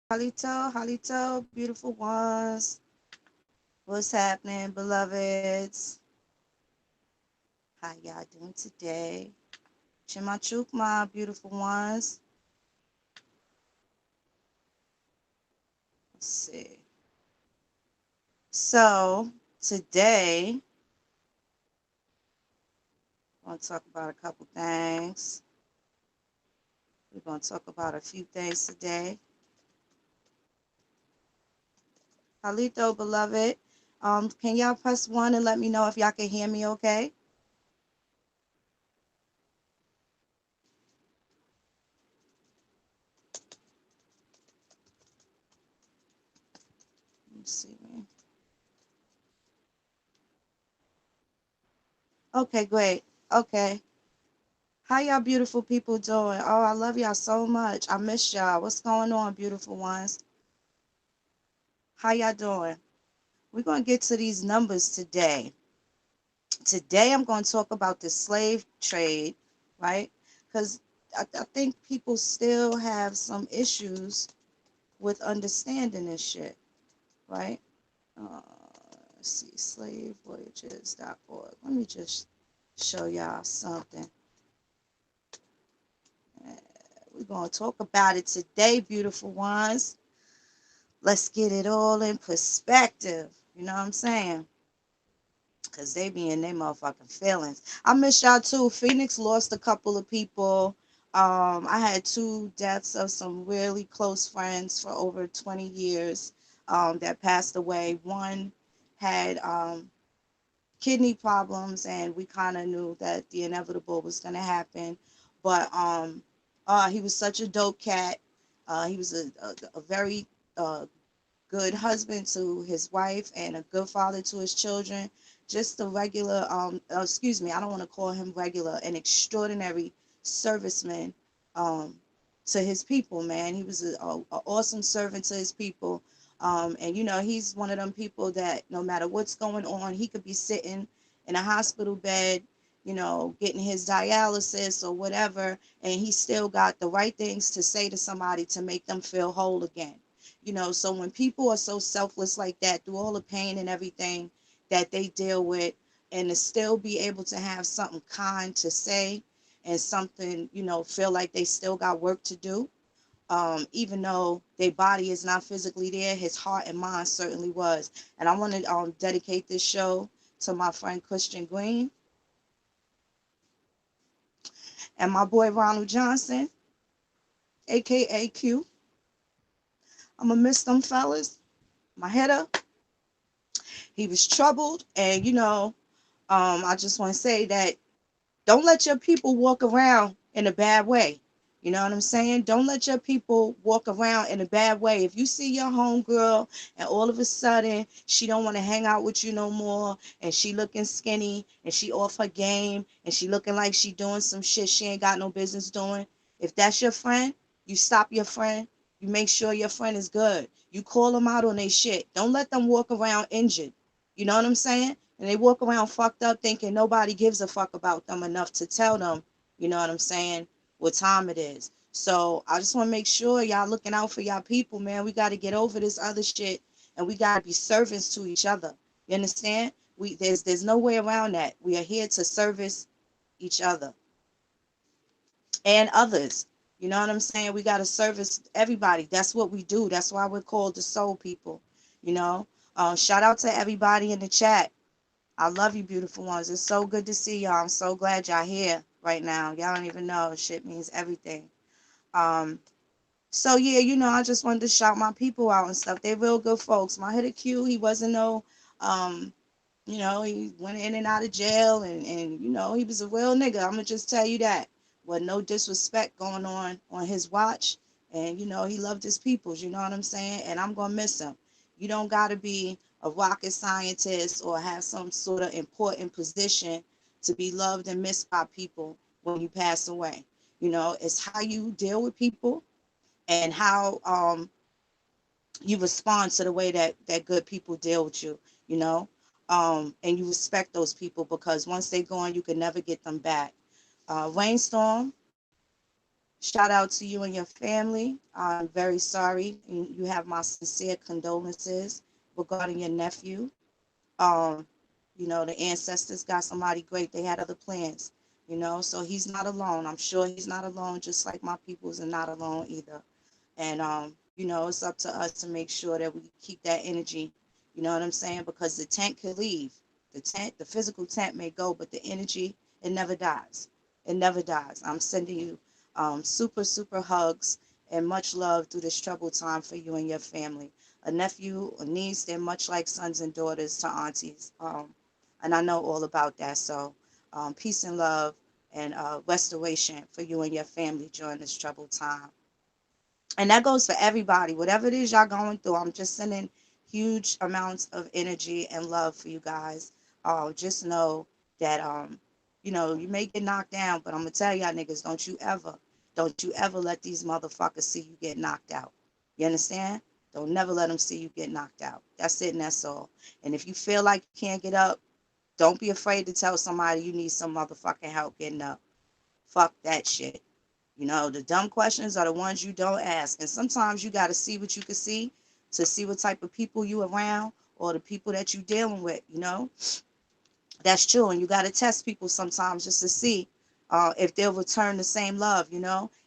Halito, Halito, beautiful ones. What's happening, beloveds? How y'all doing today? Chimachuk, my beautiful ones. Let's see. So, today, we're going to talk about a couple things. We're going to talk about a few things today. Halito, beloved, can y'all press 1 and let me know if y'all can hear me okay? Let's see. Okay, great. Okay. How y'all beautiful people doing? Oh, I love y'all so much. I miss y'all. What's going on, beautiful ones? How y'all doing? We're going to get to these numbers today. Today, I'm going to talk about the slave trade, right? Because I think people still have some issues with understanding this shit, right? Uh, let's see, slavevoyages.org. Let me just show y'all something. We're going to talk about it today, beautiful ones. Let's get it all in perspective. You know what I'm saying? Because they be in their motherfucking feelings. I miss y'all too. Phoenix lost a couple of people. I had 2 deaths of some really close friends for over 20 years that passed away. One had kidney problems, and we kind of knew that the inevitable was going to happen. But he was such a dope cat. He was a very good husband to his wife and a good father to his children. Just a regular, excuse me, I don't want to call him regular, an extraordinary serviceman to his people, man. He was a awesome servant to his people. And, you know, he's one of them people that no matter what's going on, he could be sitting in a hospital bed, you know, getting his dialysis or whatever, and he still got the right things to say to somebody to make them feel whole again. You know, so when people are so selfless like that, through all the pain and everything that they deal with, and to still be able to have something kind to say and something, you know, feel like they still got work to do, even though their body is not physically there, his heart and mind certainly was. And I want to dedicate this show to my friend Christian Green and my boy Ronald Johnson, aka Q. I'm gonna miss them fellas. My head up. He was troubled, and you know, I just want to say that don't let your people walk around in a bad way. You know what I'm saying? Don't let your people walk around in a bad way. If you see your homegirl and all of a sudden she don't want to hang out with you no more, and she looking skinny and she off her game and she looking like she doing some shit she ain't got no business doing, if that's your friend, you stop your friend. You make sure your friend is good. You call them out on their shit. Don't let them walk around injured. You know what I'm saying? And they walk around fucked up thinking nobody gives a fuck about them enough to tell them, you know what I'm saying, what time it is. So I just want to make sure y'all looking out for y'all people, man. We got to get over this other shit, and we got to be servants to each other. You understand? There's no way around that. We are here to service each other and others. You know what I'm saying? We got to service everybody. That's what we do. That's why we're called the soul people. You know, shout out to everybody in the chat. I love you, beautiful ones. It's so good to see y'all. I'm so glad y'all here right now. Y'all don't even know. Shit means everything. Um, so yeah, you know, I just wanted to shout my people out and stuff. They real good folks. My hitter Q, he wasn't no, um, you know, he went in and out of jail, and you know, he was a real nigga. I'm gonna just tell you that. With no disrespect going on his watch, and you know, he loved his peoples. You know what I'm saying? And I'm gonna miss him. You don't gotta be a rocket scientist or have some sort of important position to be loved and missed by people when you pass away. You know, it's how you deal with people and how you respond to the way that good people deal with you, you know, and you respect those people because once they're gone, you can never get them back. Rainstorm, Shout out to you and your family. I'm very sorry. You have my sincere condolences regarding your nephew. Um, the ancestors got somebody great. They had other plans, so he's not alone. I'm sure he's not alone, just like my peoples are not alone either. And it's up to us to make sure that we keep that energy. You know what I'm saying? Because the tent could leave. The physical tent may go, but the energy, it never dies. It never dies. I'm sending you super, super hugs and much love through this troubled time for you and your family. A nephew, a niece, they're much like sons and daughters to aunties. And I know all about that. So peace and love and restoration for you and your family during this troubled time. And that goes for everybody. Whatever it is y'all going through, I'm just sending huge amounts of energy and love for you guys. Just know that you may get knocked down, but I'm gonna tell y'all niggas, don't you ever let these motherfuckers see you get knocked out. You understand? Don't never let them see you get knocked out. That's it and that's all. And if you feel like you can't get up, don't be afraid to tell somebody you need some motherfucking help getting up. Fuck that shit. The dumb questions are the ones you don't ask. And sometimes you got to see what you can see to see what type of people you around or the people that you dealing with. That's true. And you got to test people sometimes just to see if they'll return the same love.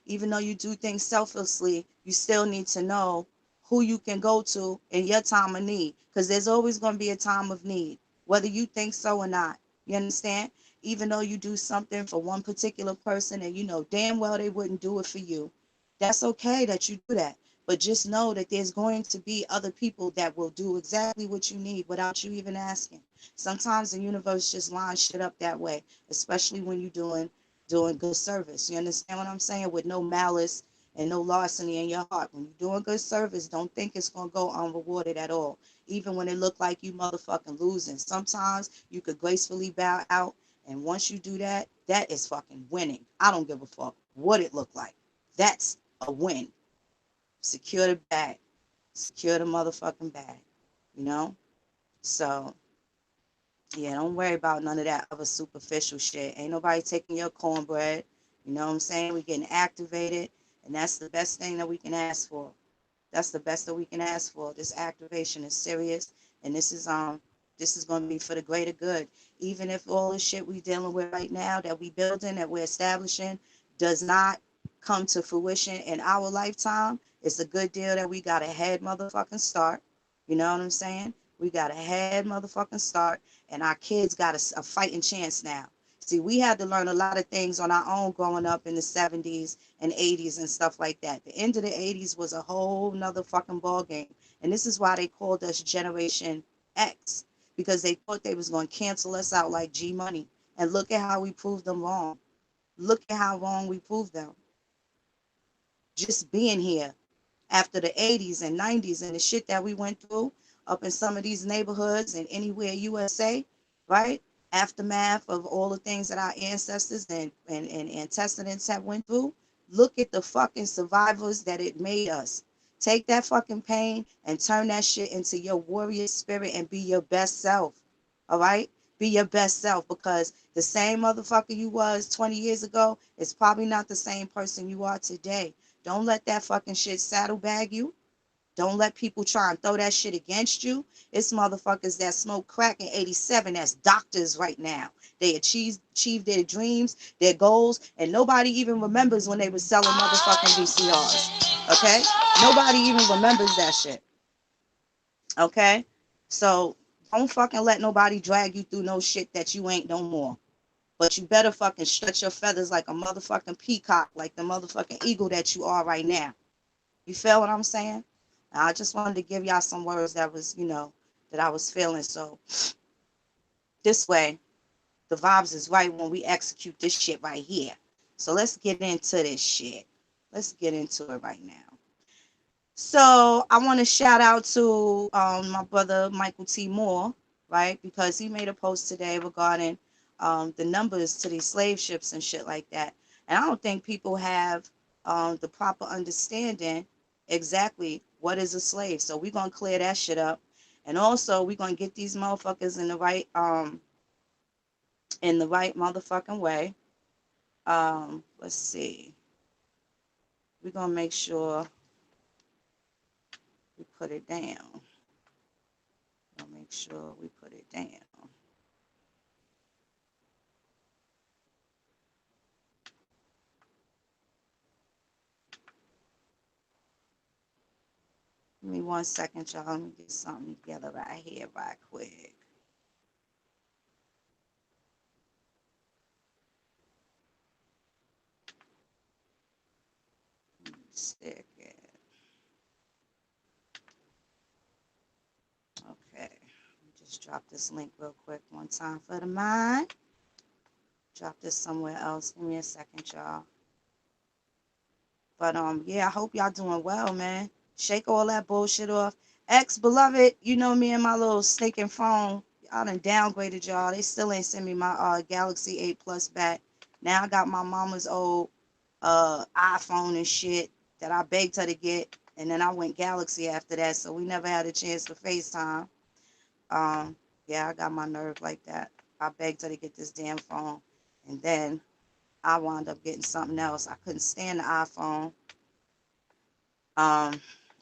Even though you do things selflessly, you still need to know who you can go to in your time of need. Because there's always going to be a time of need, whether you think so or not. You understand? Even though you do something for one particular person and you know damn well they wouldn't do it for you, that's okay that you do that. But just know that there's going to be other people that will do exactly what you need without you even asking. Sometimes the universe just lines shit up that way, especially when you're doing good service. You understand what I'm saying? With no malice and no larceny in your heart. When you're doing good service, don't think it's gonna go unrewarded at all. Even when it look like you motherfucking losing. Sometimes you could gracefully bow out, and once you do that, that is fucking winning. I don't give a fuck what it looked like. That's a win. Secure the bag. Secure the motherfucking bag. You know? So yeah, don't worry about none of that other superficial shit. Ain't nobody taking your cornbread. You know what I'm saying? We getting activated, and that's the best thing that we can ask for. That's the best that we can ask for. This activation is serious, and this is going to be for the greater good. Even if all the shit we dealing with right now that we building, that we're establishing, does not come to fruition in our lifetime, it's a good deal that we got a head motherfucking start. You know what I'm saying? We got a head motherfucking start, and our kids got a fighting chance now. See, we had to learn a lot of things on our own growing up in the 70s and 80s and stuff like that. The end of the 80s was a whole nother fucking ball game. And this is why they called us Generation X, because they thought they was going to cancel us out like G Money. And look at how we proved them wrong. Look at how wrong we proved them. Just being here after the 80s and 90s and the shit that we went through up in some of these neighborhoods and anywhere USA, right? Aftermath of all the things that our ancestors and antecedents have went through. Look at the fucking survivors that it made us. Take that fucking pain and turn that shit into your warrior spirit and be your best self. All right? Be your best self, because the same motherfucker you was 20 years ago is probably not the same person you are today. Don't let that fucking shit saddlebag you. Don't let people try and throw that shit against you. It's motherfuckers that smoke crack in 87 that's doctors right now. They achieved their dreams, their goals, and nobody even remembers when they were selling motherfucking VCRs. Okay? Nobody even remembers that shit. Okay? So don't fucking let nobody drag you through no shit that you ain't no more. But you better fucking stretch your feathers like a motherfucking peacock, like the motherfucking eagle that you are right now. You feel what I'm saying? I just wanted to give y'all some words that was, that I was feeling. So this way, the vibes is right when we execute this shit right here. So let's get into this shit. Let's get into it right now. So I want to shout out to my brother Michael T. Moore, right? Because he made a post today regarding the numbers to these slave ships and shit like that. And I don't think people have the proper understanding exactly what is a slave. So we're gonna clear that shit up. And also we're gonna get these motherfuckers in the right motherfucking way. Let's see. we're going to make sure we put it down. We'll make sure we put it down. Give me 1 second, y'all. Let me get something together right here, right quick. Stick it. Okay. Just drop this link real quick one time for the mind. Drop this somewhere else. Give me a second, y'all. But yeah, I hope y'all doing well, man. Shake all that bullshit off. Ex-beloved, you know me and my little stinking phone. I done downgraded y'all. They still ain't send me my Galaxy 8 Plus back. Now I got my mama's old iPhone and shit that I begged her to get. And then I went Galaxy after that, so we never had a chance to FaceTime. Yeah, I got my nerve like that. I begged her to get this damn phone. And then I wound up getting something else. I couldn't stand the iPhone.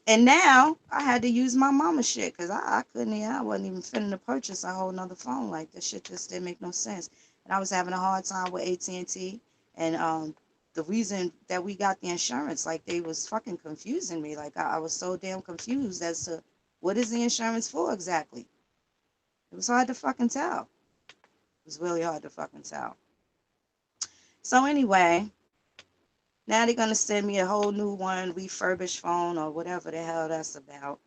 And now I had to use my mama shit because I couldn't even, I wasn't even finna to purchase a whole nother phone. Like, this shit just didn't make no sense. And I was having a hard time with AT&T. And the reason that we got the insurance, like, they was fucking confusing me. Like, I was so damn confused as to what is the insurance for exactly. It was hard to fucking tell. It was really hard to fucking tell. So anyway, now they're going to send me a whole new one, refurbished phone or whatever the hell that's about.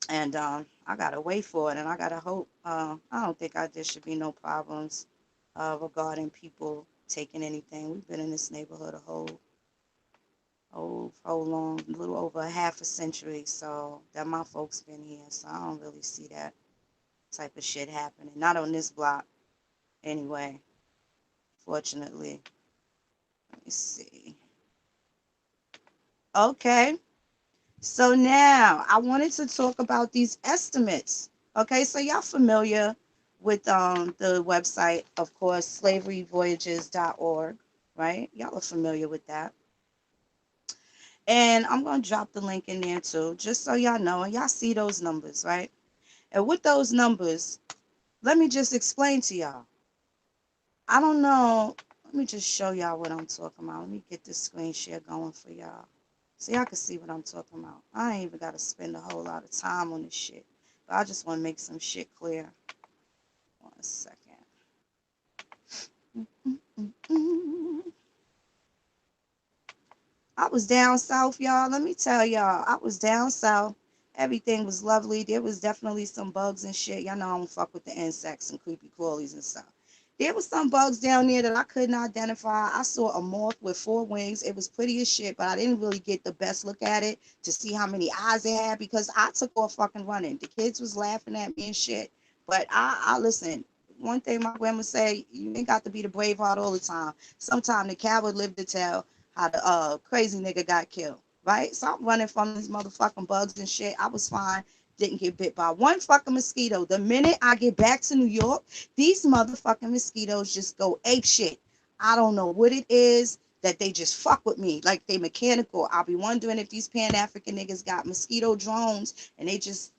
And I got to wait for it, and I got to hope. I don't think there should be no problems regarding people taking anything. We've been in this neighborhood a whole long, a little over a half a century, so that my folks been here, so I don't really see that type of shit happening. Not on this block, anyway, fortunately. Let me see. Okay. So now I wanted to talk about these estimates. Okay, so y'all familiar with the website, of course, slaveryvoyages.org, right? Y'all are familiar with that. And I'm going to drop the link in there too, just so y'all know, and y'all see those numbers, right? And with those numbers, let me just explain to y'all. I don't know. Let me just show y'all what I'm talking about. Let me get this screen share going for y'all, so y'all can see what I'm talking about. I ain't even got to spend a whole lot of time on this shit. But I just want to make some shit clear. 1 second. I was down south, y'all. Let me tell y'all. I was down south. Everything was lovely. There was definitely some bugs and shit. Y'all know I don't fuck with the insects and creepy crawlies and stuff. There was some bugs down there that I couldn't identify. I saw a moth with 4 wings. It was pretty as shit, but I didn't really get the best look at it to see how many eyes it had because I took off fucking running. The kids was laughing at me and shit. But I listen. One thing my grandma say, you ain't got to be the brave heart all the time. Sometimes the coward live to tell how the crazy nigga got killed. Right? So I'm running from these motherfucking bugs and shit. I was fine. Didn't get bit by one fucking mosquito. The minute I get back to New York, these motherfucking mosquitoes just go ape shit. I don't know what it is that they just fuck with me. Like they mechanical. I'll be wondering if these Pan-African niggas got mosquito drones and they just,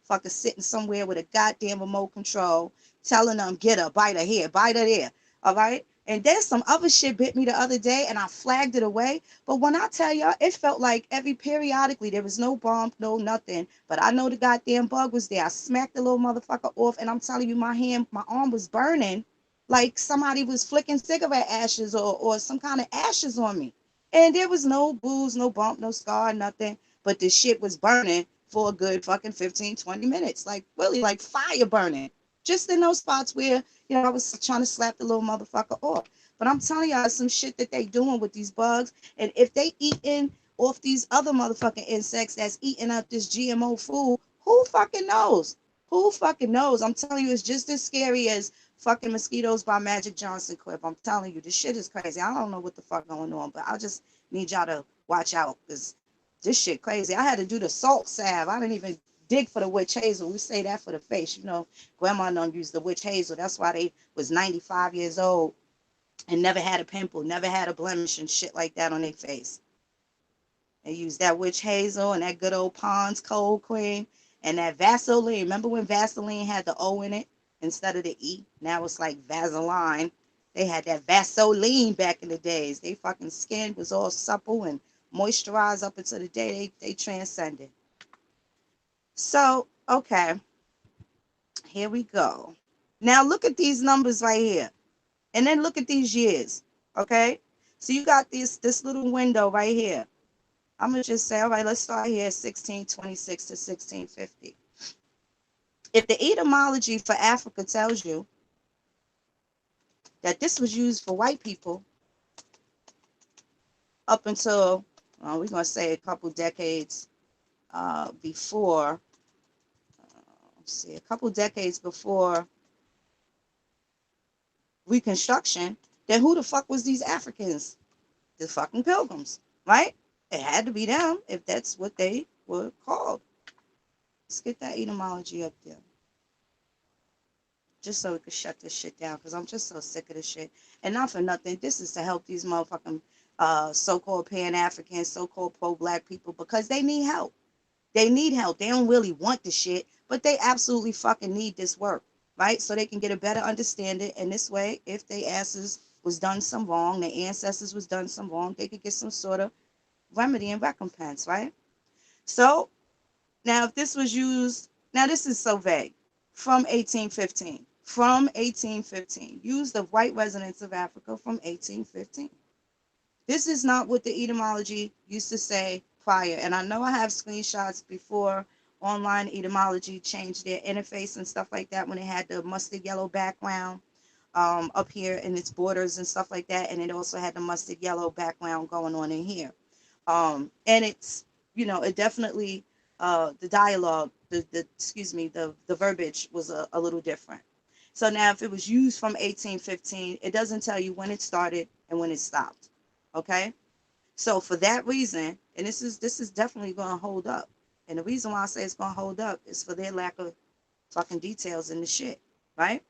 fucking sitting somewhere with a goddamn remote control telling them, get her, bite her here, bite her there. All right? And then some other shit bit me the other day and I flagged it away. But when I tell y'all, it felt like every periodically there was no bump, no nothing. But I know the goddamn bug was there. I smacked the little motherfucker off and I'm telling you, my arm was burning like somebody was flicking cigarette ashes or some kind of ashes on me. And there was no bruise, no bump, no scar, nothing. But the shit was burning for a good fucking 15, 20 minutes. Like really like fire burning. Just in those spots where, I was trying to slap the little motherfucker off. But I'm telling y'all some shit that they doing with these bugs. And if they eating off these other motherfucking insects that's eating up this GMO food, who fucking knows? Who fucking knows? I'm telling you, it's just as scary as fucking mosquitoes by Magic Johnson clip. I'm telling you, this shit is crazy. I don't know what the fuck going on, but I just need y'all to watch out because this shit crazy. I had to do the salt salve. I didn't even dig for the witch hazel. We say that for the face. Grandma done used the witch hazel. That's why they was 95 years old and never had a pimple, never had a blemish and shit like that on their face. They used that witch hazel and that good old Pond's cold cream and that Vaseline. Remember when Vaseline had the O in it instead of the E? Now it's like Vaseline. They had that Vaseline back in the days. They fucking skin was all supple and moisturized up until the day they transcended. So, okay, here we go. Now look at these numbers right here. And then look at these years. Okay? So you got this little window right here. I'm gonna just say, all right, let's start here, 1626 to 1650. If the etymology for Africa tells you that this was used for white people up until, we're gonna say a couple decades before, let's see, a couple decades before Reconstruction, then who the fuck was these Africans? The fucking Pilgrims, right? It had to be them if that's what they were called. Let's get that etymology up there. Just so we could shut this shit down, because I'm just so sick of this shit. And not for nothing, this is to help these motherfucking so-called Pan-Africans, so-called pro-black people, because they need help. They need help. They don't really want the shit, but they absolutely fucking need this work, right? So they can get a better understanding. And this way, if their asses was done some wrong, their ancestors was done some wrong, they could get some sort of remedy and recompense, right? So now if this was used, now this is so vague, from 1815. From 1815. Used of white residents of Africa from 1815. This is not what the etymology used to say prior. And I know I have screenshots before online etymology changed their interface and stuff like that when it had the mustard yellow background up here in its borders and stuff like that. And it also had the mustard yellow background going on in here. And it's, it definitely, the dialogue, the verbiage was a little different. So now if it was used from 1815, it doesn't tell you when it started and when it stopped. Okay? So for that reason, and this is definitely going to hold up. And the reason why I say it's going to hold up is for their lack of fucking details in the shit, right?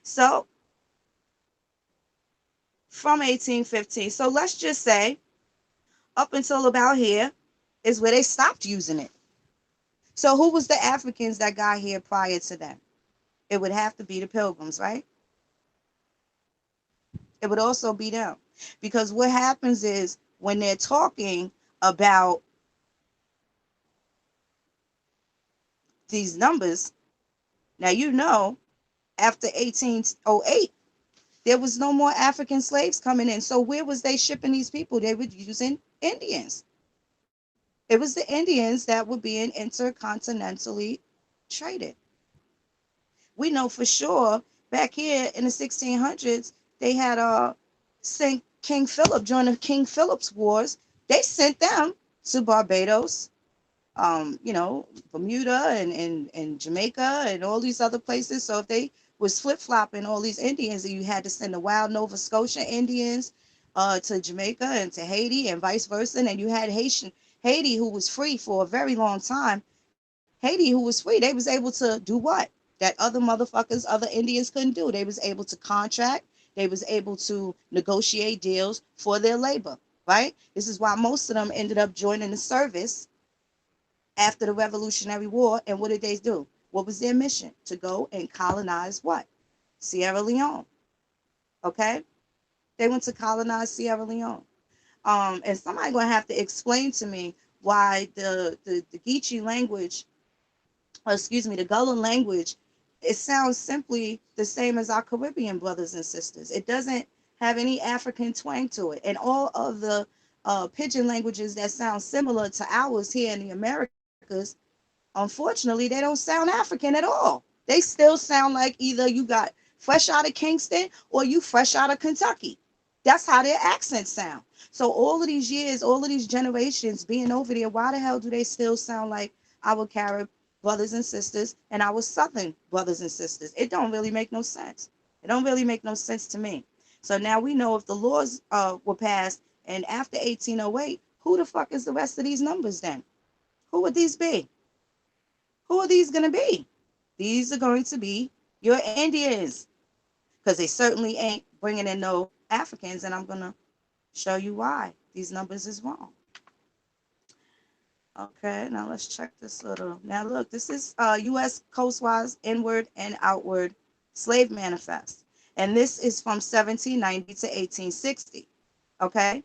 So from 1815, so let's just say up until about here is where they stopped using it. So who was the Africans that got here prior to them? It would have to be the Pilgrims, right? It would also be them. Because what happens is when they're talking about these numbers, now after 1808, there was no more African slaves coming in. So where was they shipping these people? They were using Indians. It was the Indians that were being intercontinentally traded. We know for sure back here in the 1600s, they had sent King Philip during the King Philip's Wars. They sent them to Barbados, Bermuda and Jamaica and all these other places. So if they was flip-flopping all these Indians, and you had to send the wild Nova Scotia Indians to Jamaica and to Haiti and vice versa, and you had Haiti, who was free for a very long time. Haiti, who was free, they was able to do what? That other motherfuckers, other Indians couldn't do. They was able to contract. They was able to negotiate deals for their labor, right? This is why most of them ended up joining the service after the Revolutionary War. And what did they do? What was their mission? To go and colonize what? Sierra Leone. Okay? They went to colonize Sierra Leone. And somebody gonna have to explain to me why the Geechee language, the Gullah language, it sounds simply the same as our Caribbean brothers and sisters. It doesn't have any African twang to it. And all of the pidgin languages that sound similar to ours here in the Americas, unfortunately, they don't sound African at all. They still sound like either you got fresh out of Kingston or you fresh out of Kentucky. That's how their accents sound. So all of these years, all of these generations being over there, why the hell do they still sound like our Carib brothers and sisters and our Southern brothers and sisters? It don't really make no sense. It don't really make no sense to me. So now we know if the laws were passed and after 1808, who the fuck is the rest of these numbers then? Who would these be? Who are these going to be? These are going to be your Indians. because they certainly ain't bringing in no Africans, and I'm going to show you why these numbers is wrong. Okay, now let's check this little. Now look, this is U.S. coastwise inward and outward slave manifest, and this is from 1790 to 1860. Okay,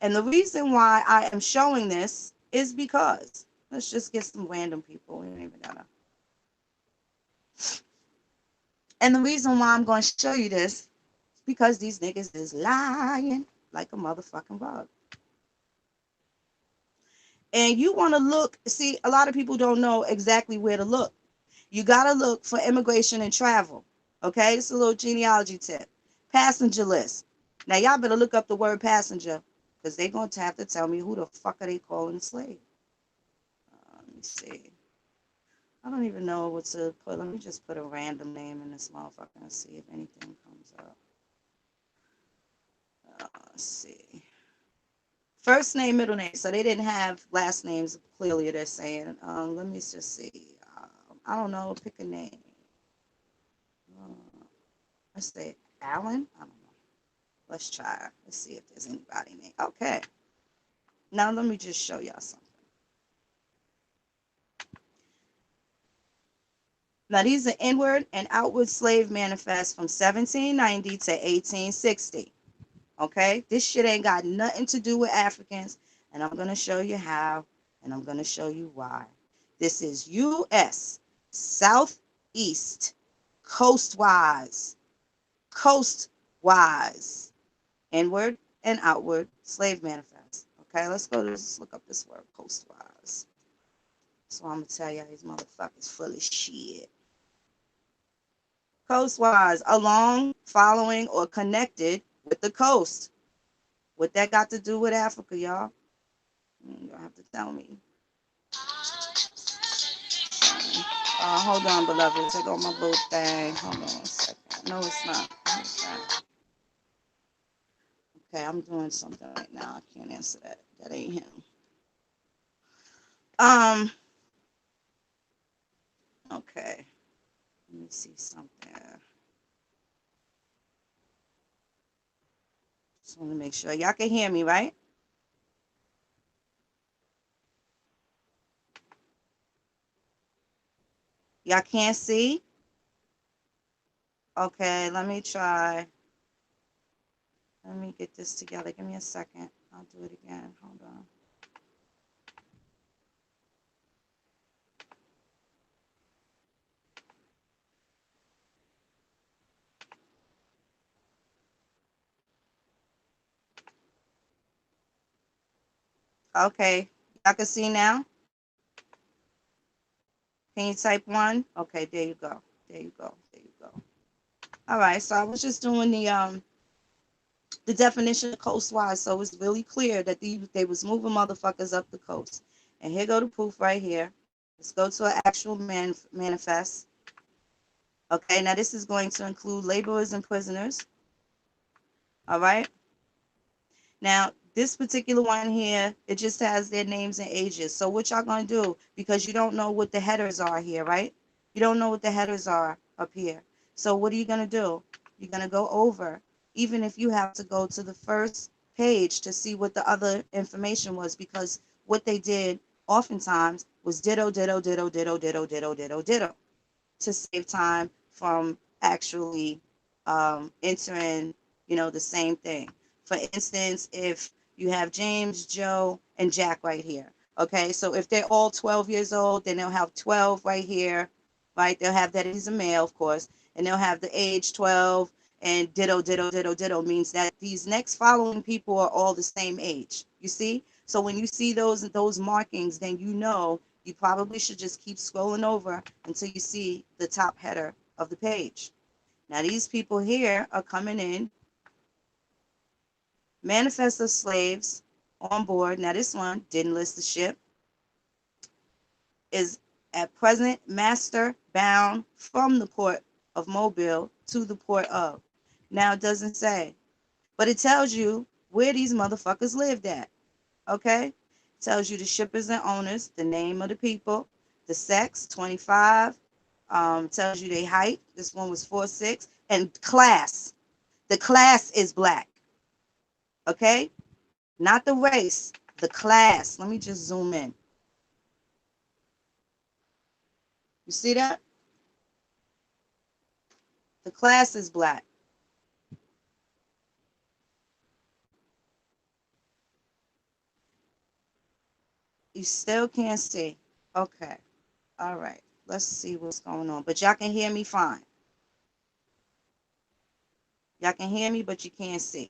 and the reason why I am showing this is because let's just get some random people. We don't even gotta. And the reason why I'm going to show you this is because these niggas is lying like a motherfucking bug. And you want to look, see, a lot of people don't know exactly where to look. You got to look for immigration and travel. Okay, this is a little genealogy tip. Passenger list. Now, y'all better look up the word passenger because they're going to have to tell me who the fuck are they calling slave. Let me see. I don't even know what to put. Let me just put a random name in this motherfucker and see if anything comes up. Let's see. First name, middle name. So they didn't have last names, clearly they're saying. Let me just see. I don't know. Pick a name. Let's say Alan. I don't know. Let's try. Let's see if there's anybody named. Okay. Now let me just show y'all something. Now these are inward and outward slave manifests from 1790 to 1860. Okay? This shit ain't got nothing to do with Africans, and I'm going to show you how, and I'm going to show you why. This is U.S. Southeast coastwise, inward and outward slave manifest. Okay, let's look up this word, coastwise. So I'm going to tell y'all these motherfuckers full of shit. Coastwise, along, following, or connected with the coast. What that got to do with Africa, y'all? You don't have to tell me. Hold on, beloveds. I got my little thing. Hold on a second. No, it's not. Okay, I'm doing something right now. I can't answer that. That ain't him. Okay. Let me see something. Just want to make sure y'all can hear me, right? Y'all can't see? Okay, let me try. Let me get this together. Give me a second. I'll do it again. Hold on. Okay. Y'all can see now? Can you type one? Okay, there you go. There you go. There you go. All right, so I was just doing the definition of coastwise, so it's really clear that they was moving motherfuckers up the coast. And here go the proof right here. Let's go to an actual manifest. Okay, now this is going to include laborers and prisoners. All right. Now, this particular one here, it just has their names and ages. So what y'all going to do, because you don't know what the headers are here, right? You don't know what the headers are up here. So what are you going to do? You're going to go over, even if you have to go to the first page to see what the other information was, because what they did oftentimes was ditto, ditto, ditto, ditto, ditto, ditto, ditto, ditto, to save time from actually entering, the same thing. For instance, if you have James, Joe, and Jack right here. Okay, so if they're all 12 years old, then they'll have 12 right here, right? They'll have that he's a male, of course, and they'll have the age 12, and ditto, ditto, ditto, ditto means that these next following people are all the same age. You see? So when you see those markings, then you know you probably should just keep scrolling over until you see the top header of the page. Now these people here are coming in, manifest as slaves on board. Now this one didn't list the ship. Is at present master bound from the port of Mobile to the port of. Now it doesn't say, but it tells you where these motherfuckers lived at. Okay? It tells you the shippers and owners, the name of the people, the sex, 25. Tells you their height. This one was 4'6". And class. The class is black. Okay? Not the race. The class. Let me just zoom in. You see that? The class is black. You still can't see. Okay. All right. Let's see what's going on. But y'all can hear me fine. Y'all can hear me, but you can't see.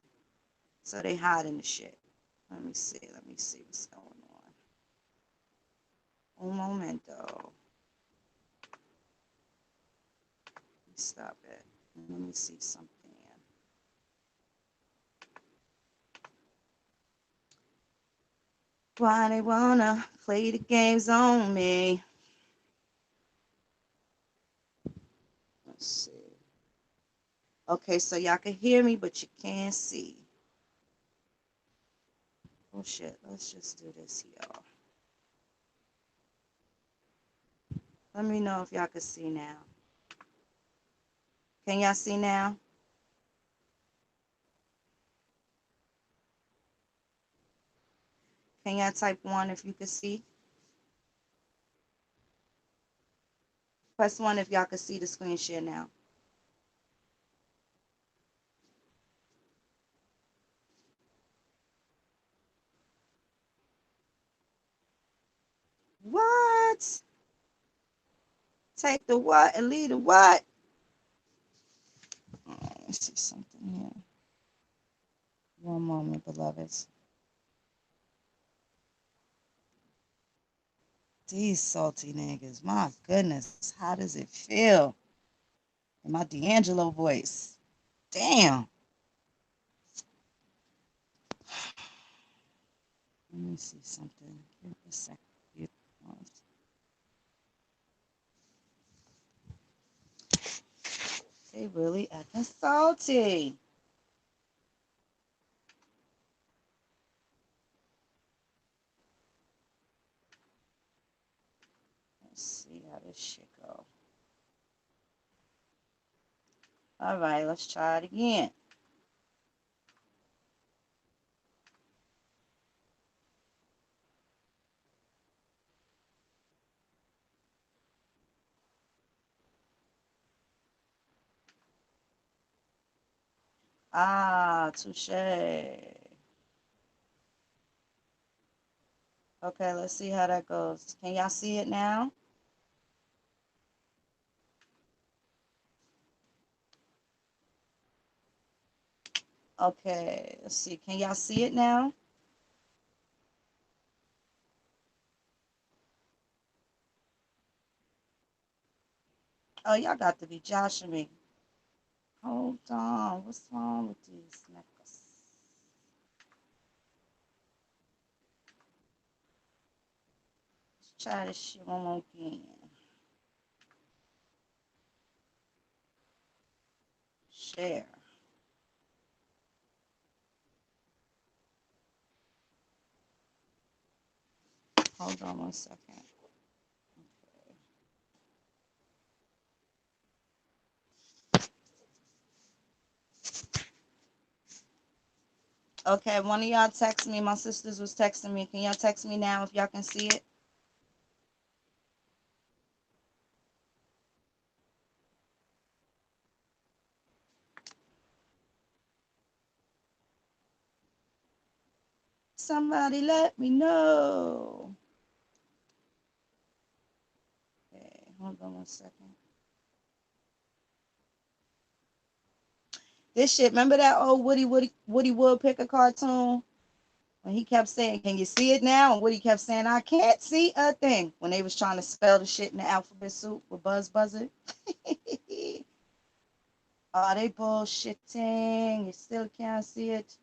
So they hiding the shit. Let me see. Let me see what's going on. Un momento. Stop it. Let me see something. Why they wanna play the games on me? Let's see. Okay, so y'all can hear me, but you can't see. Oh shit, let's just do this, y'all. Let me know if y'all can see now. Can y'all see now? Can y'all type 1 if you can see? Press 1 if y'all can see the screen share now. What? Take the what and leave the what? Oh, let me see something here. One moment, beloveds. These salty niggas, my goodness, how does it feel? In my D'Angelo voice. Damn. Let me see something. Give me a second. They really acting salty. Let's see how this shit go. All right, let's try it again. Ah, touche. Okay, let's see how that goes. Can y'all see it now? Okay, let's see. Can y'all see it now? Oh, y'all got to be joshing me. Hold on. What's wrong with these niggas? Let's try this shit one more again. Share. Hold on 1 second. Okay, one of y'all text me. My sisters was texting me. Can y'all text me now if y'all can see it? Somebody let me know. Okay, hold on 1 second. This shit, remember that old Woody Woodpecker cartoon? When he kept saying, can you see it now? And Woody kept saying, I can't see a thing. When they was trying to spell the shit in the alphabet soup with Buzz Buzzard. Oh, they bullshitting. You still can't see it.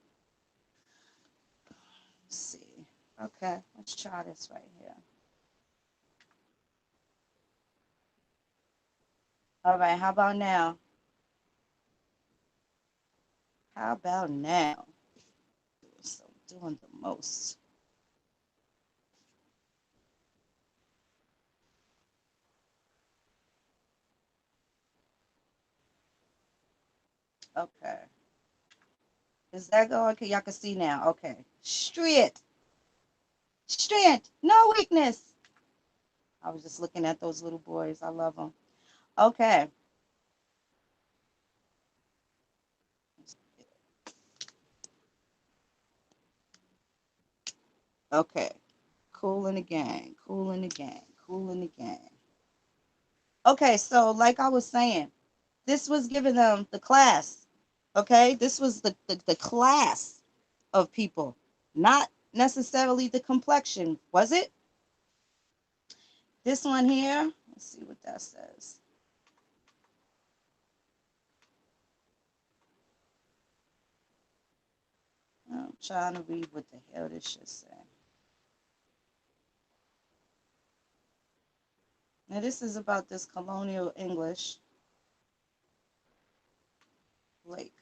Let's see. Okay, let's try this right here. All right, how about now? How about now? So doing the most. Okay. Is that going? Okay, y'all can see now. Okay. Strength. Strength. No weakness. I was just looking at those little boys. I love them. Okay. Okay. Cool in the gang. Cool in the gang. Cool in the gang. Okay, so like I was saying, this was giving them the class. Okay, this was the class of people, not necessarily the complexion, was it? This one here, let's see what that says. I'm trying to read what the hell this shit say. Now this is about this colonial English Lake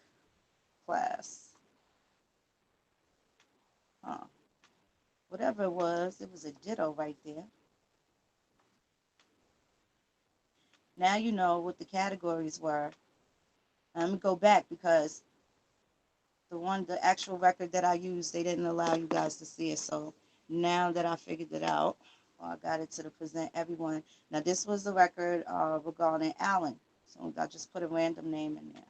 class. Huh. Whatever it was a ditto right there. Now you know what the categories were. Let me go back because the actual record that I used, they didn't allow you guys to see it. So now that I figured it out, I got it to the present everyone. Now this was the record regarding Allen. So I just put a random name in there.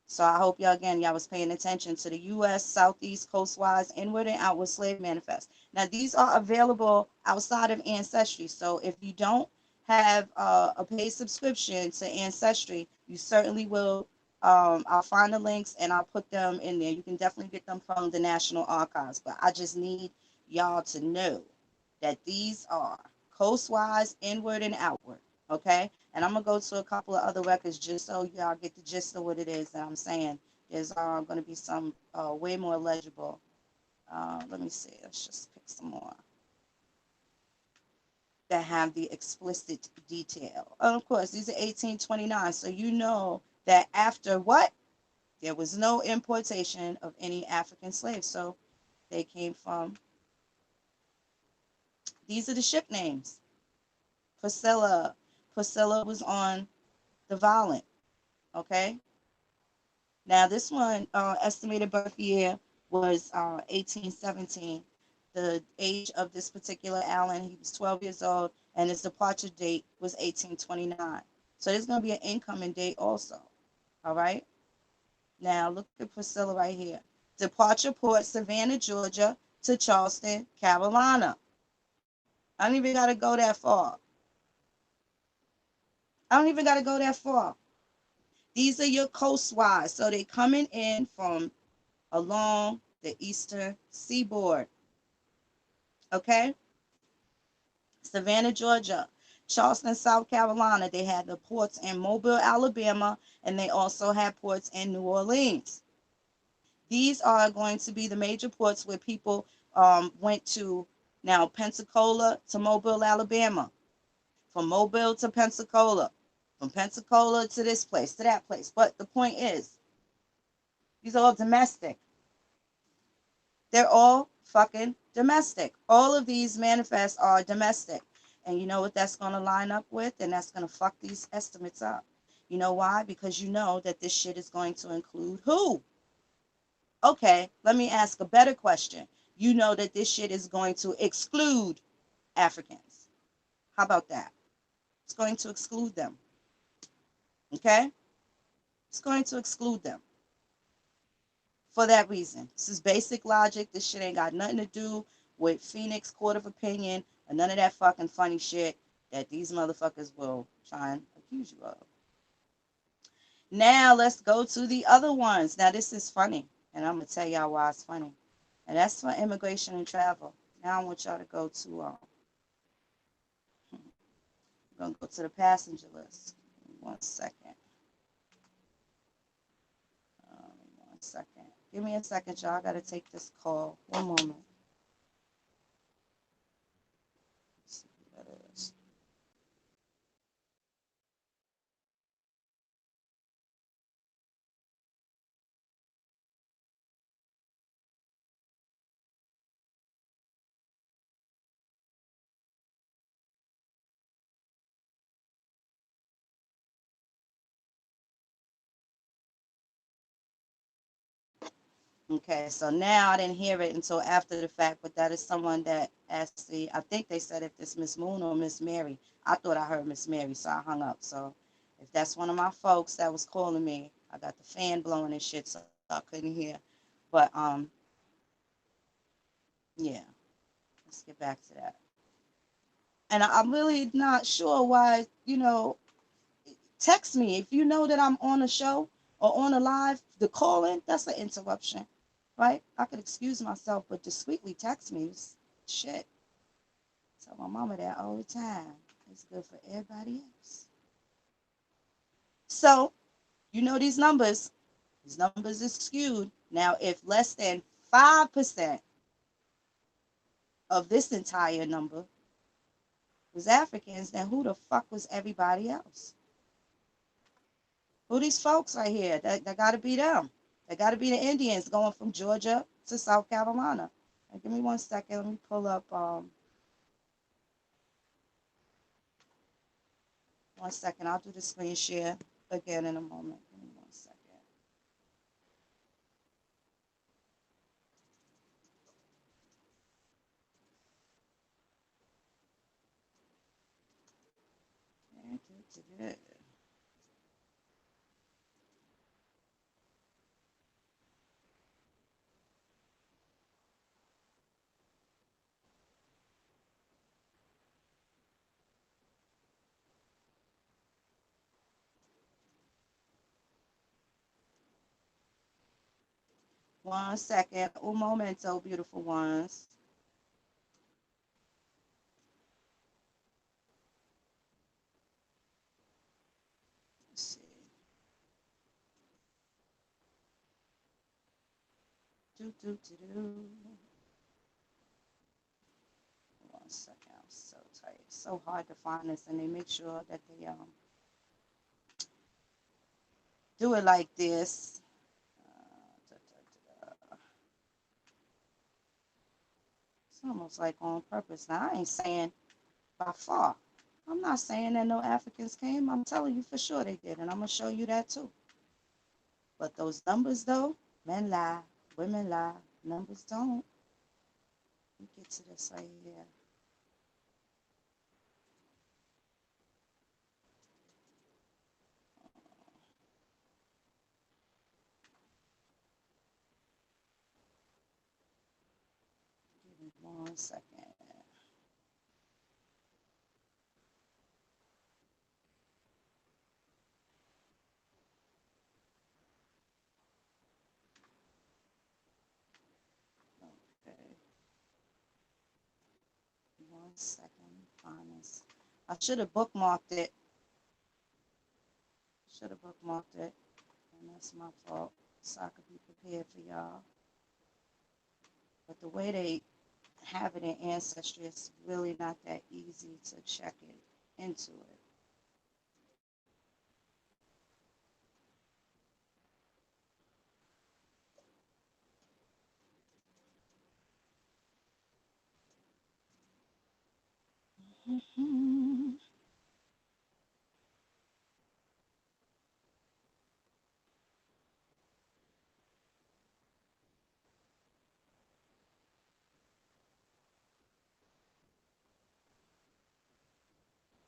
So I hope y'all was paying attention to the U.S. Southeast Coastwise Inward and Outward Slave Manifest. Now these are available outside of Ancestry. So if you don't have a paid subscription to Ancestry, you certainly will. I'll find the links and I'll put them in there. You can definitely get them from the National Archives. But I just need y'all to know that these are coastwise, inward, and outward. Okay? And I'm going to go to a couple of other records just so y'all get the gist of what it is that I'm saying. There's going to be some way more legible. Let me see. Let's just pick some more that have the explicit detail. And of course, these are 1829. So you know that after what? There was no importation of any African slaves. So they came from, these are the ship names. Priscilla. Priscilla was on the Violent. Okay? Now, this one, estimated birth year was 1817. The age of this particular Allen, he was 12 years old, and his departure date was 1829. So there's going to be an incoming date also. All right? Now, look at Priscilla right here. Departure port, Savannah, Georgia, to Charleston, Carolina. I don't even got to go that far. I don't even got to go that far. These are your coastwise. So they're coming in from along the eastern seaboard. Okay? Savannah, Georgia. Charleston, South Carolina. They had the ports in Mobile, Alabama, and they also had ports in New Orleans. These are going to be the major ports where people went to. Now, Pensacola to Mobile, Alabama. From Mobile to Pensacola. From Pensacola to this place, to that place. But the point is, these are all domestic. They're all fucking domestic. All of these manifests are domestic. And you know what that's going to line up with? And that's going to fuck these estimates up. You know why? Because you know that this shit is going to include who? Okay, let me ask a better question. You know that this shit is going to exclude Africans. How about that? It's going to exclude them. Okay? It's going to exclude them. For that reason. This is basic logic. This shit ain't got nothing to do with Phoenix Court of Opinion or none of that fucking funny shit that these motherfuckers will try and accuse you of. Now let's go to the other ones. Now this is funny, and I'm gonna tell y'all why it's funny. And that's for immigration and travel. Now I want y'all to go to I'm gonna go to the passenger list. 1 second. 1 second. Give me a second, y'all. I gotta take this call. One moment. Let's see who that is. Okay, so now I didn't hear it until after the fact, but that is someone that asked the, I think they said if it's Miss Moon or Miss Mary. I thought I heard Miss Mary, so I hung up. So if that's one of my folks that was calling me, I got the fan blowing and shit, so I couldn't hear. But yeah, let's get back to that. And I'm really not sure why, text me if you know that I'm on a show or on a live. The calling, that's an interruption, right? I could excuse myself, but discreetly text me. Shit. Tell my mama that all the time. It's good for everybody else. So, these numbers. These numbers is skewed. Now, if less than 5% of this entire number was Africans, then who the fuck was everybody else? Who these folks right here? That got to be them. That got to be the Indians going from Georgia to South Carolina. Now, give me 1 second. Let me pull up. 1 second. I'll do the screen share again in a moment. Give me 1 second. Yeah. 1 second. Un momento, beautiful ones. Let's see. Do, do, do, do. 1 second. I'm so tight. It's so hard to find this, and they make sure that they do it like this. Da, da, da. It's almost like on purpose. Now, I ain't saying by far. I'm not saying that no Africans came. I'm telling you for sure they did, and I'm going to show you that too. But those numbers, though, men lie, women lie, numbers don't. Let me get to this right here. Give me 1 second. Okay, 1 second. Find this. I should have bookmarked it. Should have bookmarked it, and that's my fault. So I could be prepared for y'all. But the way they have it in Ancestry, it's really not that easy to check it into it.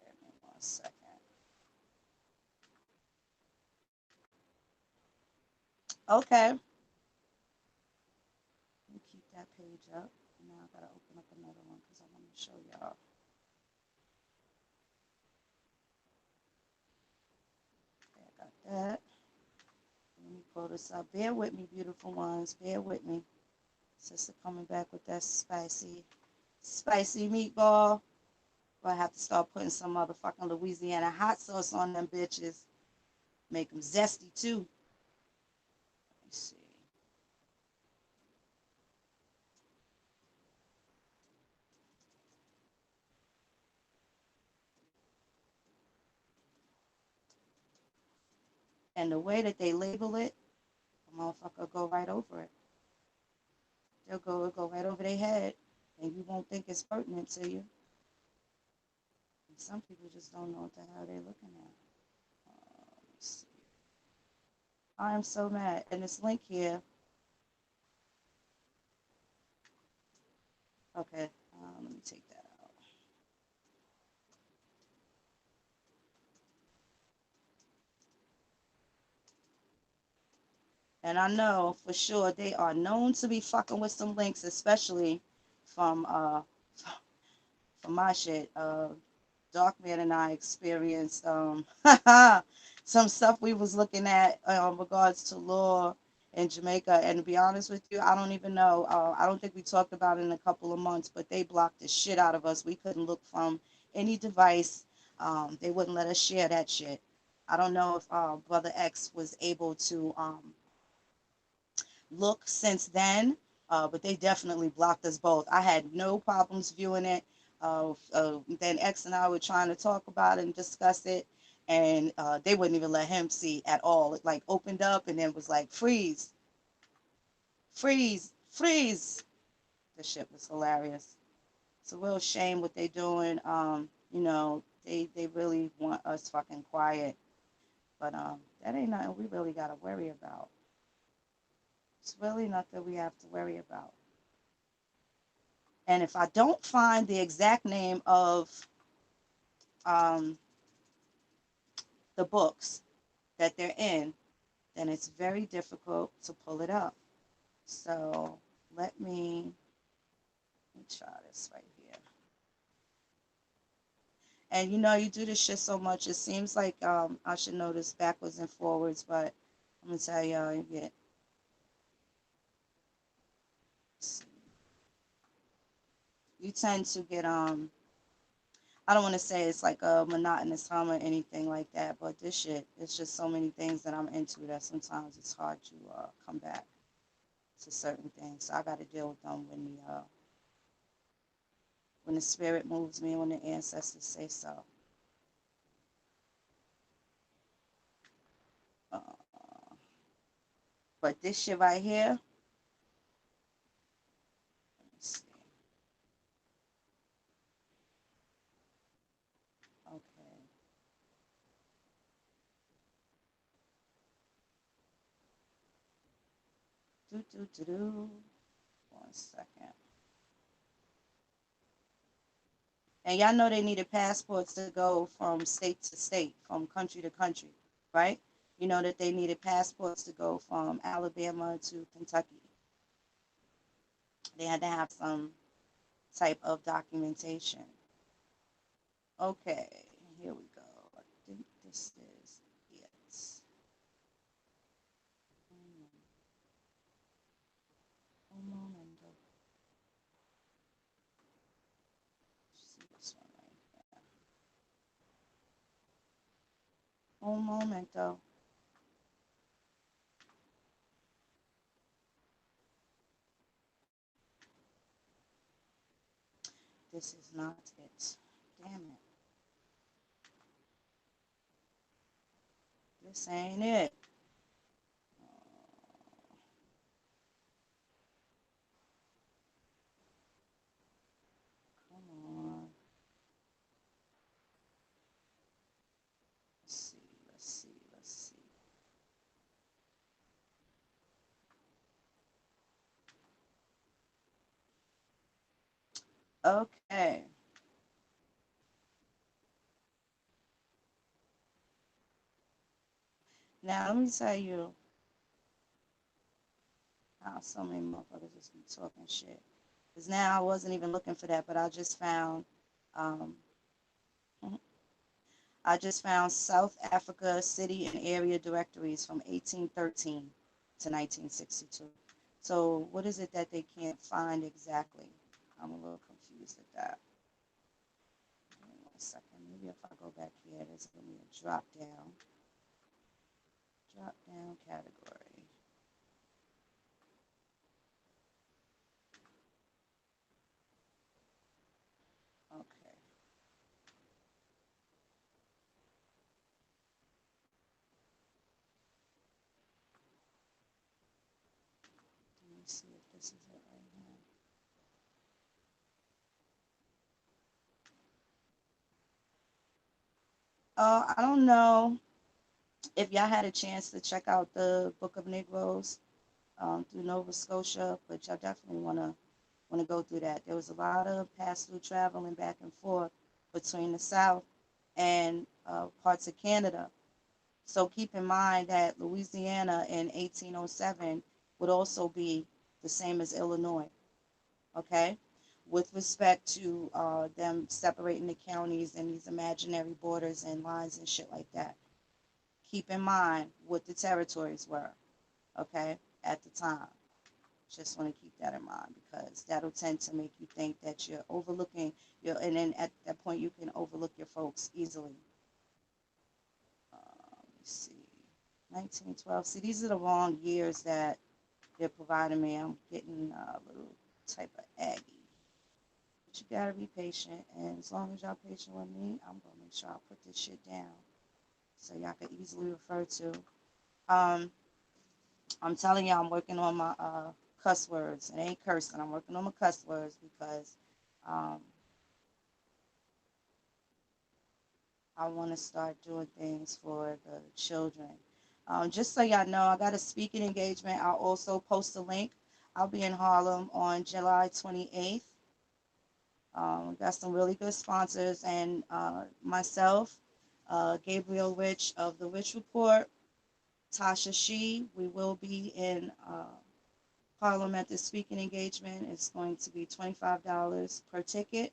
Give me 1 second. Okay. Let me keep that page up. Now I gotta open up another one because I want to show y'all. Okay, I got that. Let me pull this up. Bear with me, beautiful ones. Bear with me. Sister coming back with that spicy meatball. But I have to start putting some motherfucking Louisiana hot sauce on them bitches. Make them zesty too. Let me see. And the way that they label it, the motherfucker go right over it. It'll go right over their head, and you won't think it's pertinent to you. And some people just don't know what the hell they're looking at. Let's see. I am so mad. And this link here, Okay, let me take that out. And I know for sure they are known to be fucking with some links, especially from from my shit. Darkman and I experienced some stuff we was looking at in regards to law in Jamaica. And to be honest with you, I don't even know. I don't think we talked about it in a couple of months, but they blocked the shit out of us. We couldn't look from any device. They wouldn't let us share that shit. I don't know if Brother X was able to look since then, but they definitely blocked us both. I had no problems viewing it. Then X and I were trying to talk about it and discuss it, and they wouldn't even let him see at all. It like opened up and then was like freeze, freeze, freeze. The shit was hilarious. It's a real shame what they doing. They really want us fucking quiet, but that ain't nothing we really gotta worry about. It's really nothing we have to worry about. And if I don't find the exact name of um, the books that they're in, then it's very difficult to pull it up. So let me try this right here. And you do this shit so much, it seems like I should know this backwards and forwards, but I'm gonna tell y'all, you tend to get I don't want to say it's like a monotonous hum or anything like that, but this shit, it's just so many things that I'm into that sometimes it's hard to come back to certain things. So I got to deal with them when the spirit moves me, when the ancestors say so. Uh, but this shit right here, let me see. Okay. Do do do do. 1 second. And y'all know they needed passports to go from state to state, from country to country, right? You know that they needed passports to go from Alabama to Kentucky. They had to have some type of documentation. Okay, here we go. I think this is it. Un momento. See this one right here. Un momento. This is not it. Damn it. This ain't it. Come on. Let's see. Let's see. Let's see. Okay. Now let me tell you how so many motherfuckers just be talking shit. Because now I wasn't even looking for that, but um, I just found South Africa city and area directories from 1813 to 1962. So what is it that they can't find exactly? I'm a little confused at that. Give me 1 second. Maybe if I go back here, there's going to be a drop down category. Okay. Let me see if this is it right here. I don't know if y'all had a chance to check out the Book of Negroes through Nova Scotia, but y'all definitely want want to go through that. There was a lot of pass-through traveling back and forth between the South and parts of Canada. So keep in mind that Louisiana in 1807 would also be the same as Illinois, okay? With respect to them separating the counties and these imaginary borders and lines and shit like that. Keep in mind what the territories were, okay, at the time. Just want to keep that in mind because that'll tend to make you think that you're overlooking your, and then at that point you can overlook your folks easily. Let's see, 1912. See, these are the wrong years that they're providing me. I'm getting a little type of aggy. But you gotta be patient, and as long as y'all patient with me, I'm gonna make sure I put this shit down so y'all can easily refer to. Um, I'm telling y'all, I'm working on my cuss words. It ain't cursing. I'm working on my cuss words because um, I want to start doing things for the children. Just so y'all know, I got a speaking engagement. I'll also post a link. I'll be in Harlem on July 28th. Got some really good sponsors, and myself, Gabriel Rich of the Rich Report, Tasha Shee. We will be in Harlem at this speaking engagement. It's going to be $25 per ticket,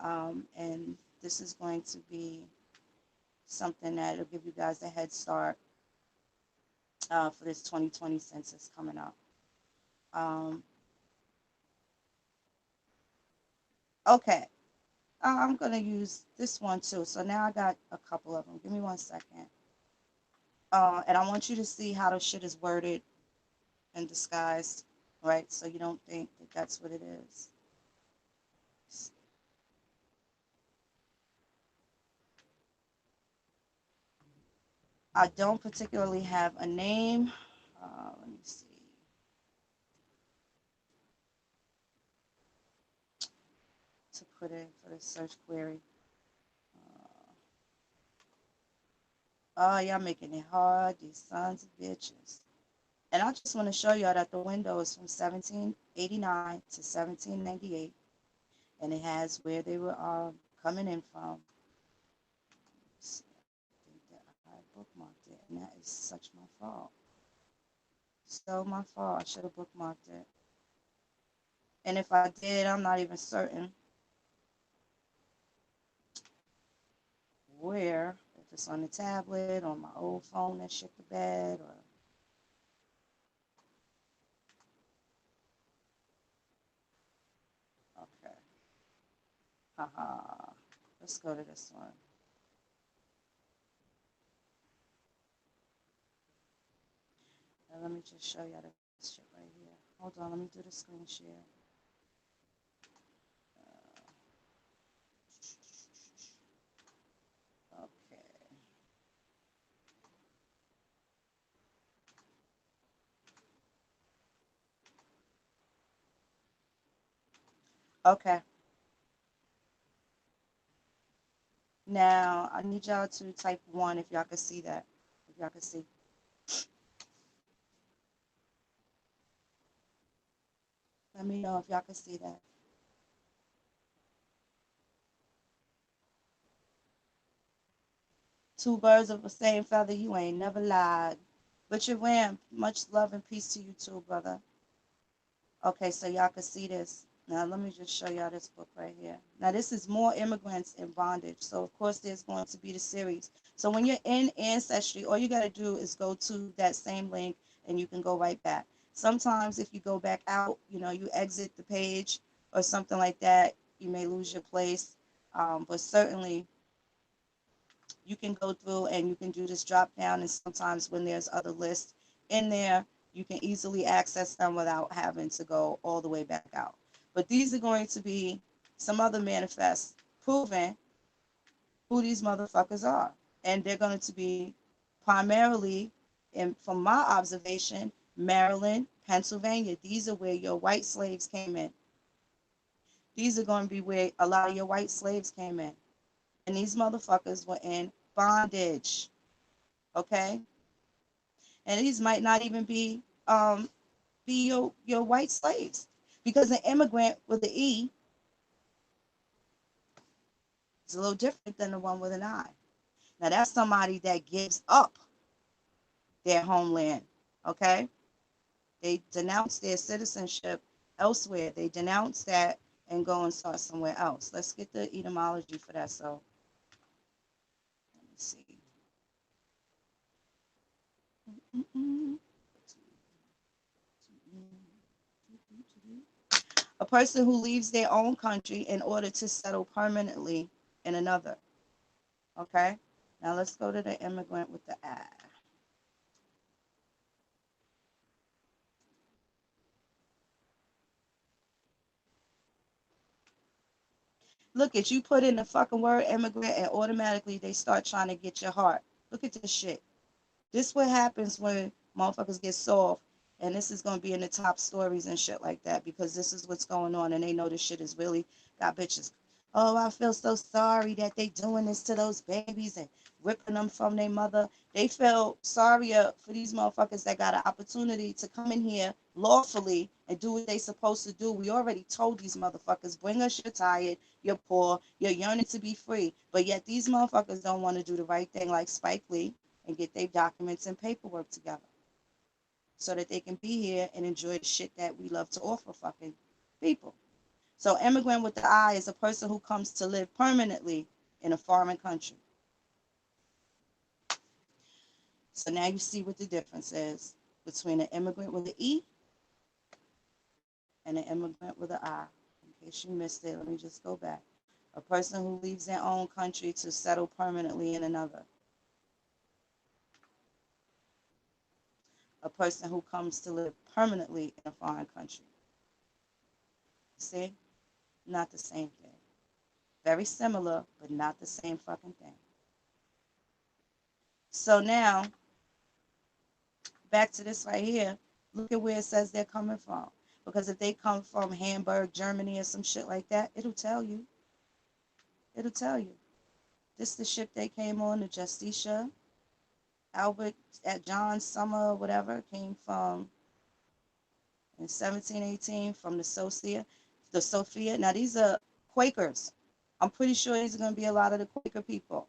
and this is going to be something that will give you guys a head start for this 2020 census coming up. Um, okay, I'm going to use this one too. So now I got a couple of them. Give me 1 second. And I want you to see how the shit is worded and disguised, right? So you don't think that that's what it is. I don't particularly have a name. Let me see. To put in for the search query. Oh, y'all making it hard, these sons of bitches. And I just want to show y'all that the window is from 1789 to 1798, and it has where they were coming in from. So I think that I bookmarked it, and that is such my fault. So my fault. I should have bookmarked it. And if I did, I'm not even certain where. If it's on the tablet, on my old phone that shit the bed, or okay. Haha. Let's go to this one. And let me just show y'all this shit right here. Hold on, let me do the screen share. Okay. Okay. Now I need y'all to type one if y'all can see that. If y'all can see. Let me know if y'all can see that. Two birds of the same feather, you ain't never lied. Richard Ram, much love and peace to you too, brother. Okay, so y'all can see this. Now let me just show y'all this book right here. Now this is More Immigrants in Bondage. So of course there's going to be the series. So when you're in Ancestry, all you got to do is go to that same link and you can go right back. Sometimes if you go back out, you exit the page or something like that, you may lose your place. But certainly you can go through and you can do this drop down, and sometimes when there's other lists in there, you can easily access them without having to go all the way back out. But these are going to be some other manifests proving who these motherfuckers are. And they're going to be primarily, and from my observation, Maryland, Pennsylvania. These are where your white slaves came in. These are going to be where a lot of your white slaves came in. And these motherfuckers were in bondage. Okay? And these might not even be your white slaves. Because an immigrant with an E is a little different than the one with an I. Now, that's somebody that gives up their homeland, okay? They denounce their citizenship elsewhere. They denounce that and go and start somewhere else. Let's get the etymology for that. So, let me see. A person who leaves their own country in order to settle permanently in another. Okay? Now let's go to the immigrant with the I. Look at you put in the fucking word immigrant and automatically they start trying to get your heart. Look at this shit. This what happens when motherfuckers get soft, and this is gonna be in the top stories and shit like that because this is what's going on, and they know this shit is really got bitches. Oh, I feel so sorry that they doing this to those babies and ripping them from their mother. They feel sorrier for these motherfuckers that got an opportunity to come in here lawfully and do what they supposed to do. We already told these motherfuckers, bring us, you're tired, you're poor, you're yearning to be free. But yet these motherfuckers don't want to do the right thing like Spike Lee and get their documents and paperwork together so that they can be here and enjoy the shit that we love to offer fucking people. So immigrant with the I is a person who comes to live permanently in a foreign country. So now you see what the difference is between an immigrant with an E and an immigrant with an I. In case you missed it, let me just go back. A person who leaves their own country to settle permanently in another. A person who comes to live permanently in a foreign country. See? Not the same thing. Very similar, but not the same fucking thing. So now, back to this right here. Look at where it says they're coming from. Because if they come from Hamburg, Germany, or some shit like that, it'll tell you. It'll tell you. This is the ship they came on, the Justicia. Albert at John Summer, whatever, came from in 1718 from the Sophia. The Sophia. Now these are Quakers. I'm pretty sure these are going to be a lot of the Quaker people.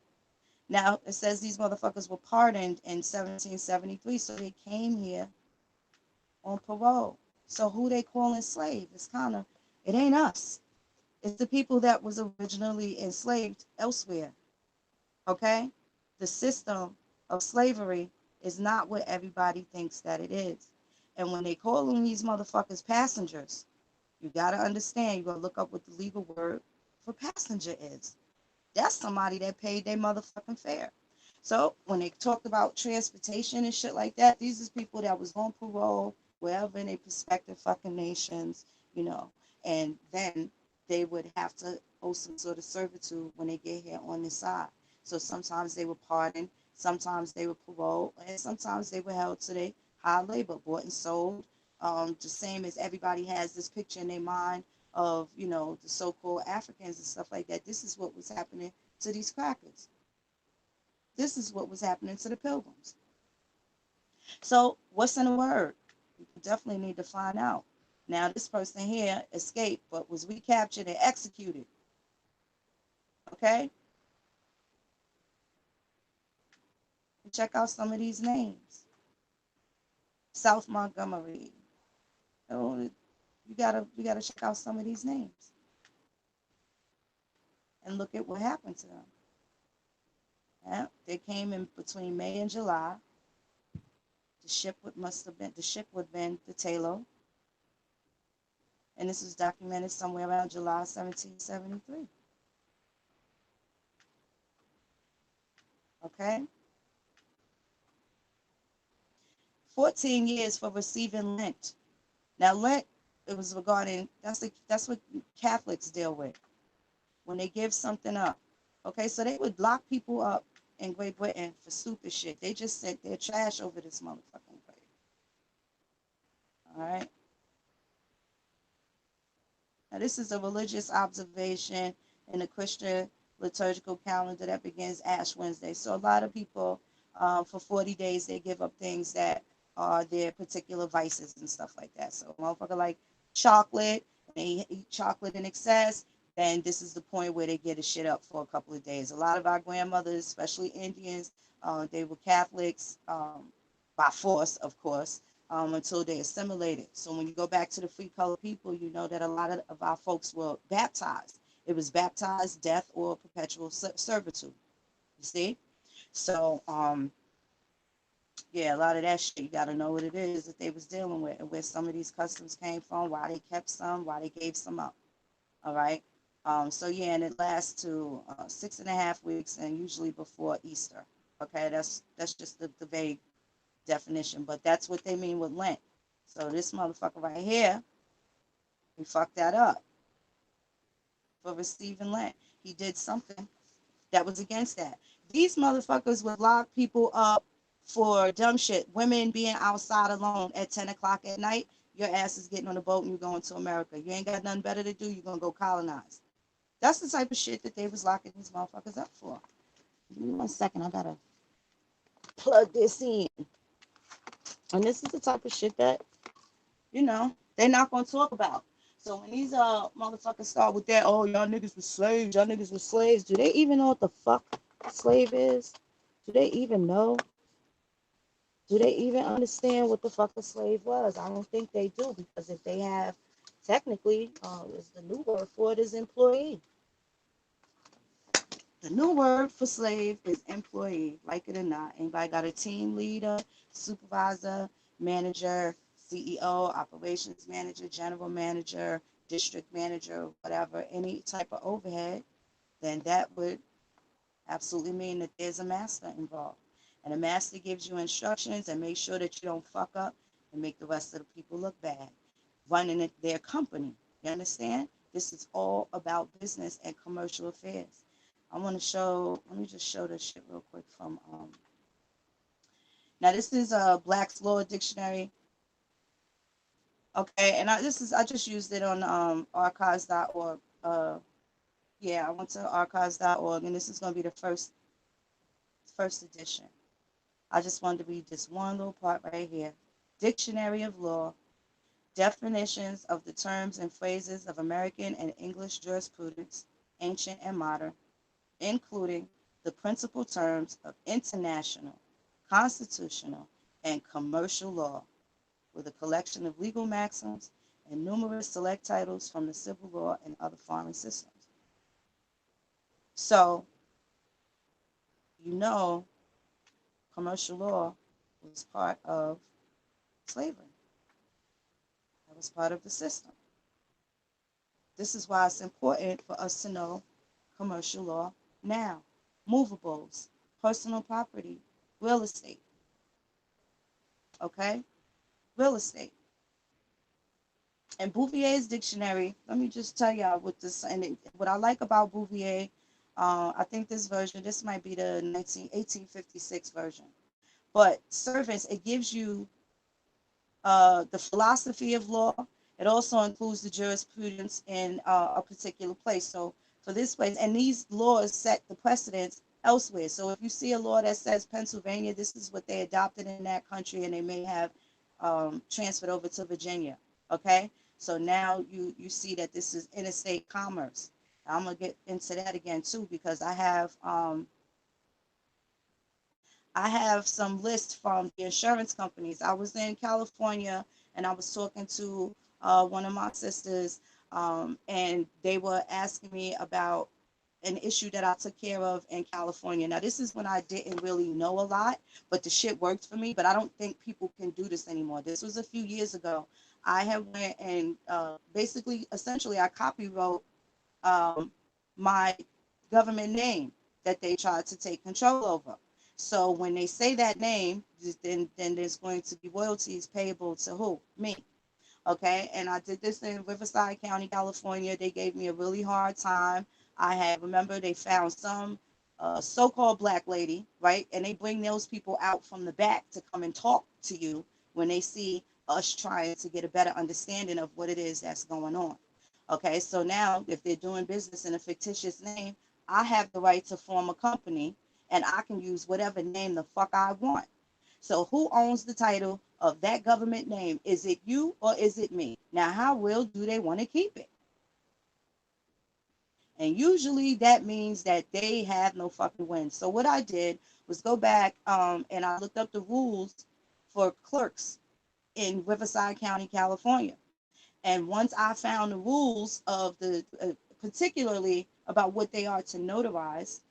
Now, it says these motherfuckers were pardoned in 1773, so they came here on parole. So who they calling slave? It's kind of, it ain't us. It's the people that was originally enslaved elsewhere, okay? The system of slavery is not what everybody thinks that it is. And when they calling these motherfuckers passengers, you got to understand, you got to look up what the legal word for passenger is. That's somebody that paid their motherfucking fare. So when they talked about transportation and shit like that, these is people that was on parole wherever in their prospective fucking nations, you know, and then they would have to owe some sort of servitude when they get here on this side. So sometimes they were pardoned, sometimes they were paroled, and sometimes they were held to their high labor, bought and sold. The same as everybody has this picture in their mind of, you know, the so-called Africans and stuff like that. This is what was happening to these crackers. This is what was happening to the pilgrims. So what's in the word? We definitely need to find out. Now this person here escaped, but was recaptured and executed. Okay? Check out some of these names. South Montgomery. Oh, you gotta check out some of these names and look at what happened to them. Yeah, they came in between May and July. The ship would have been the Taylor, and this was documented somewhere around July 1773. Okay, 14 years for receiving Lent. Now Lent, it was regarding that's what Catholics deal with when they give something up. Okay, so they would lock people up in Great Britain for stupid shit. They just sent their trash over this motherfucking grave. All right. Now, this is a religious observation in the Christian liturgical calendar that begins Ash Wednesday. So a lot of people, for 40 days, they give up things that are their particular vices and stuff like that. So a motherfucker like chocolate, and they eat chocolate in excess, then this is the point where they get a shit up for a couple of days. A lot of our grandmothers, especially Indians, they were Catholics by force, of course, until they assimilated. So when you go back to the free colored people, you know that a lot of our folks were baptized. It was baptized, death, or perpetual servitude. You see? So, yeah, a lot of that shit, you got to know what it is that they was dealing with and where some of these customs came from, why they kept some, why they gave some up. All right. So yeah, and it lasts to 6.5 weeks, and usually before Easter. Okay, that's just the vague definition, but that's what they mean with Lent. So this motherfucker right here, he fucked that up for receiving Lent. He did something that was against that. These motherfuckers would lock people up for dumb shit. Women being outside alone at 10 o'clock at night, your ass is getting on a boat and you're going to America. You ain't got nothing better to do, you're going to go colonize. That's the type of shit that they was locking these motherfuckers up for. Give me 1 second, I gotta plug this in. And this is the type of shit that, they're not gonna talk about. So when these motherfuckers start with that, oh, y'all niggas was slaves, do they even know what the fuck a slave is? Do they even know? Do they even understand what the fuck a slave was? I don't think they do, because if they have, technically, is the new word for it is employee. The new word for slave is employee, like it or not. Anybody got a team leader, supervisor, manager, CEO, operations manager, general manager, district manager, whatever, any type of overhead, then that would absolutely mean that there's a master involved. And a master gives you instructions and makes sure that you don't fuck up and make the rest of the people look bad. Running their company. You understand? This is all about business and commercial affairs. I want to show, let me just show this shit real quick from, now this is a Black's Law Dictionary. Okay, and I just used it on archives.org. Yeah, I went to archives.org, and this is going to be the first edition. I just wanted to read this one little part right here. Dictionary of Law, definitions of the terms and phrases of American and English jurisprudence, ancient and modern, including the principal terms of international, constitutional, and commercial law, with a collection of legal maxims and numerous select titles from the civil law and other foreign systems. So, commercial law was part of slavery. That was part of the system. This is why it's important for us to know commercial law now. Movables, personal property, real estate. Okay? Real estate. And Bouvier's dictionary, let me just tell y'all what this, and what I like about Bouvier, I think this might be the 1856 version. But servants, it gives you the philosophy of law. It also includes the jurisprudence in a particular place. So for this place, and these laws set the precedence elsewhere. So if you see a law that says Pennsylvania, this is what they adopted in that country, and they may have transferred over to Virginia. Okay, so now you see that this is interstate commerce. I'm gonna get into that again too, because I have some lists from the insurance companies. I was in California and I was talking to one of my sisters, and they were asking me about an issue that I took care of in California. Now, this is when I didn't really know a lot, but the shit worked for me. But I don't think people can do this anymore. This was a few years ago. I have went and essentially, I copywrote my government name that they tried to take control over. So when they say that name, then there's going to be royalties payable to who? Me. Okay, and I did this in Riverside County, California. They gave me a really hard time. Remember, they found some so-called black lady, right? And they bring those people out from the back to come and talk to you when they see us trying to get a better understanding of what it is that's going on. Okay, so now if they're doing business in a fictitious name, I have the right to form a company and I can use whatever name the fuck I want. So who owns the title of that government name. Is it you or is it me? Now, how real do they want to keep it? And usually that means that they have no fucking win. So what I did was go back and I looked up the rules for clerks in Riverside County, California. And once I found the rules of the, particularly about what they are to notarize,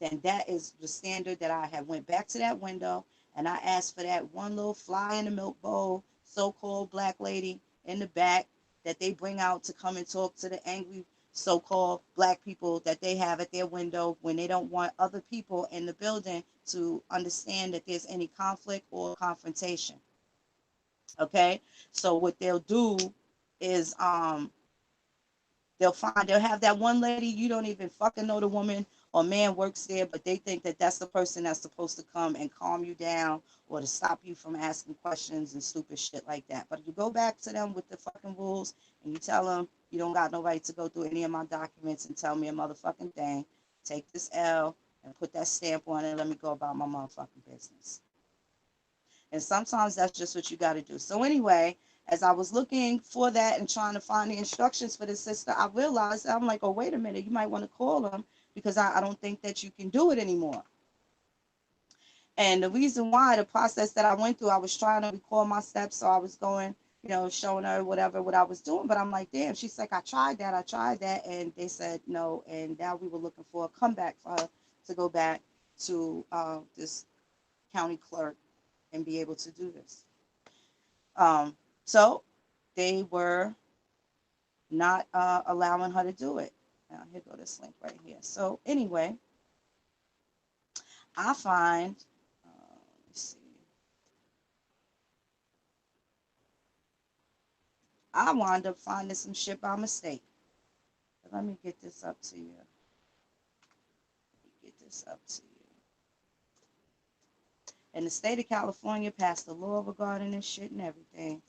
then that is the standard that I had went back to that window and I asked for that one little fly in the milk bowl, so-called black lady in the back that they bring out to come and talk to the angry so-called black people that they have at their window when they don't want other people in the building to understand that there's any conflict or confrontation. Okay, so what they'll do is they'll have that one lady, you don't even fucking know the woman or man works there, but they think that that's the person that's supposed to come and calm you down or to stop you from asking questions and stupid shit like that. But you go back to them with the fucking rules and you tell them you don't got no right to go through any of my documents and tell me a motherfucking thing. Take this L and put that stamp on it and let me go about my motherfucking business. And sometimes that's just what you got to do. So anyway, as I was looking for that and trying to find the instructions for this sister, I realized, I'm like, oh, wait a minute, you might want to call them because I don't think that you can do it anymore. And the reason why, the process that I went through, I was trying to record my steps. So I was going, showing her whatever, what I was doing. But I'm like, damn, she's like, I tried that. And they said no. And now we were looking for a comeback for her to go back to this county clerk and be able to do this. So they were not allowing her to do it. Now, here go this link right here. So anyway, I find, let's see, I wound up finding some shit by mistake. But let me get this up to you. And the state of California passed a law regarding this shit and everything.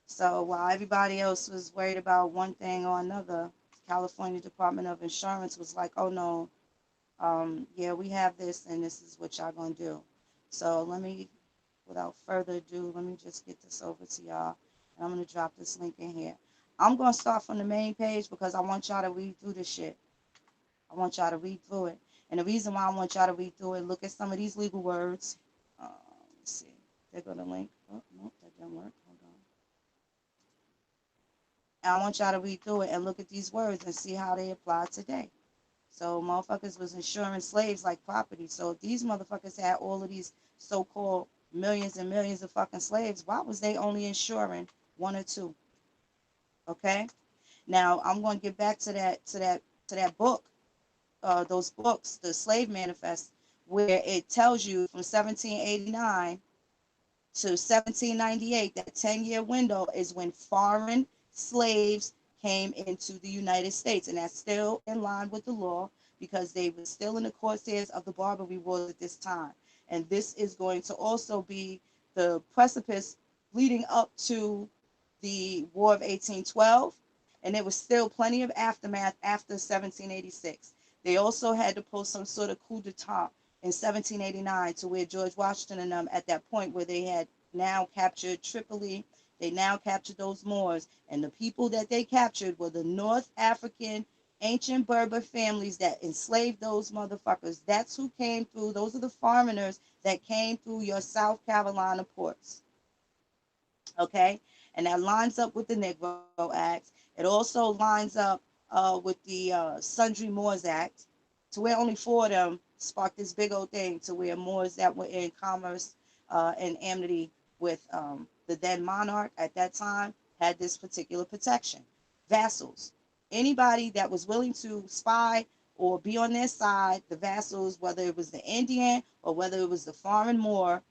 So while everybody else was worried about one thing or another, California Department of Insurance was like, oh no, yeah, we have this and this is what y'all gonna do. So without further ado, let me just get this over to y'all. And I'm gonna drop this link in here. I'm gonna start from the main page because I want y'all to read through this shit. I want y'all to read through it. And the reason why I want y'all to read through it, look at some of these legal words. Let's see. There go the link. Oh, no, that didn't work. Hold on. And I want y'all to read through it and look at these words and see how they apply today. So motherfuckers was insuring slaves like property. So if these motherfuckers had all of these so-called millions and millions of fucking slaves, why was they only insuring one or two? Okay. Now I'm going to get back to that book, those books, the Slave Manifest, where it tells you from 1789 to 1798, that 10-year window is when foreign slaves came into the United States. And that's still in line with the law because they were still in the crosshairs of the Barbary Wars at this time. And this is going to also be the precipice leading up to the War of 1812. And there was still plenty of aftermath after 1786. They also had to pull some sort of coup d'etat in 1789 to where George Washington and them, at that point where they had now captured Tripoli, they now captured those Moors, and the people that they captured were the North African ancient Berber families that enslaved those motherfuckers. That's who came through. Those are the foreigners that came through your South Carolina ports. Okay, and that lines up with the Negro Act. It also lines up with the Sundry Moors Act, to where only four of them sparked this big old thing, to where Moors that were in commerce and amity with the then monarch at that time had this particular protection. Vassals, anybody that was willing to spy or be on their side, the vassals, whether it was the Indian or whether it was the foreign Moor,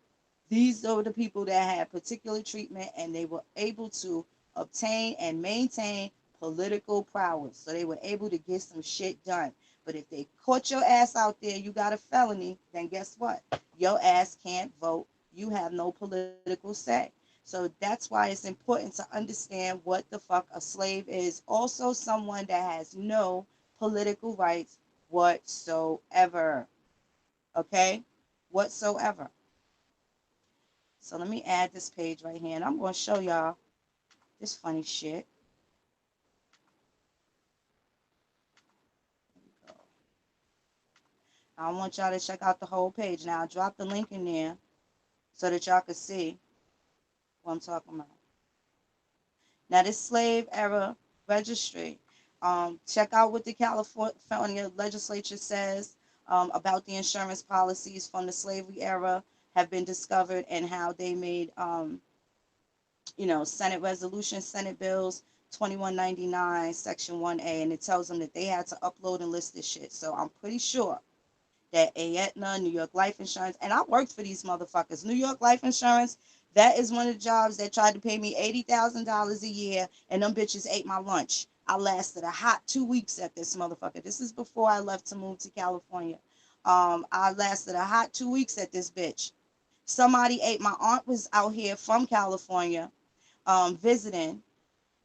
these are the people that had particular treatment and they were able to obtain and maintain political prowess. So they were able to get some shit done. But if they caught your ass out there, you got a felony, then guess what? Your ass can't vote. You have no political say. So that's why it's important to understand what the fuck a slave is. Also someone that has no political rights whatsoever. Okay? Whatsoever. So let me add this page right here, and I'm going to show y'all this funny shit. I want y'all to check out the whole page. Now, I dropped the link in there so that y'all can see what I'm talking about. Now, this slave era registry, check out what the California legislature says about the insurance policies from the slavery era have been discovered and how they made, Senate resolutions, Senate bills 2199, Section 1A, and it tells them that they had to upload and list this shit. So I'm pretty sure that Aetna, New York Life Insurance, and I worked for these motherfuckers. New York Life Insurance, that is one of the jobs that tried to pay me $80,000 a year, and them bitches ate my lunch. I lasted a hot 2 weeks at this motherfucker. This is before I left to move to California. I lasted a hot 2 weeks at this bitch. Somebody ate, my aunt was out here from California visiting.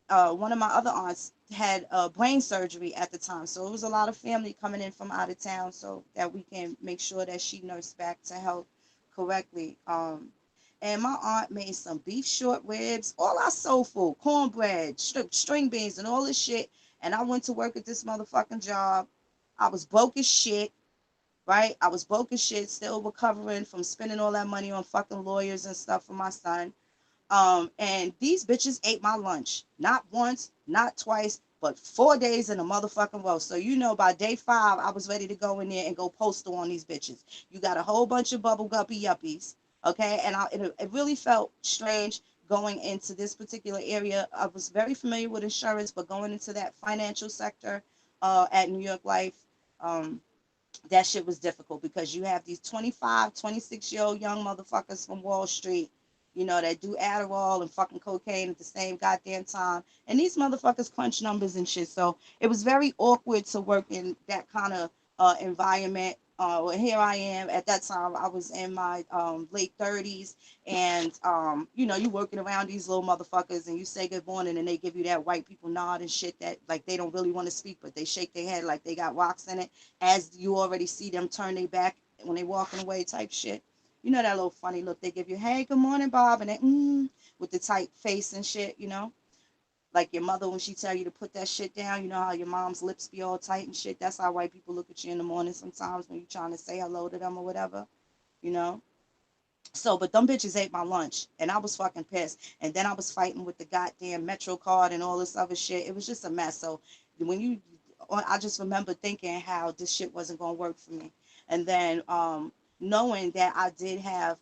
One of my other aunts had brain surgery at the time, so it was a lot of family coming in from out of town so that we can make sure that she nursed back to health correctly. And my aunt made some beef short ribs, all our soul food, cornbread, string beans, and all this shit. And I went to work at this motherfucking job. I was broke as shit, right? I was broke as shit, still recovering from spending all that money on fucking lawyers and stuff for my son. And these bitches ate my lunch. Not once, not twice, but 4 days in a motherfucking row. So by day 5, I was ready to go in there and go postal on these bitches. You got a whole bunch of bubble guppy yuppies, okay? And it really felt strange going into this particular area. I was very familiar with insurance, but going into that financial sector at New York Life, um, that shit was difficult because you have these 25, 26-year-old young motherfuckers from Wall Street, that do Adderall and fucking cocaine at the same goddamn time. And these motherfuckers crunch numbers and shit. So it was very awkward to work in that kind of environment. Well, here I am. At that time, I was in my late 30s. And, you working around these little motherfuckers and you say good morning and they give you that white people nod and shit that like they don't really want to speak, but they shake their head like they got rocks in it as you already see them turn their back when they walking away type shit. That little funny look they give you, hey, good morning, Bob, and they with the tight face and shit, like your mother when she tell you to put that shit down, how your mom's lips be all tight and shit. That's how white people look at you in the morning sometimes when you're trying to say hello to them or whatever, you know. So, but them bitches ate my lunch, and I was fucking pissed. And then I was fighting with the goddamn Metro card and all this other shit. It was just a mess. So, I just remember thinking how this shit wasn't gonna work for me. And then knowing that I did have,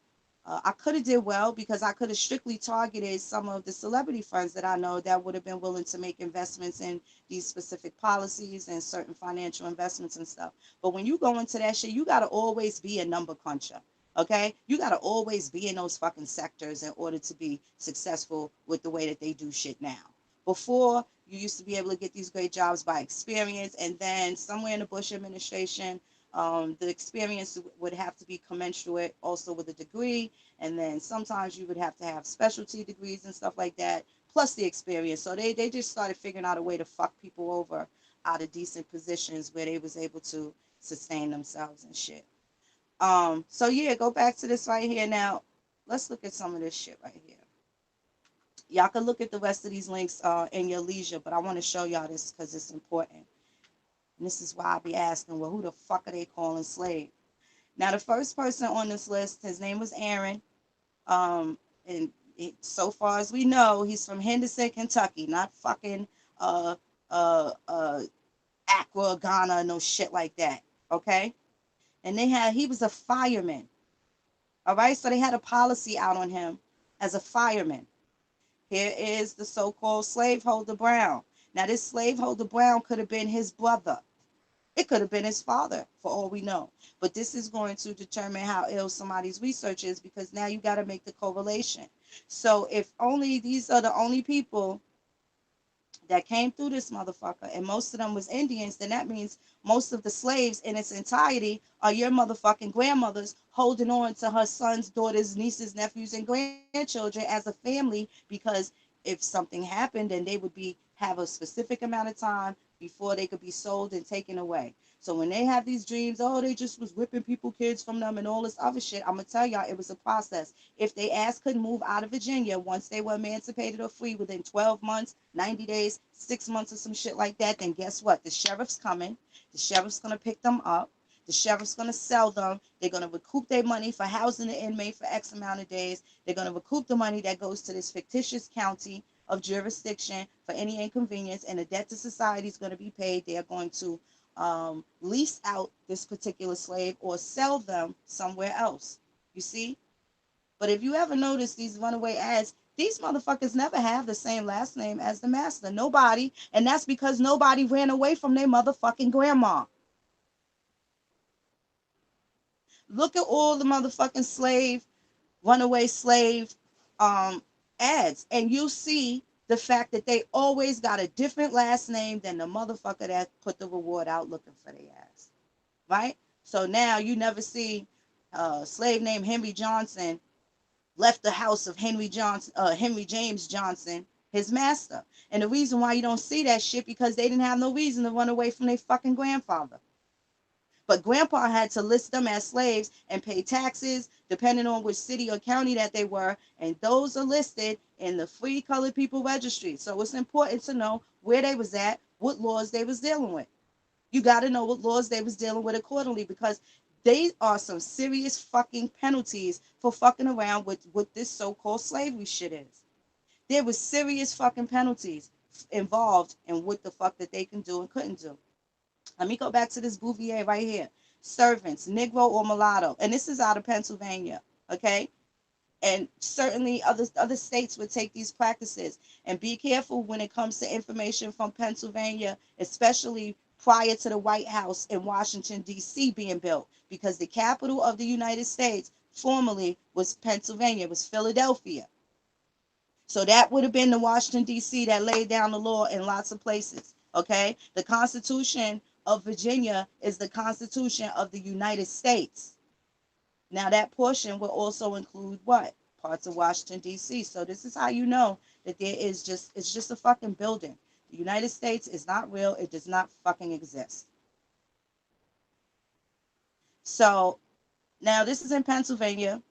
I could have did well because I could have strictly targeted some of the celebrity friends that I know that would have been willing to make investments in these specific policies and certain financial investments and stuff. But when you go into that shit, you gotta always be a number cruncher. Okay, you got to always be in those fucking sectors in order to be successful with the way that they do shit now. Before, you used to be able to get these great jobs by experience, and then somewhere in the Bush administration, the experience would have to be commensurate also with a degree, and then sometimes you would have to have specialty degrees and stuff like that, plus the experience. So they just started figuring out a way to fuck people over out of decent positions where they was able to sustain themselves and shit. So yeah, go back to this right here now. Let's look at some of this shit right here. Y'all can look at the rest of these links in your leisure, but I want to show y'all this because it's important. And this is why I be asking, well, who the fuck are they calling slave? Now, the first person on this list, his name was Aaron. And so far as we know, he's from Henderson, Kentucky, not fucking uh, uh, Accra, Ghana, no shit like that. Okay? And he was a fireman. All right, so they had a policy out on him as a fireman. Here is the so-called slaveholder Brown. Now, this slaveholder Brown could have been his brother. It could have been his father, for all we know. But this is going to determine how ill somebody's research is because now you got to make the correlation. So if only these are the only people that came through this motherfucker, and most of them was Indians, then that means most of the slaves in its entirety are your motherfucking grandmothers holding on to her sons, daughters, nieces, nephews, and grandchildren as a family because if something happened, then they would have a specific amount of time before they could be sold and taken away. So when they have these dreams, oh, they just was whipping people, kids from them and all this other shit, I'm going to tell y'all it was a process. If they ass couldn't move out of Virginia once they were emancipated or free within 12 months, 90 days, 6 months or some shit like that, then guess what? The sheriff's coming. The sheriff's going to pick them up. The sheriff's going to sell them. They're going to recoup their money for housing the inmate for X amount of days. They're going to recoup the money that goes to this fictitious county of jurisdiction for any inconvenience, and the debt to society is going to be paid. They are going to lease out this particular slave or sell them somewhere else. You see? But if you ever notice these runaway ads, these motherfuckers never have the same last name as the master. Nobody. And that's because nobody ran away from their motherfucking grandma. Look at all the motherfucking runaway slave ads, and you see the fact that they always got a different last name than the motherfucker that put the reward out looking for their ass, right? So now you never see a slave named Henry Johnson left the house of Henry James Johnson, his master. And the reason why you don't see that shit because they didn't have no reason to run away from their fucking grandfather. But grandpa had to list them as slaves and pay taxes depending on which city or county that they were. And those are listed in the Free Colored People Registry. So it's important to know where they was at, what laws they was dealing with. You got to know what laws they was dealing with accordingly, because they are some serious fucking penalties for fucking around with what this so-called slavery shit is. There was serious fucking penalties involved in what the fuck that they can do and couldn't do. Let me go back to this Bouvier right here. Servants, Negro or mulatto. And this is out of Pennsylvania, okay? And certainly other states would take these practices. And be careful when it comes to information from Pennsylvania, especially prior to the White House in Washington, D.C. being built. Because the capital of the United States formerly was Pennsylvania, it was Philadelphia. So that would have been the Washington, D.C. that laid down the law in lots of places. Okay? The Constitution of Virginia is the Constitution of the United States. Now, that portion will also include what? Parts of Washington, D.C. So this is how you know that it's just a fucking building. The United States is not real. It does not fucking exist. So now this is in Pennsylvania.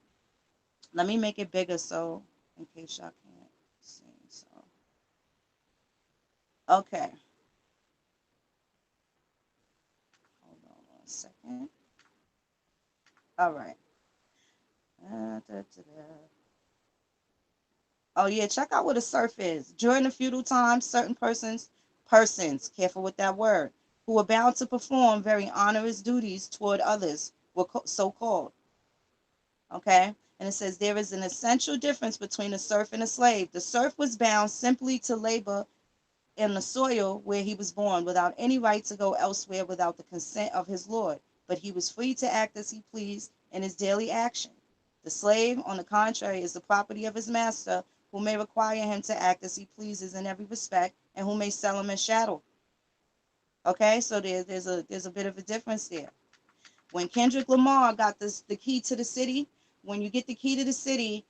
Let me make it bigger so in case y'all can't see. So, okay. Hold on 1 second. All right. Oh yeah, check out what a serf is. During the feudal times, certain persons, careful with that word, who were bound to perform very onerous duties toward others were so called. Okay? And it says there is an essential difference between a serf and a slave. The serf was bound simply to labor in the soil where he was born without any right to go elsewhere without the consent of his lord, but he was free to act as he pleased in his daily action. The slave, on the contrary, is the property of his master, who may require him to act as he pleases in every respect, and who may sell him as chattel. Okay, so there's a bit of a difference there. When Kendrick Lamar got the key to the city, when you get the key to the city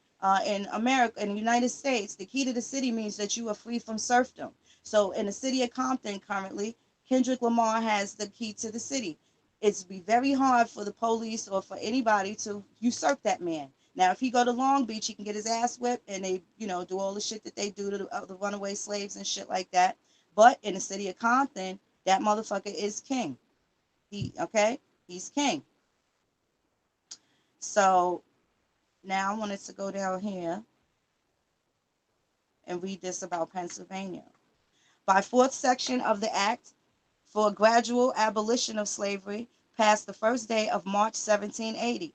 in America, in the United States, the key to the city means that you are free from serfdom. So in the city of Compton currently, Kendrick Lamar has the key to the city. It's be very hard for the police or for anybody to usurp that man. Now, if he go to Long Beach, he can get his ass whipped, and they, do all the shit that they do to the runaway slaves and shit like that. But in the city of Compton, that motherfucker is king. He's king. So now I wanted to go down here and read this about Pennsylvania. By fourth section of the Act for a gradual abolition of slavery, passed the first day of March 1780.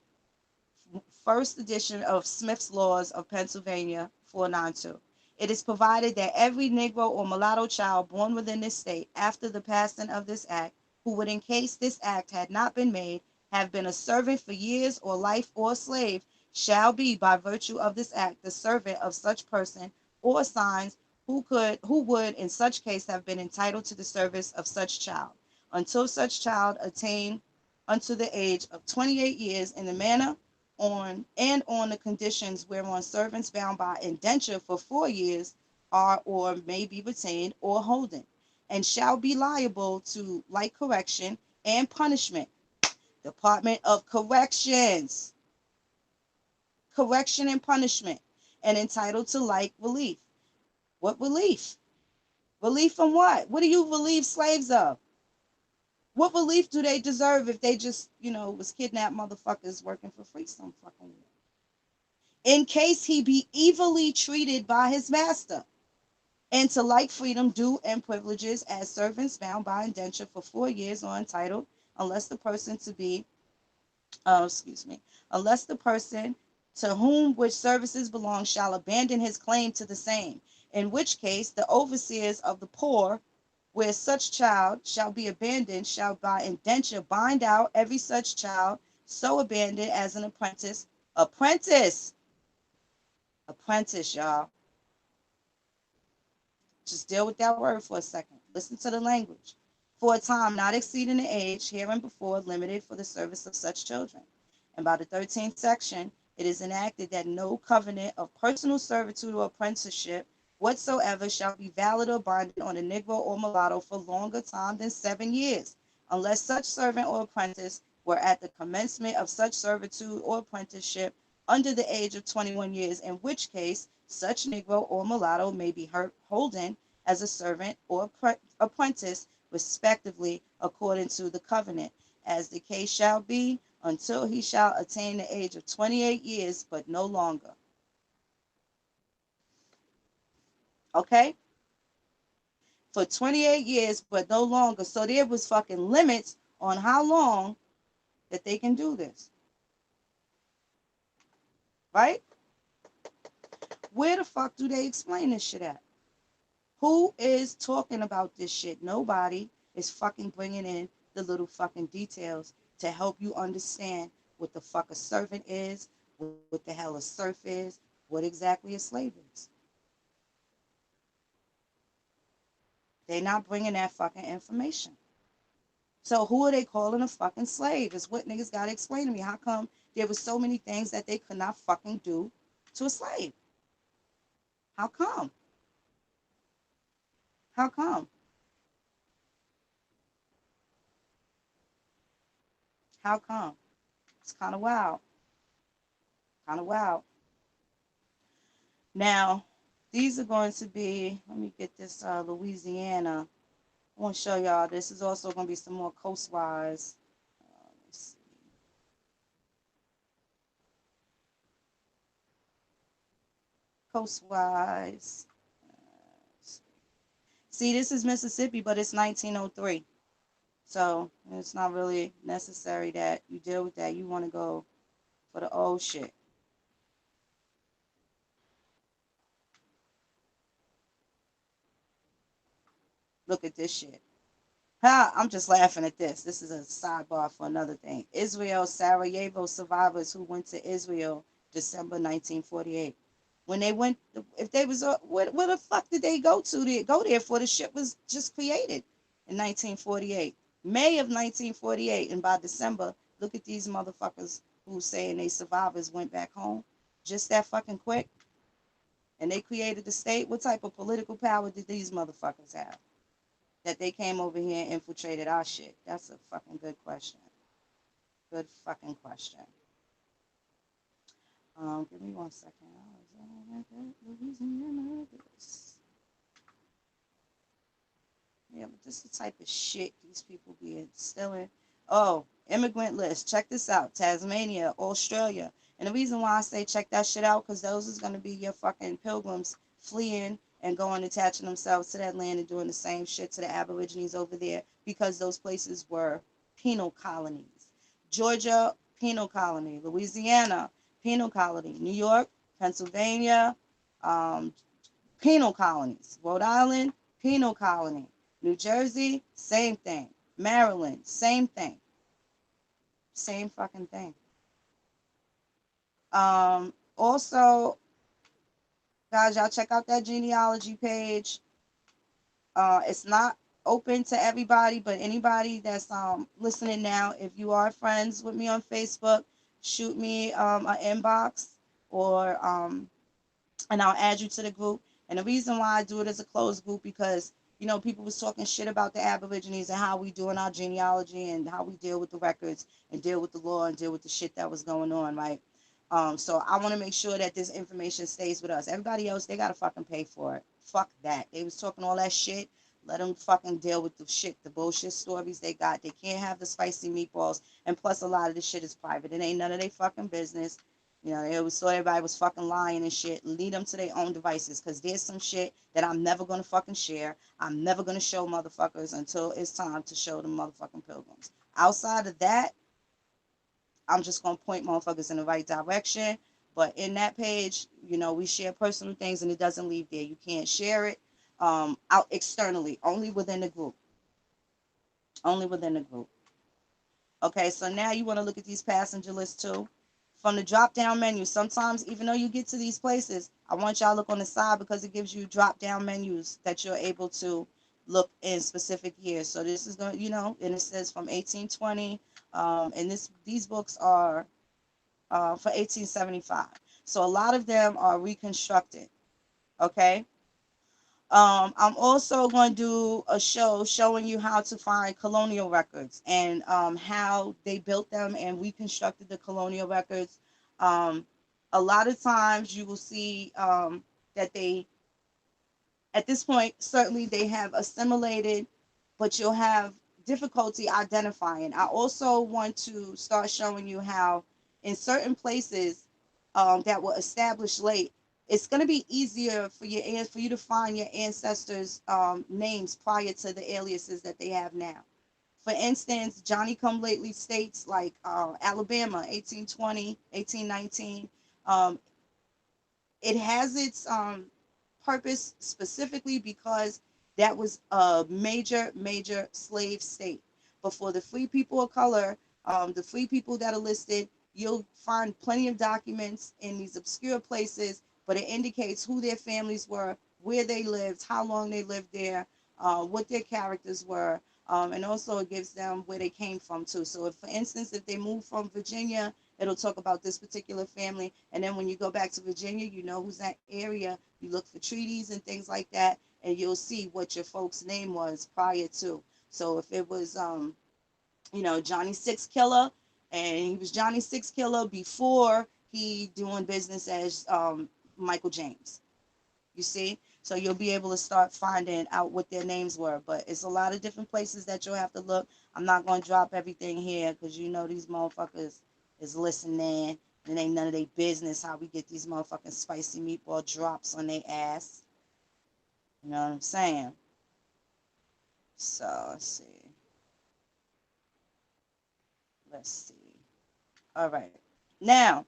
First edition of Smith's Laws of Pennsylvania 492. It is provided that every Negro or mulatto child born within this state after the passing of this act, who would, in case this act had not been made, have been a servant for years or life or a slave, shall be, by virtue of this act, the servant of such person or assigns who would in such case have been entitled to the service of such child, until such child attain unto the age of 28 years, in the manner on the conditions whereon servants bound by indenture for 4 years are or may be retained or holden. and shall be liable to like correction and punishment. Department of Corrections, correction and punishment, and entitled to like relief. What relief? Relief from what? What do you relieve slaves of? What relief do they deserve if they just, was kidnapped motherfuckers working for free some fucking way? In case he be evilly treated by his master, and to like freedom, due, and privileges as servants bound by indenture for 4 years or entitled, unless the person to be, unless the person to whom which services belong shall abandon his claim to the same, in which case the overseers of the poor, where such child shall be abandoned, shall by indenture bind out every such child so abandoned as an apprentice. Apprentice, y'all. Just deal with that word for a second. Listen to the language. For a time not exceeding the age hereinbefore limited for the service of such children. And by the 13th section, it is enacted that no covenant of personal servitude or apprenticeship whatsoever shall be valid or binding on a Negro or mulatto for longer time than 7 years, unless such servant or apprentice were at the commencement of such servitude or apprenticeship under the age of 21 years, in which case such Negro or mulatto may be holden as a servant or apprentice, respectively, according to the covenant, as the case shall be, until he shall attain the age of 28 years, but no longer. Okay? For 28 years, but no longer. So there was fucking limits on how long that they can do this. Right? Where the fuck do they explain this shit at? Who is talking about this shit? Nobody is fucking bringing in the little fucking details to help you understand what the fuck a servant is, what the hell a serf is, what exactly a slave is. They're not bringing that fucking information. So who are they calling a fucking slave? Is what niggas gotta explain to me. How come there was so many things that they could not fucking do to a slave? How come? How come? How come? It's kind of wild. Kind of wild. Now, these are going to be, let me get this Louisiana. I want to show y'all. This is also going to be some more coastwise. Let's see. Coastwise. See, this is Mississippi, but it's 1903. So it's not really necessary that you deal with that. You want to go for the old shit. Look at this shit. Ha, I'm just laughing at this. This is a sidebar for another thing. Israel Sarajevo survivors who went to Israel December 1948. When they went, if they was, where the fuck did they go to? They go there for the ship was just created in 1948, May of 1948, and by December, look at these motherfuckers who saying they survivors went back home, just that fucking quick, and they created the state. What type of political power did these motherfuckers have that they came over here and infiltrated our shit? That's a fucking good question. Good fucking question. Give me 1 second. Yeah, but this is the type of shit these people be instilling. Oh, immigrant list. Check this out. Tasmania, Australia. And the reason why I say check that shit out, because those is going to be your fucking pilgrims fleeing and going attaching themselves to that land and doing the same shit to the Aborigines over there, because those places were penal colonies. Georgia, penal colony. Louisiana, penal colony. New York, Pennsylvania, penal colonies. Rhode Island, penal colony. New Jersey, same thing. Maryland, same thing. Same fucking thing. Also, guys, y'all check out that genealogy page. It's not open to everybody, but anybody that's listening now, if you are friends with me on Facebook, shoot me an inbox, or and I'll add you to the group. And the reason why I do it as a closed group, because you know, people was talking shit about the Aborigines and how we doing our genealogy and how we deal with the records and deal with the law and deal with the shit that was going on, right? So I want to make sure that this information stays with us. Everybody else, they gotta fucking pay for it. Fuck that. They was talking all that shit. Let them fucking deal with the shit, the bullshit stories they got. They can't have the spicy meatballs. And plus, a lot of this shit is private. It ain't none of their fucking business. You know, it was so everybody was fucking lying and shit. Lead them to their own devices, because there's some shit that I'm never gonna fucking share. I'm never gonna show motherfuckers until it's time to show the motherfucking pilgrims. Outside of that, I'm just gonna point motherfuckers in the right direction. But in that page, you know, we share personal things and it doesn't leave there. You can't share it out externally, only within the group. Only within the group. Okay, so now you want to look at these passenger lists too. From the drop down menu, sometimes even though you get to these places, I want y'all to look on the side because it gives you drop down menus that you're able to look in specific years. So this is going to, you know, and it says from 1820, and these books are for 1875. So a lot of them are reconstructed. Okay. I'm also going to do a show showing you how to find colonial records and how they built them and reconstructed the colonial records. Um, a lot of times you will see that they, at this point, certainly they have assimilated, but you'll have difficulty identifying. I also want to start showing you how in certain places that were established late, it's going to be easier for you to find your ancestors' names prior to the aliases that they have now. For instance, Johnny Come Lately states like Alabama, 1820, 1819. It has its purpose specifically because that was a major slave state. But for the free people of color, the free people that are listed, you'll find plenty of documents in these obscure places, but it indicates who their families were, where they lived, how long they lived there, what their characters were, and also it gives them where they came from too. So if, for instance, if they moved from Virginia, it'll talk about this particular family. And then when you go back to Virginia, you know who's that area. You look for treaties and things like that, and you'll see what your folks' name was prior to. So if it was, you know, Johnny Six Killer, and he was Johnny Six Killer before he doing business as Michael James. You see? So you'll be able to start finding out what their names were. But it's a lot of different places that you'll have to look. I'm not going to drop everything here because you know these motherfuckers is listening. And it ain't none of their business how we get these motherfucking spicy meatball drops on their ass. You know what I'm saying? So, let's see. Let's see. All right. Now,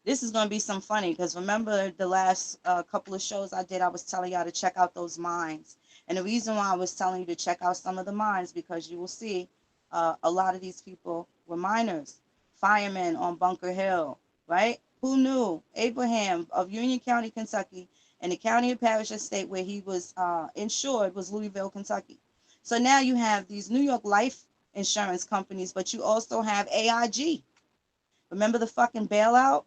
this is going to be some funny because remember the last couple of shows I did, I was telling y'all to check out those mines. And the reason why I was telling you to check out some of the mines, because you will see a lot of these people were miners, firemen on Bunker Hill, right? Who knew? Abraham of Union County, Kentucky, and the county and parish estate where he was insured was Louisville, Kentucky. So now you have these New York life insurance companies, but you also have AIG. Remember the fucking bailout?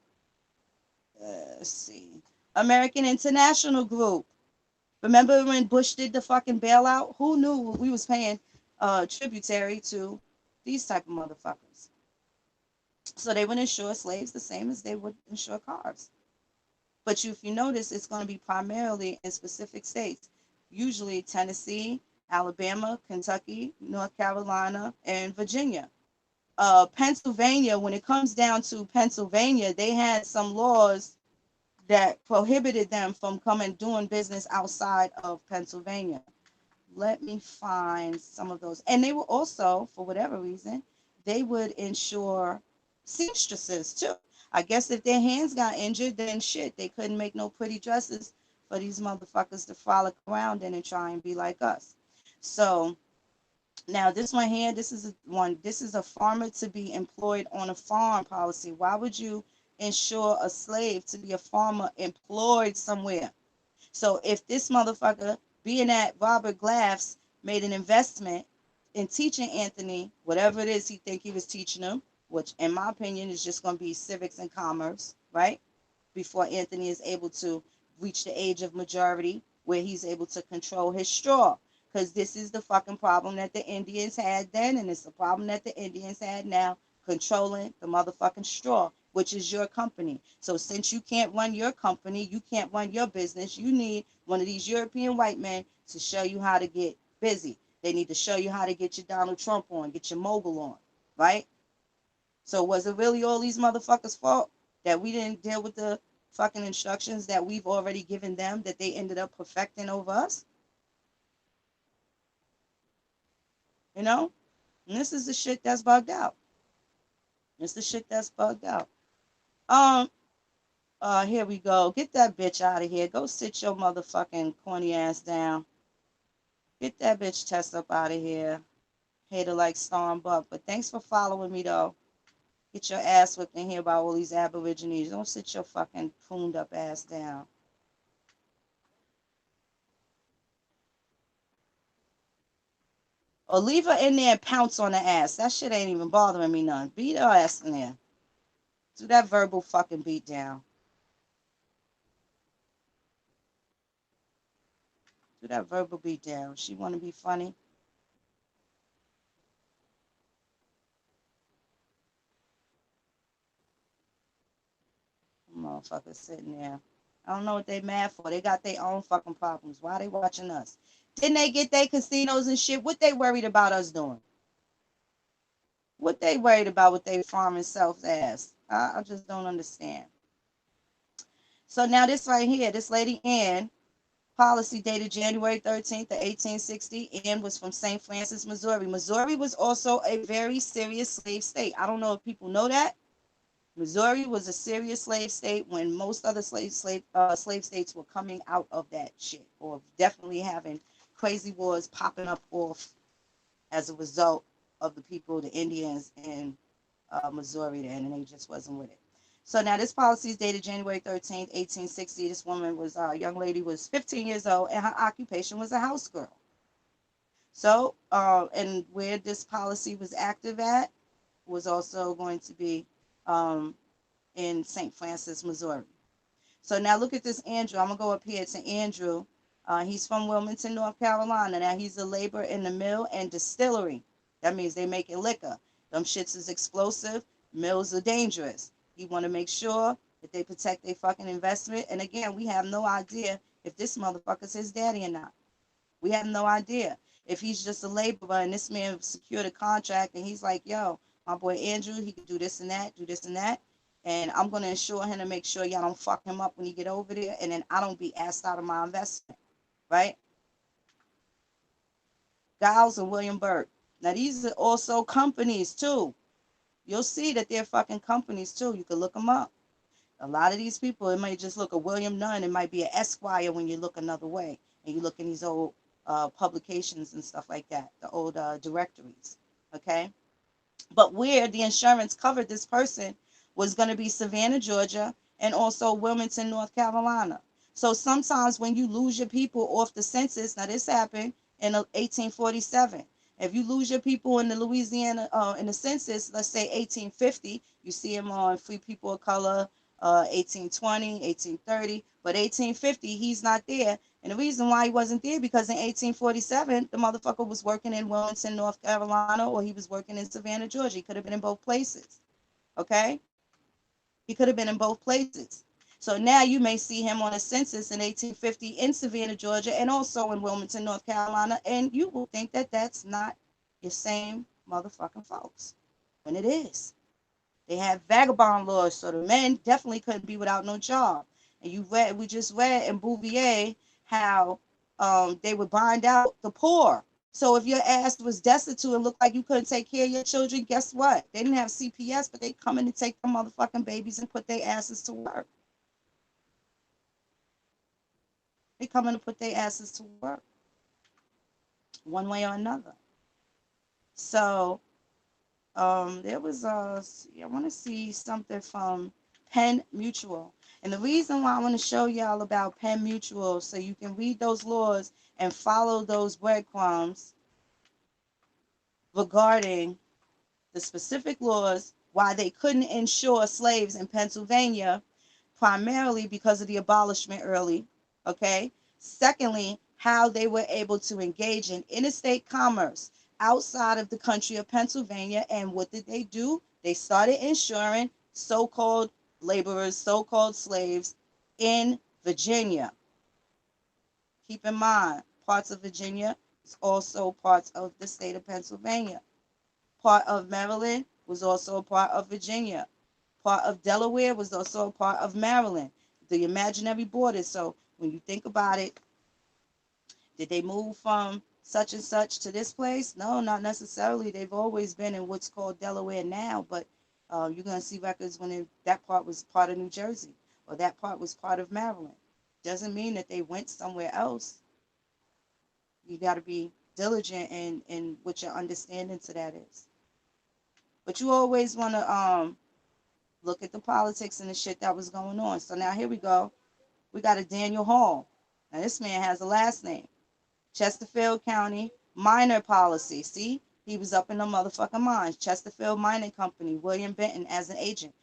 Let's see. American International Group. Remember when Bush did the fucking bailout? Who knew we was paying tributary to these type of motherfuckers? So they would insure slaves the same as they would insure cars. But if you notice, it's going to be primarily in specific states, usually Tennessee, Alabama, Kentucky, North Carolina, and Virginia. Pennsylvania, when it comes down to Pennsylvania, they had some laws that prohibited them from coming doing business outside of Pennsylvania. Let me find some of those. And they were also, for whatever reason, they would insure seamstresses too. I guess if their hands got injured, then shit, they couldn't make no pretty dresses for these motherfuckers to frolic around in and try and be like us. So now this one here, this is a farmer to be employed on a farm policy. Why would you insure a slave to be a farmer employed somewhere? So if this motherfucker, being that Robert Glass made an investment in teaching Anthony whatever it is he think he was teaching him, which in my opinion is just going to be civics and commerce, right? Before Anthony is able to reach the age of majority. where he's able to control his straw. Because this is the fucking problem that the Indians had then, and it's the problem that the Indians had now, controlling the motherfucking straw, which is your company. So since you can't run your company, you can't run your business, you need one of these European white men to show you how to get busy. They need to show you how to get your Donald Trump on, get your mobile on, right? So was it really all these motherfuckers' fault that we didn't deal with the fucking instructions that we've already given them that they ended up perfecting over us? You know? And this is the shit that's bugged out. It's the shit that's bugged out. Here we go. Get that bitch out of here. Go sit your motherfucking corny ass down. Get that bitch Tess up out of here. Hater like Storm Buck. But thanks for following me though. Get your ass whipped in here by all these Aborigines. Don't sit your fucking pruned up ass down. Or leave her in there and pounce on her ass. That shit ain't even bothering me none. Beat her ass in there. Do that verbal fucking beat down. Do that verbal beat down. She want to be funny. Motherfuckers sitting there. I don't know what they mad for. They got their own fucking problems. Why they watching us? Didn't they get their casinos and shit? What they worried about us doing? What they worried about with their farming self ass? I just don't understand. So now this right here, this lady Ann, policy dated January 13th, 1860. Ann was from St. Francis, Missouri. Missouri was also a very serious slave state. I don't know if people know that. Missouri was a serious slave state when most other slave states were coming out of that shit, or definitely having crazy wars popping up off as a result of the people, the Indians in Missouri, then, and they just wasn't with it. So now this policy is dated January 13th, 1860. This woman was a young lady, was 15 years old, and her occupation was a house girl. So, and where this policy was active at was also going to be in St. Francis, Missouri. So now look at this Andrew. I'm going to go up here to Andrew. He's from Wilmington, North Carolina. Now he's a laborer in the mill and distillery. That means they making liquor. Them shits is explosive. Mills are dangerous. He want to make sure that they protect their fucking investment. And again, we have no idea if this motherfucker's his daddy or not. We have no idea. If he's just a laborer and this man secured a contract and he's like, yo, my boy Andrew, he can do this and that, do this and that. And I'm going to ensure him to make sure y'all don't fuck him up when he get over there. And then I don't be asked out of my investment. Right? Giles and William Burke. Now, these are also companies, too. You'll see that they're fucking companies, too. You can look them up. A lot of these people, it might just look a William Nunn. It might be an Esquire when you look another way. And you look in these old publications and stuff like that, the old directories. Okay? But where the insurance covered this person was going to be Savannah, Georgia, and also Wilmington, North Carolina. So sometimes when you lose your people off the census, now this happened in 1847. If you lose your people in the Louisiana, in the census, let's say 1850, you see them on Free People of Color, 1820, 1830, but 1850, he's not there. And the reason why he wasn't there, because in 1847, the motherfucker was working in Wilmington, North Carolina, or he was working in Savannah, Georgia. He could have been in both places. Okay? He could have been in both places. So now you may see him on a census in 1850 in Savannah, Georgia, and also in Wilmington, North Carolina, and you will think that that's not your same motherfucking folks, when it is. They had vagabond laws, so the men definitely couldn't be without no job. And we just read in Bouvier how they would bind out the poor. So if your ass was destitute and looked like you couldn't take care of your children, guess what? They didn't have CPS, but they come in and take the motherfucking babies and put their asses to work. They come in and put their asses to work, one way or another. So there was I want to see something from Penn Mutual. And the reason why I want to show y'all about Penn Mutual, so you can read those laws and follow those breadcrumbs regarding the specific laws why they couldn't insure slaves in Pennsylvania, primarily because of the abolishment early. Okay, Secondly, how they were able to engage in interstate commerce outside of the country of Pennsylvania. And what did they do? They started insuring so-called laborers, so-called slaves in Virginia. Keep in mind, parts of Virginia is also parts of the state of Pennsylvania. Part of Maryland was also a part of Virginia. Part of Delaware was also a part of Maryland, the imaginary border. So when you think about it, did they move from such and such to this place? No, not necessarily. They've always been in what's called Delaware now, but you're going to see records when that part was part of New Jersey or that part was part of Maryland. Doesn't mean that they went somewhere else. You got to be diligent in what your understanding to that is. But you always want to look at the politics and the shit that was going on. So now here we go. We got a Daniel Hall. Now this man has a last name. Chesterfield County Minor Policy. See, he was up in the motherfucking mines. Chesterfield Mining Company, William Benton as an agent.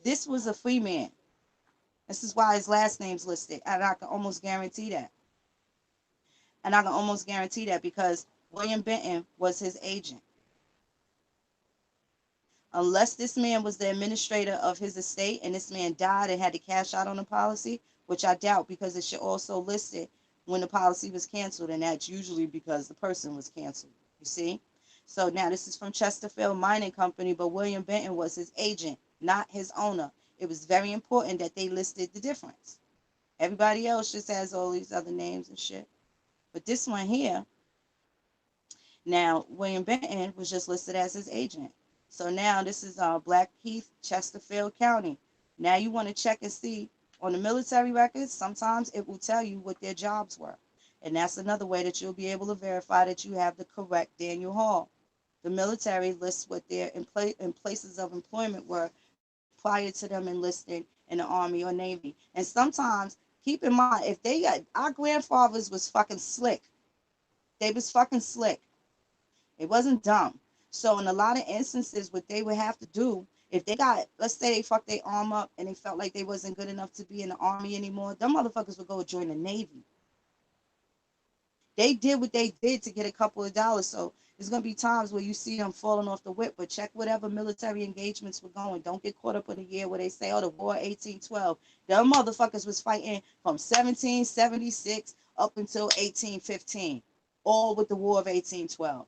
This was a free man. This is why his last name's listed. And I can almost guarantee that. And I can almost guarantee that because William Benton was his agent. Unless this man was the administrator of his estate and this man died and had to cash out on the policy, which I doubt because it should also list it when the policy was canceled, and that's usually because the person was canceled, you see? So now this is from Chesterfield Mining Company, but William Benton was his agent, not his owner. It was very important that they listed the difference. Everybody else just has all these other names and shit. But this one here, now William Benton was just listed as his agent. So now this is Blackheath, Chesterfield County. Now you want to check and see on the military records. Sometimes it will tell you what their jobs were. And that's another way that you'll be able to verify that you have the correct Daniel Hall. The military lists what their in places of employment were prior to them enlisting in the Army or Navy. And sometimes, keep in mind, if they got, our grandfathers was fucking slick. They was fucking slick. It wasn't dumb. So in a lot of instances, what they would have to do, if they got, let's say they fucked their arm up and they felt like they wasn't good enough to be in the Army anymore, them motherfuckers would go join the Navy. They did what they did to get a couple of dollars. So there's going to be times where you see them falling off the whip, but check whatever military engagements were going. Don't get caught up in a year where they say, oh, the war 1812. Them motherfuckers was fighting from 1776 up until 1815, all with the War of 1812.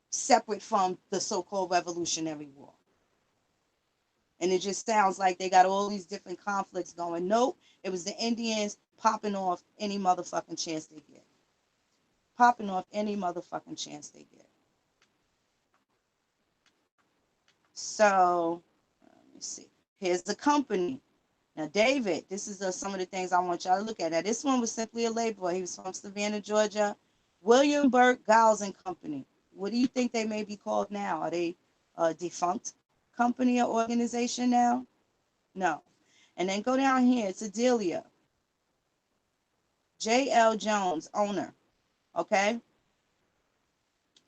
Separate from the so-called Revolutionary War. And it just sounds like they got all these different conflicts going. Nope, it was the Indians popping off any motherfucking chance they get. Popping off any motherfucking chance they get. So, let me see. Here's the company. Now, David, this is some of the things I want y'all to look at. Now, this one was simply a laborer. He was from Savannah, Georgia. William Burke Giles and Company. What do you think they may be called now? Are they a defunct company or organization now? No. And then go down here. It's Adelia. J.L. Jones, owner. Okay?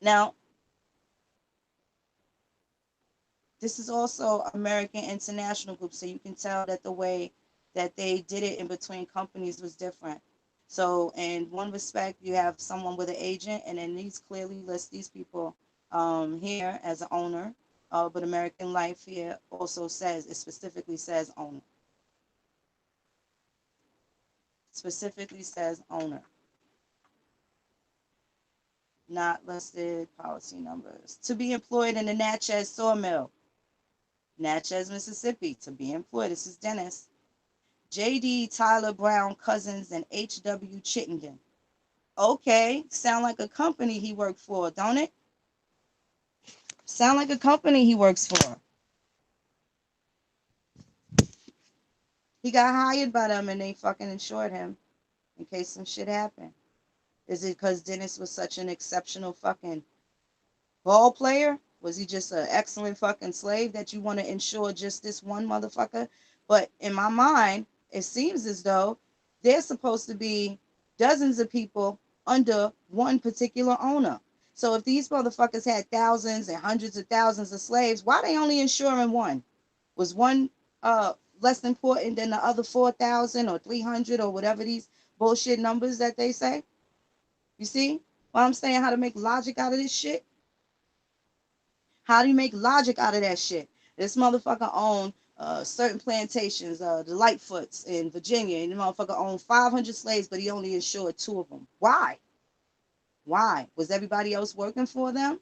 Now, this is also American International Group, so you can tell that the way that they did it in between companies was different. So in one respect, you have someone with an agent, and then these clearly list these people here as an owner. But American Life here also says, it specifically says owner. Specifically says owner. Not listed policy numbers. To be employed in the Natchez Sawmill. Natchez, Mississippi. To be employed. This is Dennis. J.D. Tyler Brown Cousins and H.W. Chittenden. Okay, sound like a company he worked for, don't it? Sound like a company he works for. He got hired by them and they fucking insured him in case some shit happened. Is it because Dennis was such an exceptional fucking ball player? Was he just an excellent fucking slave that you want to insure just this one motherfucker? But in my mind, it seems as though there's supposed to be dozens of people under one particular owner. So if these motherfuckers had thousands and hundreds of thousands of slaves, why they only insuring one? Was one less important than the other 4,000 or 300 or whatever these bullshit numbers that they say. You see what I'm saying? How to make logic out of this shit? How do you make logic out of that shit? This motherfucker owned certain plantations, the Lightfoots in Virginia, and the motherfucker owned 500 slaves, but he only insured 2 of them. Why? Why? Was everybody else working for them?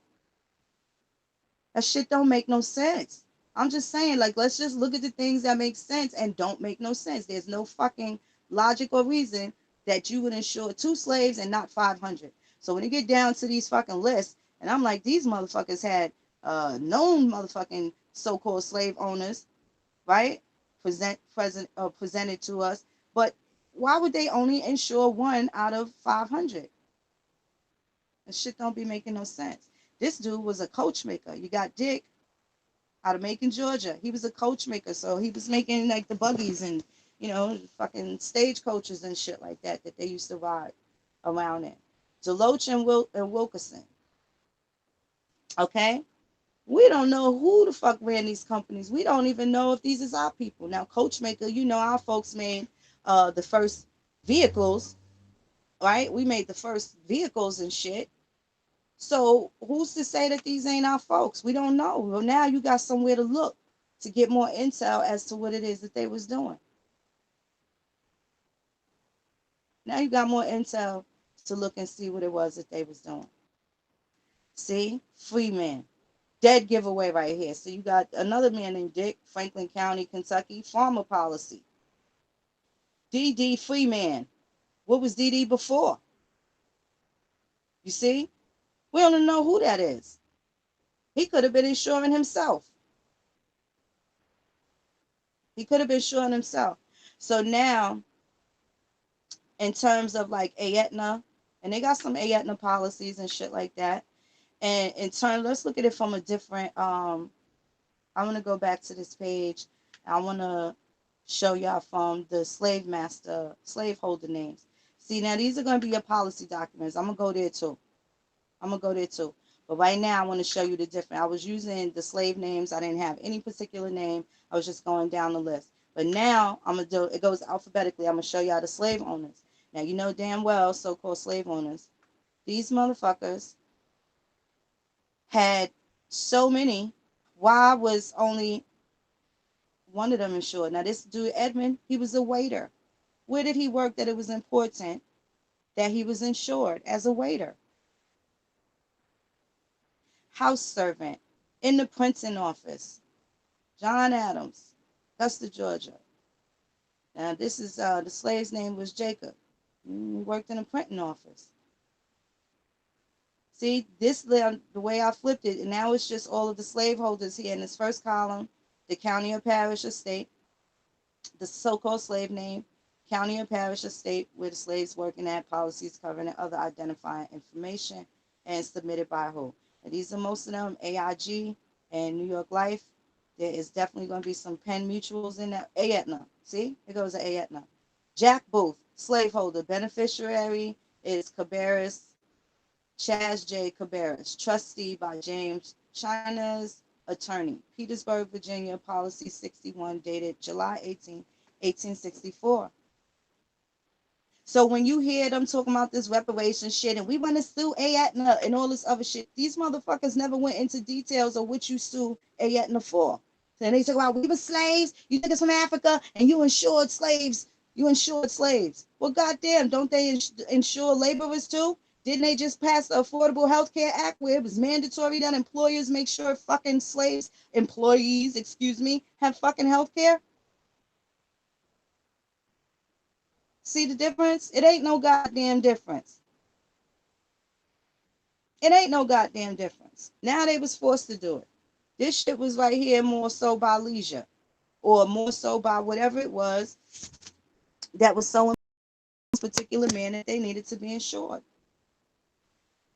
That shit don't make no sense. I'm just saying, like, let's just look at the things that make sense and don't make no sense. There's no fucking logic or reason that you would insure 2 slaves and not 500. So when you get down to these fucking lists, and I'm like, these motherfuckers had known motherfucking so-called slave owners, right? Presented to us, but why would they only insure 1 out of 500? That shit don't be making no sense. This dude was a coach maker. You got Dick out of Macon, Georgia. He was a coach maker, so he was making like the buggies and fucking stage coaches and shit like that they used to ride around in. Deloach and Wilkerson. Okay, we don't know who the fuck ran these companies. We don't even know if these is our people. Now, Coachmaker, our folks made the first vehicles, right? We made the first vehicles and shit. So who's to say that these ain't our folks? We don't know. Well, now you got somewhere to look to get more intel as to what it is that they was doing. Now you got more intel to look and see what it was that they was doing. See? Freeman. Dead giveaway right here. So you got another man named Dick, Franklin County, Kentucky, farmer policy. D.D. Freeman. What was D.D. before? You see? We don't know who that is. He could have been insuring himself. He could have been insuring himself. So now, in terms of like Aetna, and they got some Aetna policies and shit like that. And in turn, let's look at it from a different, I want to go back to this page. I want to show y'all from the slaveholder names. See, now these are going to be your policy documents. I'm going to go there too. But right now, I want to show you the different. I was using the slave names. I didn't have any particular name. I was just going down the list. But now, I'm going to do it. Goes alphabetically. I'm going to show y'all the slave owners. Now, you know damn well, so-called slave owners, these motherfuckers had so many. Why was only one of them insured? Now, this dude, Edmund, he was a waiter. Where did he work that it was important that he was insured as a waiter? House servant in the printing office. John Adams, Augusta, Georgia. Now, this is the slave's name was Jacob. He worked in a printing office. See, this the way I flipped it, and now it's just all of the slaveholders here in this first column, the county or parish or state, the so-called slave name, county or parish or state where the slaves working at, policies covering and other identifying information, and submitted by who. And these are most of them, AIG and New York Life. There is definitely going to be some Penn Mutuals in that. Aetna, see? It goes to Aetna. Jack Booth, slaveholder. Beneficiary is Cabarrus, Chaz J. Cabarrus. Trustee by James China's attorney. Petersburg, Virginia, Policy 61, dated July 18, 1864. So when you hear them talking about this reparation shit and we want to sue Aetna and all this other shit, these motherfuckers never went into details of what you sue Aetna for. And they talk about we were slaves, you took us from Africa, and you insured slaves. You insured slaves. Well, goddamn, don't they insure laborers too? Didn't they just pass the Affordable Health Care Act where it was mandatory that employers make sure fucking employees, have fucking health care? See the difference? It ain't no goddamn difference. It ain't no goddamn difference. Now they was forced to do it. This shit was right here more so by leisure or more so by whatever it was that was so in this particular man that they needed to be insured.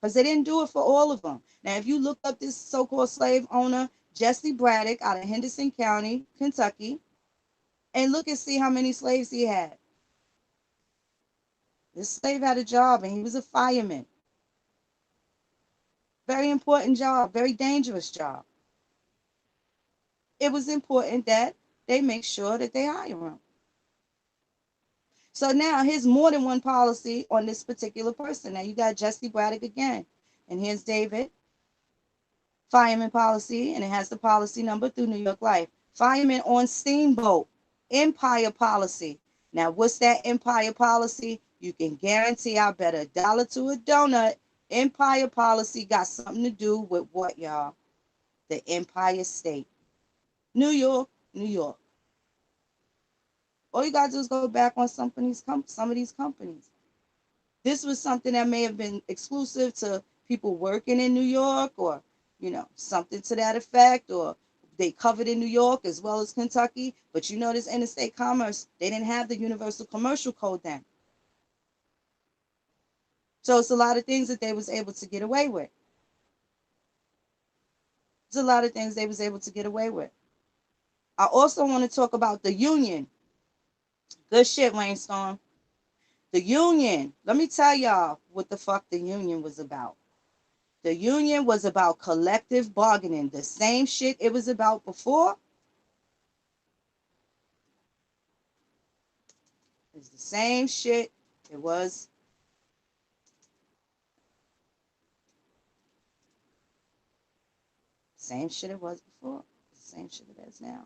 Because they didn't do it for all of them. Now, if you look up this so-called slave owner, Jesse Braddock out of Henderson County, Kentucky, and look and see how many slaves he had. This slave had a job and he was a fireman. Very important job, very dangerous job. It was important that they make sure that they hire him. So now here's more than one policy on this particular person. Now you got Jesse Braddock again. And here's David. Fireman policy, and it has the policy number through New York Life. Fireman on steamboat, Empire policy. Now, what's that Empire policy? You can guarantee I bet $1 to a donut. Empire policy got something to do with what, y'all? The Empire State. New York, New York. All you gotta do is go back on some of these companies. This was something that may have been exclusive to people working in New York, or something to that effect, or they covered in New York as well as Kentucky. But this interstate commerce, they didn't have the universal commercial code then. So it's a lot of things that they was able to get away with. There's a lot of things they was able to get away with. I also want to talk about the union. Good shit, Wayne Storm. The union. Let me tell y'all what the fuck the union was about. The union was about collective bargaining. The same shit it was about before is the same shit it was. Same shit it was before. Same shit it is now.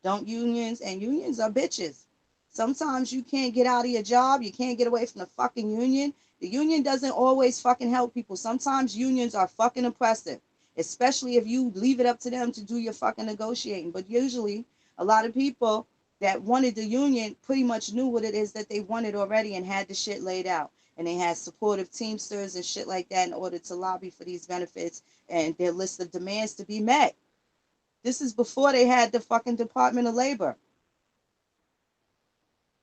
Don't unions, and unions are bitches. Sometimes you can't get out of your job. You can't get away from the fucking union. The union doesn't always fucking help people. Sometimes unions are fucking oppressive, especially if you leave it up to them to do your fucking negotiating. But usually, a lot of people that wanted the union pretty much knew what it is that they wanted already and had the shit laid out. And they had supportive teamsters and shit like that in order to lobby for these benefits and their list of demands to be met. This is before they had the fucking Department of Labor.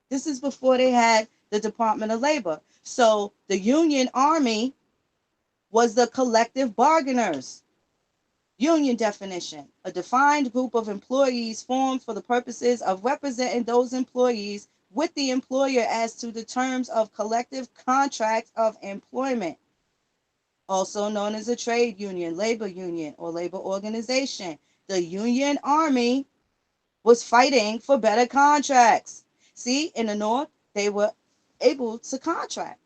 This is before they had the Department of Labor. So the Union Army was the collective bargainers. Union definition: a defined group of employees formed for the purposes of representing those employees with the employer as to the terms of collective contracts of employment, also known as a trade union, labor union, or labor organization. The Union Army was fighting for better contracts. See, in the North, they were able to contract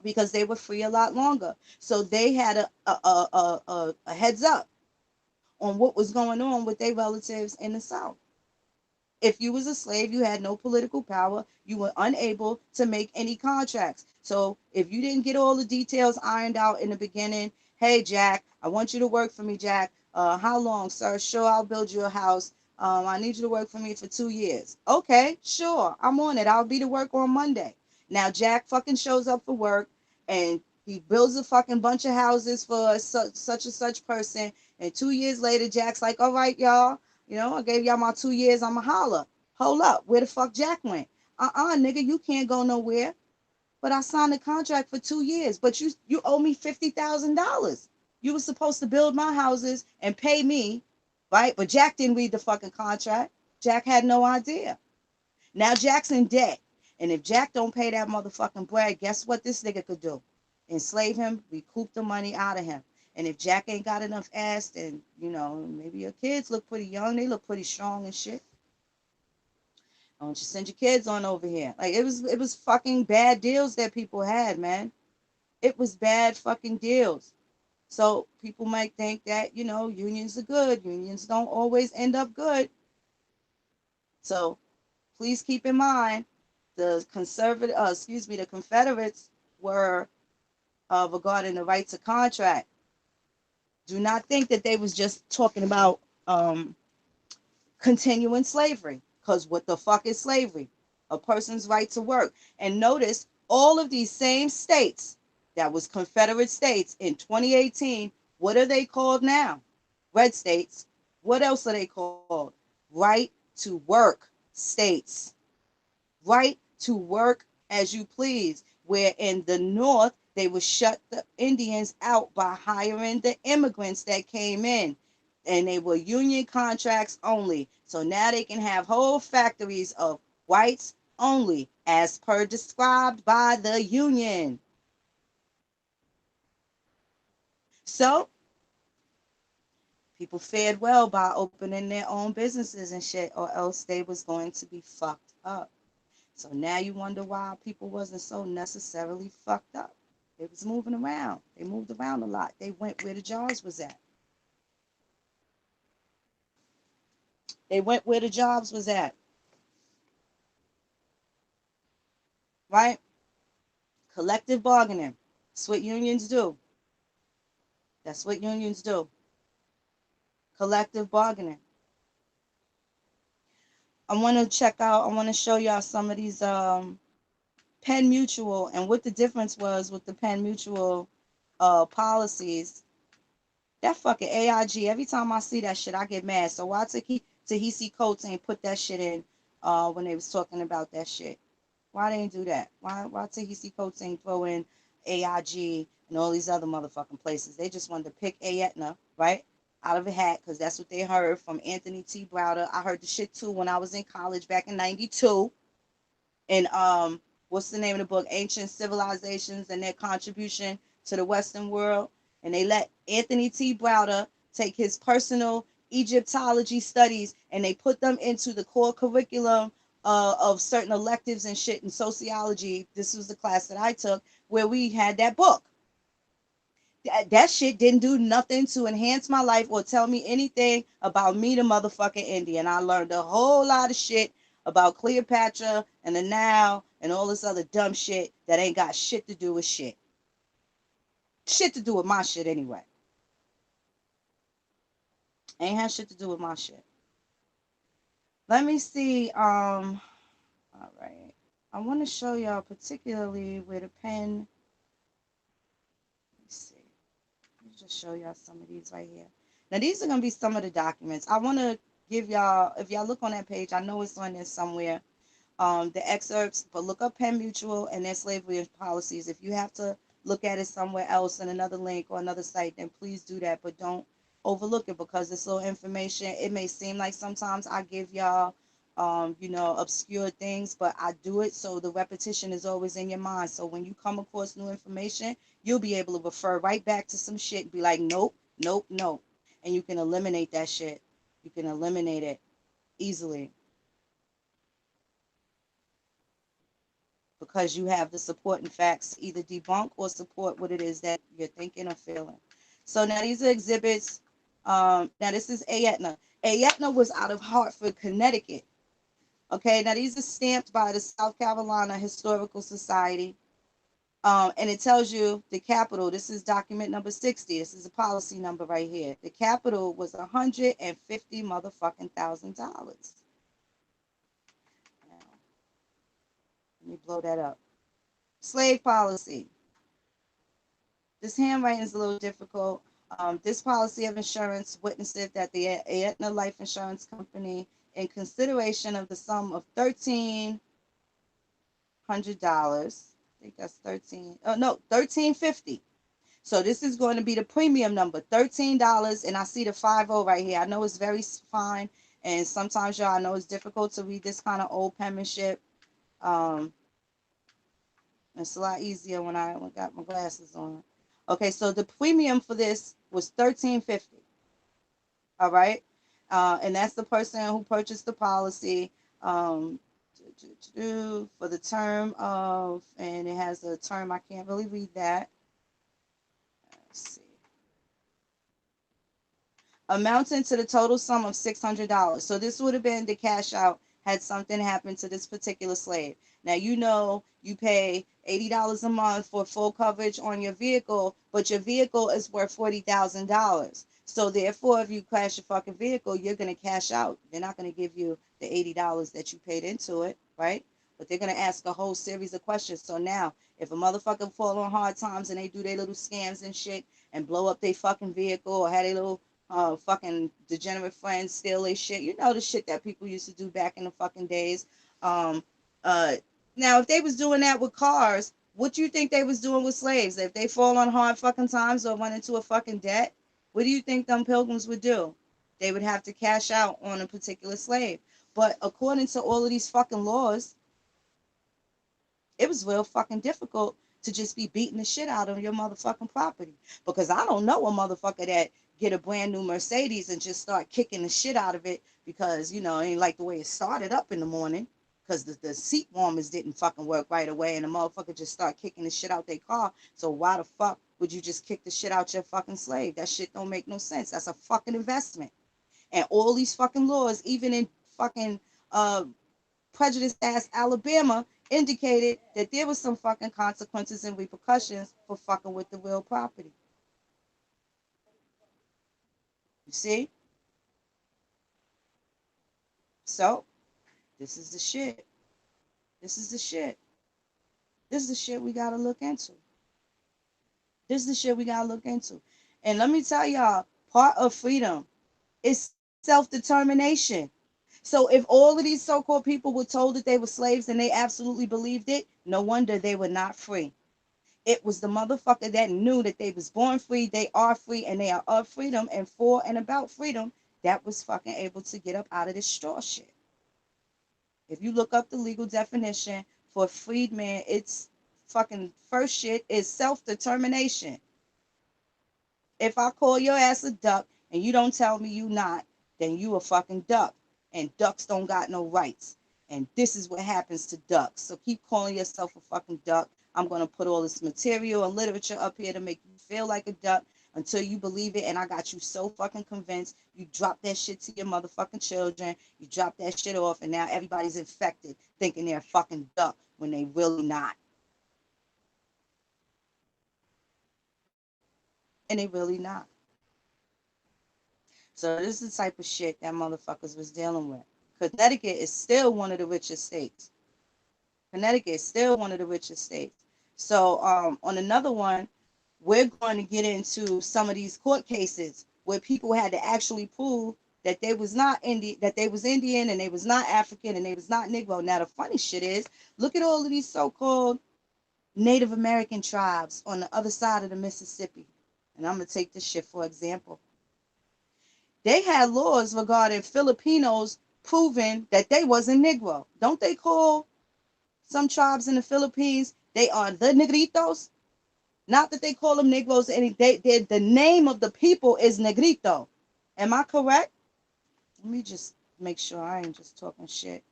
because they were free a lot longer. So they had a heads up on what was going on with their relatives in the South. If you was a slave, you had no political power. You were unable to make any contracts. So if you didn't get all the details ironed out in the beginning, hey, Jack, I want you to work for me, Jack. How long, sir? Sure, I'll build you a house. I need you to work for me for 2 years. Okay, sure, I'm on it. I'll be to work on Monday. Now, Jack fucking shows up for work and he builds a fucking bunch of houses for such and such person. And 2 years later, Jack's like, all right, y'all. I gave y'all my 2 years. I'ma holler. Hold up. Where the fuck Jack went? Nigga, you can't go nowhere. But I signed a contract for 2 years. But you owe me $50,000. You were supposed to build my houses and pay me, right? But Jack didn't read the fucking contract. Jack had no idea. Now Jack's in debt. And if Jack don't pay that motherfucking bread, guess what this nigga could do? Enslave him, recoup the money out of him. And if Jack ain't got enough ass, then, maybe your kids look pretty young. They look pretty strong and shit. Why don't you send your kids on over here? Like, it was fucking bad deals that people had, man. It was bad fucking deals. So people might think that, unions are good. Unions don't always end up good. So please keep in mind the Confederates were regarding the right to contract. Do not think that they was just talking about continuing slavery, because what the fuck is slavery? A person's right to work. And notice all of these same states that was Confederate states in 2018, what are they called now? Red states. What else are they called? Right to work states. Right to work as you please. Where in the North, they would shut the Indians out by hiring the immigrants that came in. And they were union contracts only. So now they can have whole factories of whites only, as per described by the union. So people fared well by opening their own businesses and shit, or else they was going to be fucked up. So now you wonder why people wasn't so necessarily fucked up. They was moving around. They moved around a lot. They went where the jobs was at. They went where the jobs was at, right? Collective bargaining. That's what unions do. That's what unions do. Collective bargaining. I want to check out, I want to show y'all some of these Penn Mutual and what the difference was with the Penn Mutual policies. That fucking AIG, every time I see that shit, I get mad. So why Tahisi Coates ain't put that shit in when they was talking about that shit? Why they ain't do that? Why Tahisi Coates ain't throw in AIG and all these other motherfucking places? They just wanted to pick Aetna, right? Out of a hat, because that's what they heard from Anthony T. Browder. I heard the shit too when I was in college back in 92. And what's the name of the book? Ancient Civilizations and Their Contribution to the Western World. And they let Anthony T. Browder take his personal Egyptology studies and they put them into the core curriculum of certain electives and shit in sociology. This was the class that I took where we had that book. That shit didn't do nothing to enhance my life or tell me anything about me, the motherfucking Indian. I learned a whole lot of shit about Cleopatra and the Nile and all this other dumb shit that ain't got shit to do with shit. Shit to do with my shit anyway. Ain't had shit to do with my shit. Let me see. All right. I want to show y'all particularly where the pen. Let me see. Let me just show y'all some of these right here. Now these are gonna be some of the documents. I want to give y'all. If y'all look on that page, I know it's on there somewhere. The excerpts, but look up Penn Mutual and their slavery policies. If you have to look at it somewhere else in another link or another site, then please do that. But don't overlook it because it's little information. It may seem like sometimes I give y'all, obscure things, but I do it so the repetition is always in your mind. So when you come across new information, you'll be able to refer right back to some shit and be like, nope, nope, nope. And you can eliminate that shit. You can eliminate it easily. Because you have the supporting facts to either debunk or support what it is that you're thinking or feeling. So now these are exhibits. Now this is Aetna. Aetna was out of Hartford, Connecticut. Okay, now these are stamped by the South Carolina Historical Society. And it tells you the capital. This is document number 60. This is a policy number right here. The capital was $150 motherfucking thousand. Let me blow that up. Slave policy. This handwriting is a little difficult. This policy of insurance witnesses that the Aetna Life Insurance Company, in consideration of the sum of $1,300, I think that's 13. Oh no, $1,350. So this is going to be the premium number, $13, and I see the 50 right here. I know it's very fine, and sometimes y'all, I know it's difficult to read this kind of old penmanship. It's a lot easier when I got my glasses on. Okay, so the premium for this was $1,350. All right, and that's the person who purchased the policy for the term of, and it has a term, I can't really read that. Let's see. Amounting to the total sum of $600. So this would have been the cash out had something happened to this particular slave. Now, you pay $80 a month for full coverage on your vehicle, but your vehicle is worth $40,000. So therefore, if you crash your fucking vehicle, you're going to cash out. They're not going to give you the $80 that you paid into it, right? But they're going to ask a whole series of questions. So now, if a motherfucker fall on hard times and they do their little scams and shit and blow up their fucking vehicle or had a little fucking degenerate friends steal their shit. You know the shit that people used to do back in the fucking days. Um, Now, if they was doing that with cars, what do you think they was doing with slaves? If they fall on hard fucking times or went into a fucking debt, what do you think them pilgrims would do? They would have to cash out on a particular slave. But according to all of these fucking laws, it was real fucking difficult to just be beating the shit out of your motherfucking property. Because I don't know a motherfucker that get a brand new Mercedes and just start kicking the shit out of it because, it ain't like the way it started up in the morning. because the seat warmers didn't fucking work right away, and the motherfucker just start kicking the shit out their car. So why the fuck would you just kick the shit out your fucking slave? That shit don't make no sense. That's a fucking investment. And all these fucking laws, even in fucking prejudiced ass Alabama, indicated that there was some fucking consequences and repercussions for fucking with the real property. You see? So this is the shit. This is the shit. This is the shit we gotta look into. This is the shit we gotta look into. And let me tell y'all, part of freedom is self-determination. So if all of these so-called people were told that they were slaves and they absolutely believed it, no wonder they were not free. It was the motherfucker that knew that they was born free, they are free, and they are of freedom and for and about freedom that was fucking able to get up out of this straw shit. If you look up the legal definition for freedman, it's fucking first shit is self-determination. If I call your ass a duck and you don't tell me you not, then you a fucking duck. And ducks don't got no rights. And this is what happens to ducks. So keep calling yourself a fucking duck. I'm going to put all this material and literature up here to make you feel like a duck until you believe it. And I got you so fucking convinced. You drop that shit to your motherfucking children. You drop that shit off. And now everybody's infected thinking they're a fucking duck when they really not. And they really not. So this is the type of shit that motherfuckers was dealing with. Connecticut is still one of the richest states. Connecticut is still one of the richest states. So on another one, we're going to get into some of these court cases where people had to actually prove that they was not Indian, that they was Indian, and they was not African, and they was not Negro. Now the funny shit is, look at all of these so-called Native American tribes on the other side of the Mississippi. And I'm gonna take this shit for example. They had laws regarding Filipinos proving that they wasn't Negro. Don't they call some tribes in the Philippines, they are the Negritos? Not that they call them Negroes. The name of the people is Negrito. Am I correct? Let me just make sure I ain't just talking shit.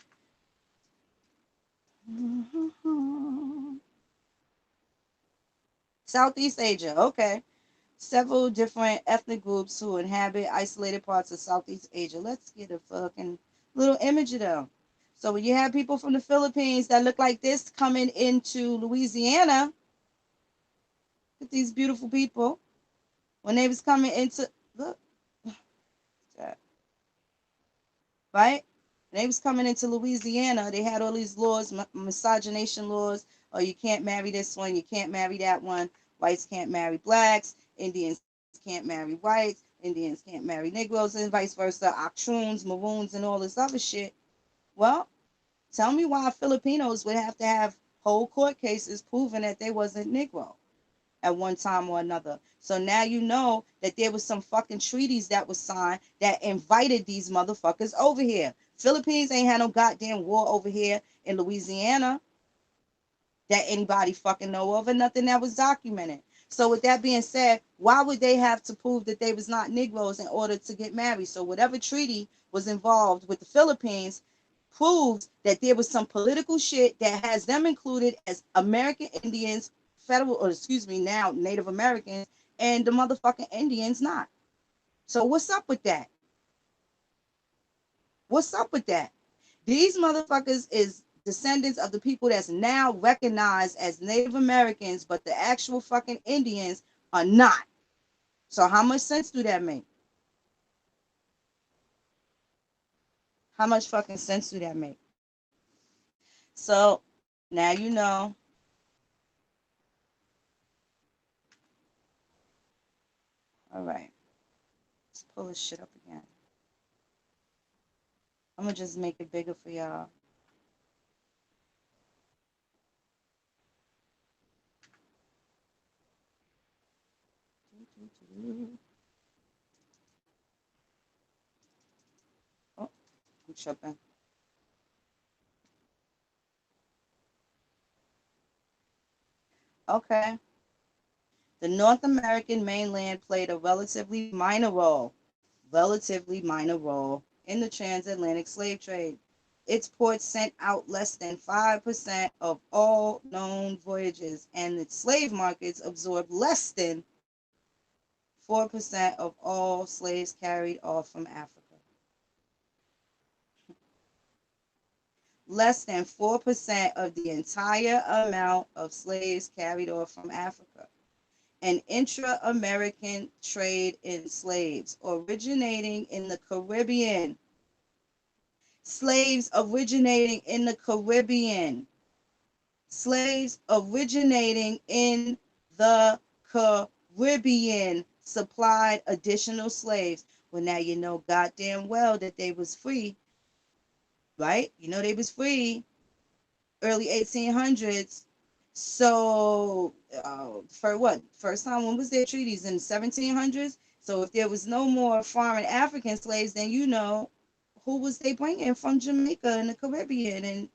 Southeast Asia, okay. Several different ethnic groups who inhabit isolated parts of Southeast Asia. Let's get a fucking little image of them. So when you have people from the Philippines that look like this coming into Louisiana, look at these beautiful people. When they was coming into, look, right? When they was coming into Louisiana, they had all these laws, miscegenation laws. Oh, you can't marry this one, you can't marry that one. Whites can't marry blacks. Indians can't marry whites. Indians can't marry Negroes, and vice versa. Actuns, Maroons, and all this other shit. Well, tell me why Filipinos would have to have whole court cases proving that they wasn't Negro at one time or another. So now you know that there was some fucking treaties that was signed that invited these motherfuckers over here. Philippines ain't had no goddamn war over here in Louisiana that anybody fucking know of, and nothing that was documented. So with that being said, why would they have to prove that they was not Negroes in order to get married? So whatever treaty was involved with the Philippines proves that there was some political shit that has them included as American Indians, federal, or excuse me, now Native Americans, and the motherfucking Indians not. So what's up with that? What's up with that? These motherfuckers is descendants of the people that's now recognized as Native Americans, but the actual fucking Indians are not. So how much sense do that make? How much fucking sense do that make? So now you know. All right. Let's pull this shit up again. I'm gonna just make it bigger for y'all. Oh, I'm tripping. Okay. The North American mainland played a relatively minor role in the transatlantic slave trade. Its ports sent out less than 5% of all known voyages, and its slave markets absorbed less than 4% of all slaves carried off from Africa. Less than 4% of the entire amount of slaves carried off from Africa. An intra-American trade in slaves originating in the Caribbean. Slaves originating in the Caribbean. Slaves originating in the Caribbean supplied additional slaves. Well, now you know goddamn well that they was free, right? You know they was free early 1800s. So, for what? First time, when was their treaties? In 1700s? So if there was no more foreign African slaves, then you know, who was they bringing from Jamaica and the Caribbean? And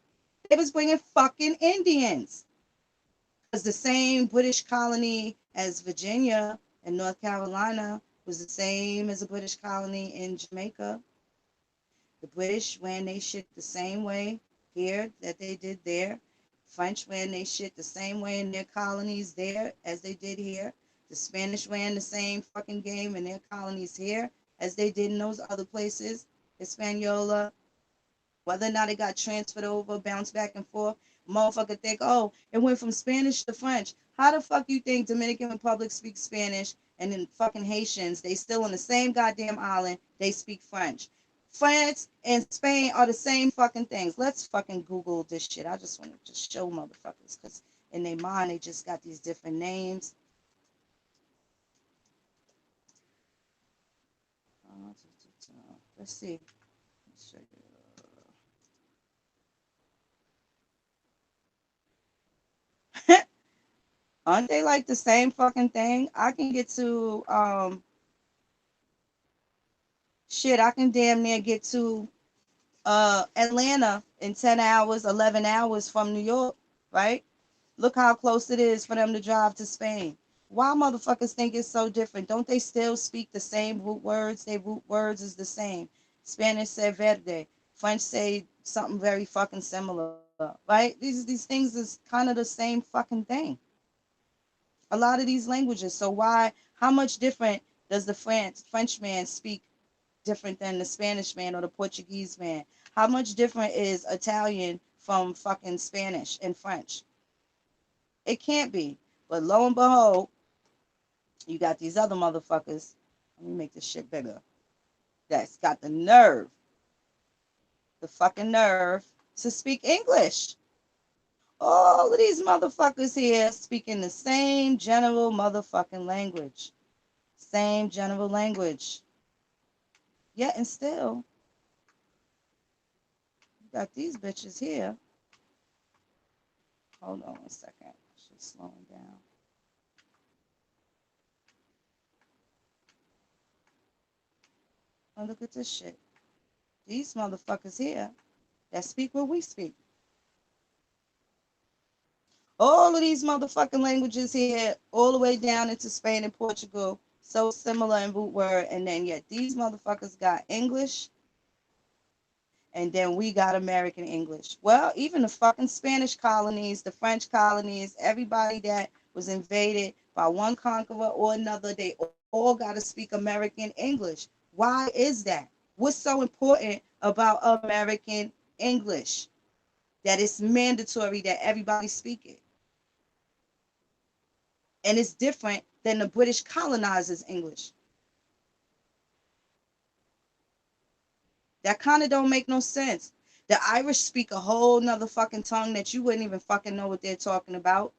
they was bringing fucking Indians. Because the same British colony as Virginia and North Carolina was the same as a British colony in Jamaica. The British ran they shit the same way here that they did there. French ran they shit the same way in their colonies there as they did here. The Spanish ran the same fucking game in their colonies here as they did in those other places. Hispaniola, whether or not it got transferred over, bounced back and forth, motherfucker think, oh, it went from Spanish to French. How the fuck you think Dominican Republic speaks Spanish and then fucking Haitians, they still on the same goddamn island, they speak French. France and Spain are the same fucking things. Let's fucking Google this shit. I just want to just show motherfuckers because in their mind they just got these different names. Let's see. Let's show you. Aren't they like the same fucking thing? I can get to shit, I can damn near get to Atlanta in 10 hours, 11 hours from New York, right? Look how close it is for them to drive to Spain. Why motherfuckers think it's so different? Don't they still speak the same root words? Their root words is the same. Spanish say verde. French say something very fucking similar, right? These things is kind of the same fucking thing. A lot of these languages. So why, how much different does the French man speak different than the Spanish man or the Portuguese man? How much different is Italian from fucking Spanish and French? It can't be. But lo and behold, you got these other motherfuckers. Let me make this shit bigger. That's got the fucking nerve to speak English. All of these motherfuckers here speaking the same general motherfucking language. Same general language. Yet and still, you got these bitches here. Hold on a second. She's slowing down. Oh, look at this shit. These motherfuckers here that speak what we speak. All of these motherfucking languages here, all the way down into Spain and Portugal, so similar in root word, and then yet these motherfuckers got English, and then we got American English. Well, even the fucking Spanish colonies, the French colonies, everybody that was invaded by one conqueror or another, they all got to speak American English. Why is that? What's so important about American English that it's mandatory that everybody speak it? And it's different than the British colonizers' English. That kind of don't make no sense. The Irish speak a whole nother fucking tongue that you wouldn't even fucking know what they're talking about.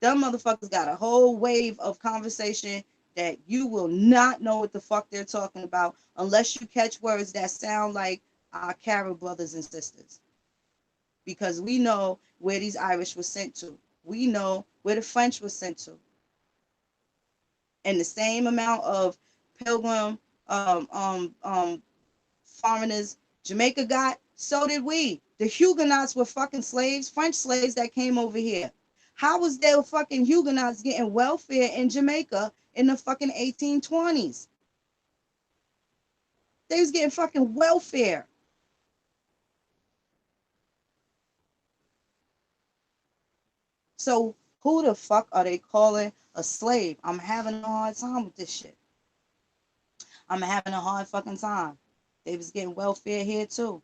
Them motherfuckers got a whole wave of conversation that you will not know what the fuck they're talking about unless you catch words that sound like our Carib brothers and sisters. Because we know where these Irish were sent to. We know where the French was sent to. And the same amount of pilgrim foreigners Jamaica got, so did we. The Huguenots were fucking slaves, French slaves that came over here. How was there fucking Huguenots getting welfare in Jamaica in the fucking 1820s? They was getting fucking welfare. So who the fuck are they calling a slave? I'm having a hard time with this shit. I'm having a hard fucking time. They was getting welfare here too.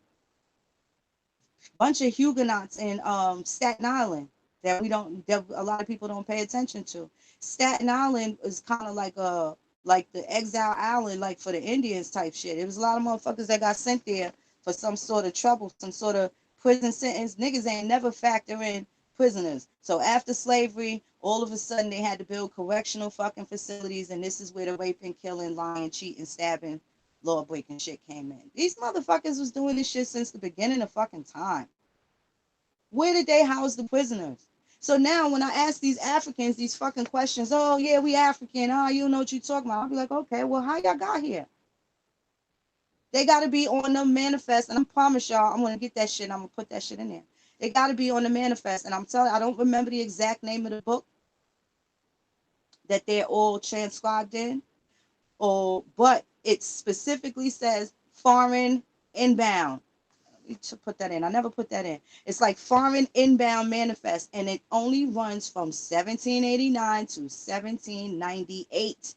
Bunch of Huguenots in Staten Island that a lot of people don't pay attention to. Staten Island is kind of like the exile island, like for the Indians type shit. It was a lot of motherfuckers that got sent there for some sort of trouble, some sort of prison sentence. Niggas ain't never factor in prisoners. So after slavery, all of a sudden they had to build correctional fucking facilities, and this is where the raping, killing, lying, cheating, stabbing, law breaking shit came in. These motherfuckers was doing this shit since the beginning of fucking time. Where did they house the prisoners? So now when I ask these Africans these fucking questions, oh yeah, we African, oh you know what you talking about, I'll be like, okay, well how y'all got here? They gotta be on the manifest, and I promise y'all I'm gonna get that shit, I'm gonna put that shit in there. They gotta be on the manifest, and I'm telling you, I don't remember the exact name of the book that they're all transcribed in, but it specifically says foreign inbound. To put that in. I never put that in. It's like foreign inbound manifest, and it only runs from 1789 to 1798.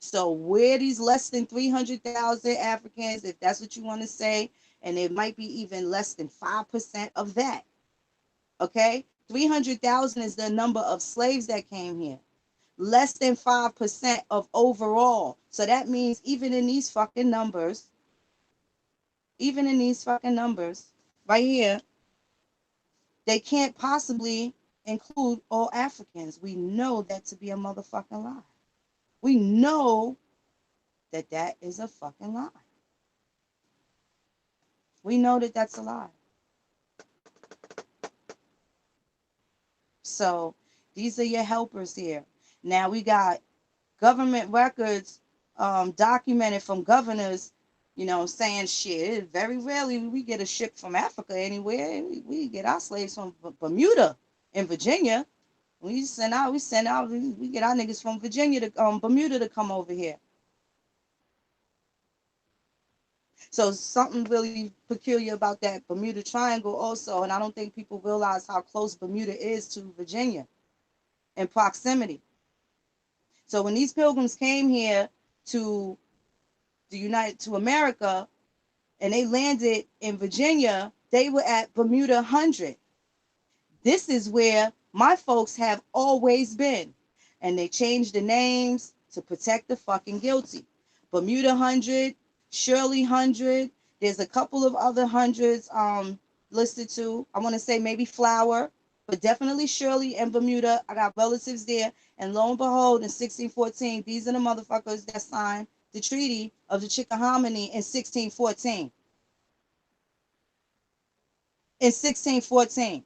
So where these less than 300,000 Africans, if that's what you want to say, and it might be even less than 5% of that. Okay? 300,000 is the number of slaves that came here. Less than 5% of overall. So that means even in these fucking numbers, right here, they can't possibly include all Africans. We know that to be a motherfucking lie. We know that that is a fucking lie. We know that that's a lie. So these are your helpers here. Now we got government records documented from governors, saying shit. Very rarely we get a ship from Africa anywhere. We get our slaves from Bermuda in Virginia. We get our niggas from Virginia to Bermuda to come over here. So something really peculiar about that Bermuda Triangle also, and I don't think people realize how close Bermuda is to Virginia in proximity. So when these pilgrims came here to to America, and they landed in Virginia, they were at Bermuda 100. This is where my folks have always been. And they changed the names to protect the fucking guilty. Bermuda 100, Shirley 100. There's a couple of other hundreds listed too. I want to say maybe Flower, but definitely Shirley and Bermuda. I got relatives there. And lo and behold, in 1614, these are the motherfuckers that signed the Treaty of the Chickahominy in 1614. In 1614.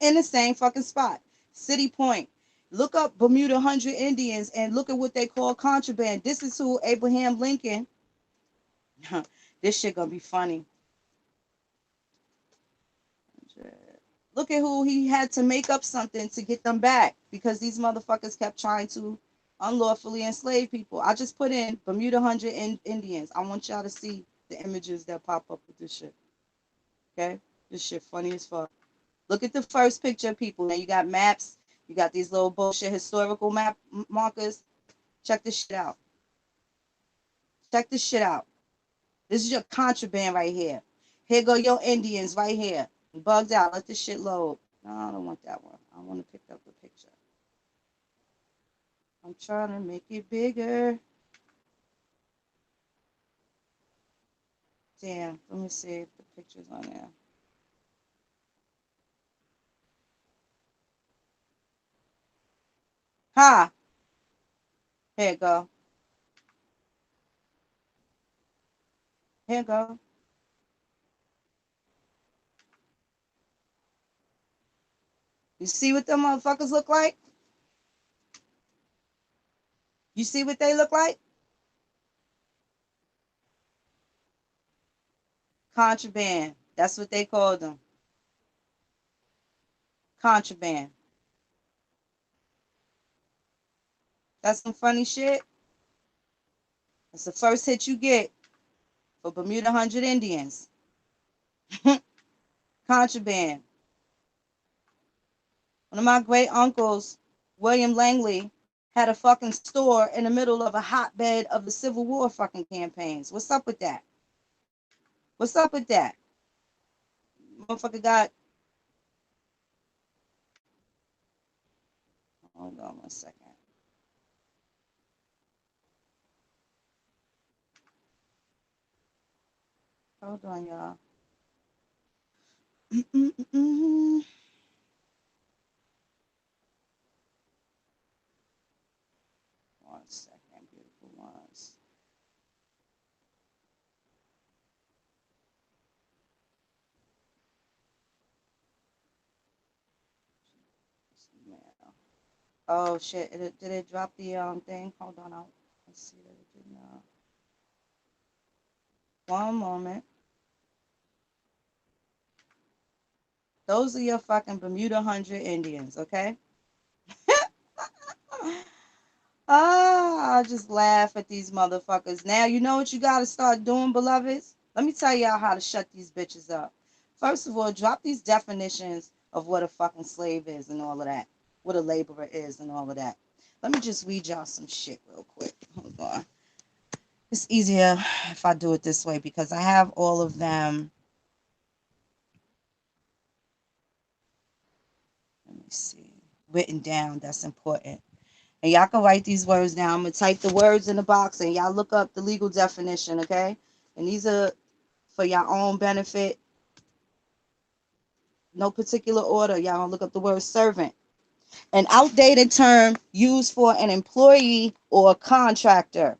In the same fucking spot. City Point. Look up Bermuda 100 Indians and look at what they call contraband. This is who Abraham Lincoln. This shit gonna be funny. Look at who he had to make up something to get them back because these motherfuckers kept trying to unlawfully enslave people. I just put in Bermuda 100 Indians. I want y'all to see the images that pop up with this shit. Okay? This shit funny as fuck. Look at the first picture, people. Now you got maps. You got these little bullshit historical map markers. Check this shit out. Check this shit out. This is your contraband right here. Here go your Indians right here. Bugged out. Let this shit load. No, I don't want that one. I want to pick up the picture. I'm trying to make it bigger. Damn. Let me see if the picture's on there. Ha! Here you go. Here you go. You see what them motherfuckers look like? You see what they look like? Contraband. That's what they call them. Contraband. That's some funny shit. That's the first hit you get for Bermuda 100 Indians. Contraband. One of my great uncles, William Langley, had a fucking store in the middle of a hotbed of the Civil War fucking campaigns. What's up with that? What's up with that? Motherfucker got. Hold on 1 second. Hold on, y'all. Mm-mm-mm-mm. 1 second, beautiful ones. Email. Oh shit! Did it drop the thing? Hold on, let's see that it did not. One moment. Those are your fucking Bermuda 100 Indians, okay? I just laugh at these motherfuckers. Now, you know what you gotta start doing, beloveds? Let me tell y'all how to shut these bitches up. First of all, drop these definitions of what a fucking slave is and all of that. What a laborer is and all of that. Let me just read y'all some shit real quick. Hold on. It's easier if I do it this way because I have all of them. Let me see. Written down. That's important. And y'all can write these words down. I'm going to type the words in the box and y'all look up the legal definition, okay? And these are for your own benefit. No particular order. Y'all gonna look up the word servant. An outdated term used for an employee or a contractor.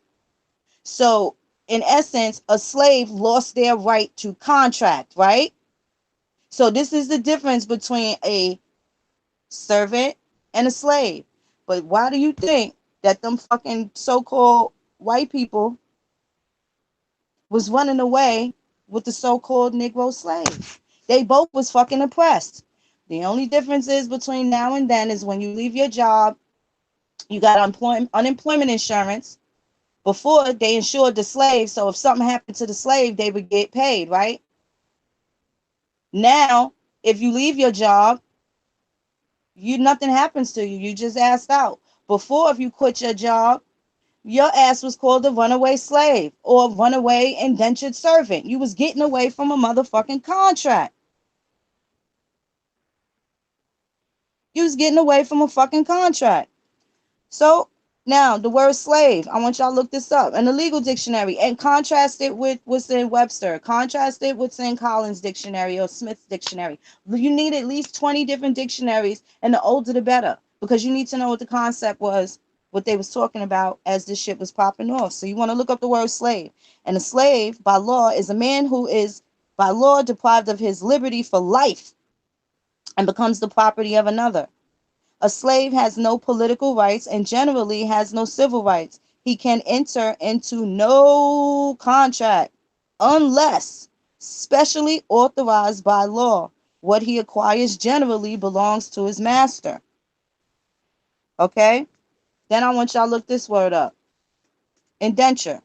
So, in essence, a slave lost their right to contract, right? So, this is the difference between a servant and a slave. But why do you think that them fucking so-called white people was running away with the so-called Negro slaves? They both was fucking oppressed. The only difference is between now and then is when you leave your job, you got unemployment insurance. Before, they insured the slave, so if something happened to the slave, they would get paid, right? Now, if you leave your job, nothing happens to you. You just asked out. Before, if you quit your job, your ass was called a runaway slave or runaway indentured servant. You was getting away from a motherfucking contract. You was getting away from a fucking contract. So now the word slave, I want y'all to look this up in the legal dictionary and contrast it with what's in Webster. Contrast it with in Collins dictionary or Smith's dictionary. You need at least 20 different dictionaries, and the older the better, because you need to know what the concept was, what they was talking about as this shit was popping off. So you want to look up the word slave. And a slave by law is a man who is by law deprived of his liberty for life and becomes the property of another. A slave has no political rights and generally has no civil rights. He can enter into no contract unless specially authorized by law. What he acquires generally belongs to his master. Okay? Then I want y'all to look this word up. Indenture.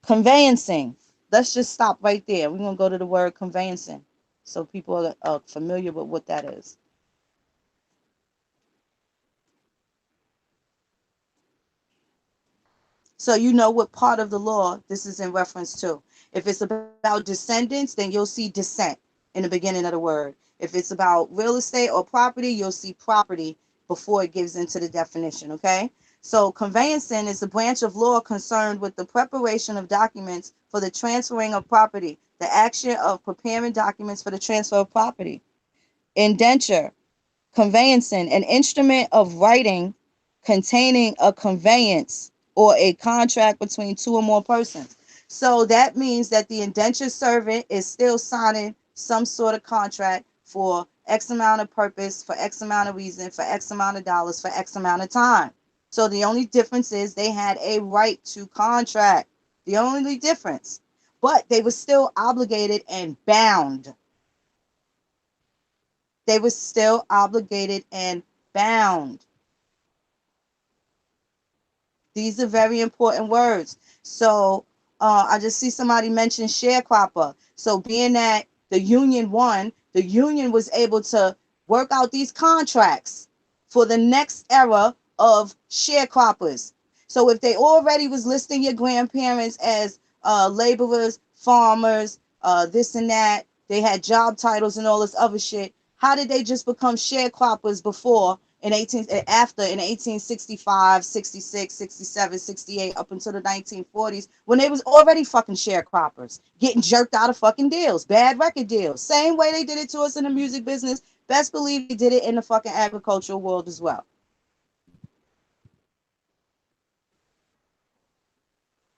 Conveyancing. Let's just stop right there. We're going to go to the word conveyancing so people are familiar with what that is. So you know what part of the law this is in reference to. If it's about descendants, then you'll see descent in the beginning of the word. If it's about real estate or property, you'll see property before it gives into the definition, okay? So conveyancing is a branch of law concerned with the preparation of documents for the transferring of property, the action of preparing documents for the transfer of property. Indenture, conveyancing, an instrument of writing containing a conveyance or a contract between two or more persons. So that means that the indentured servant is still signing some sort of contract for X amount of purpose, for X amount of reason, for X amount of dollars, for X amount of time. So the only difference is they had a right to contract. The only difference. But they were still obligated and bound. They were still obligated and bound. These are very important words. So I just see somebody mention sharecropper. So being that the union won, the union was able to work out these contracts for the next era of sharecroppers. So if they already was listing your grandparents as laborers, farmers, this and that, they had job titles and all this other shit. How did they just become sharecroppers before after in 1865, 66, 67, 68 up until the 1940s when they was already fucking sharecroppers, getting jerked out of fucking deals, bad record deals. Same way they did it to us in the music business. Best believe they did it in the fucking agricultural world as well.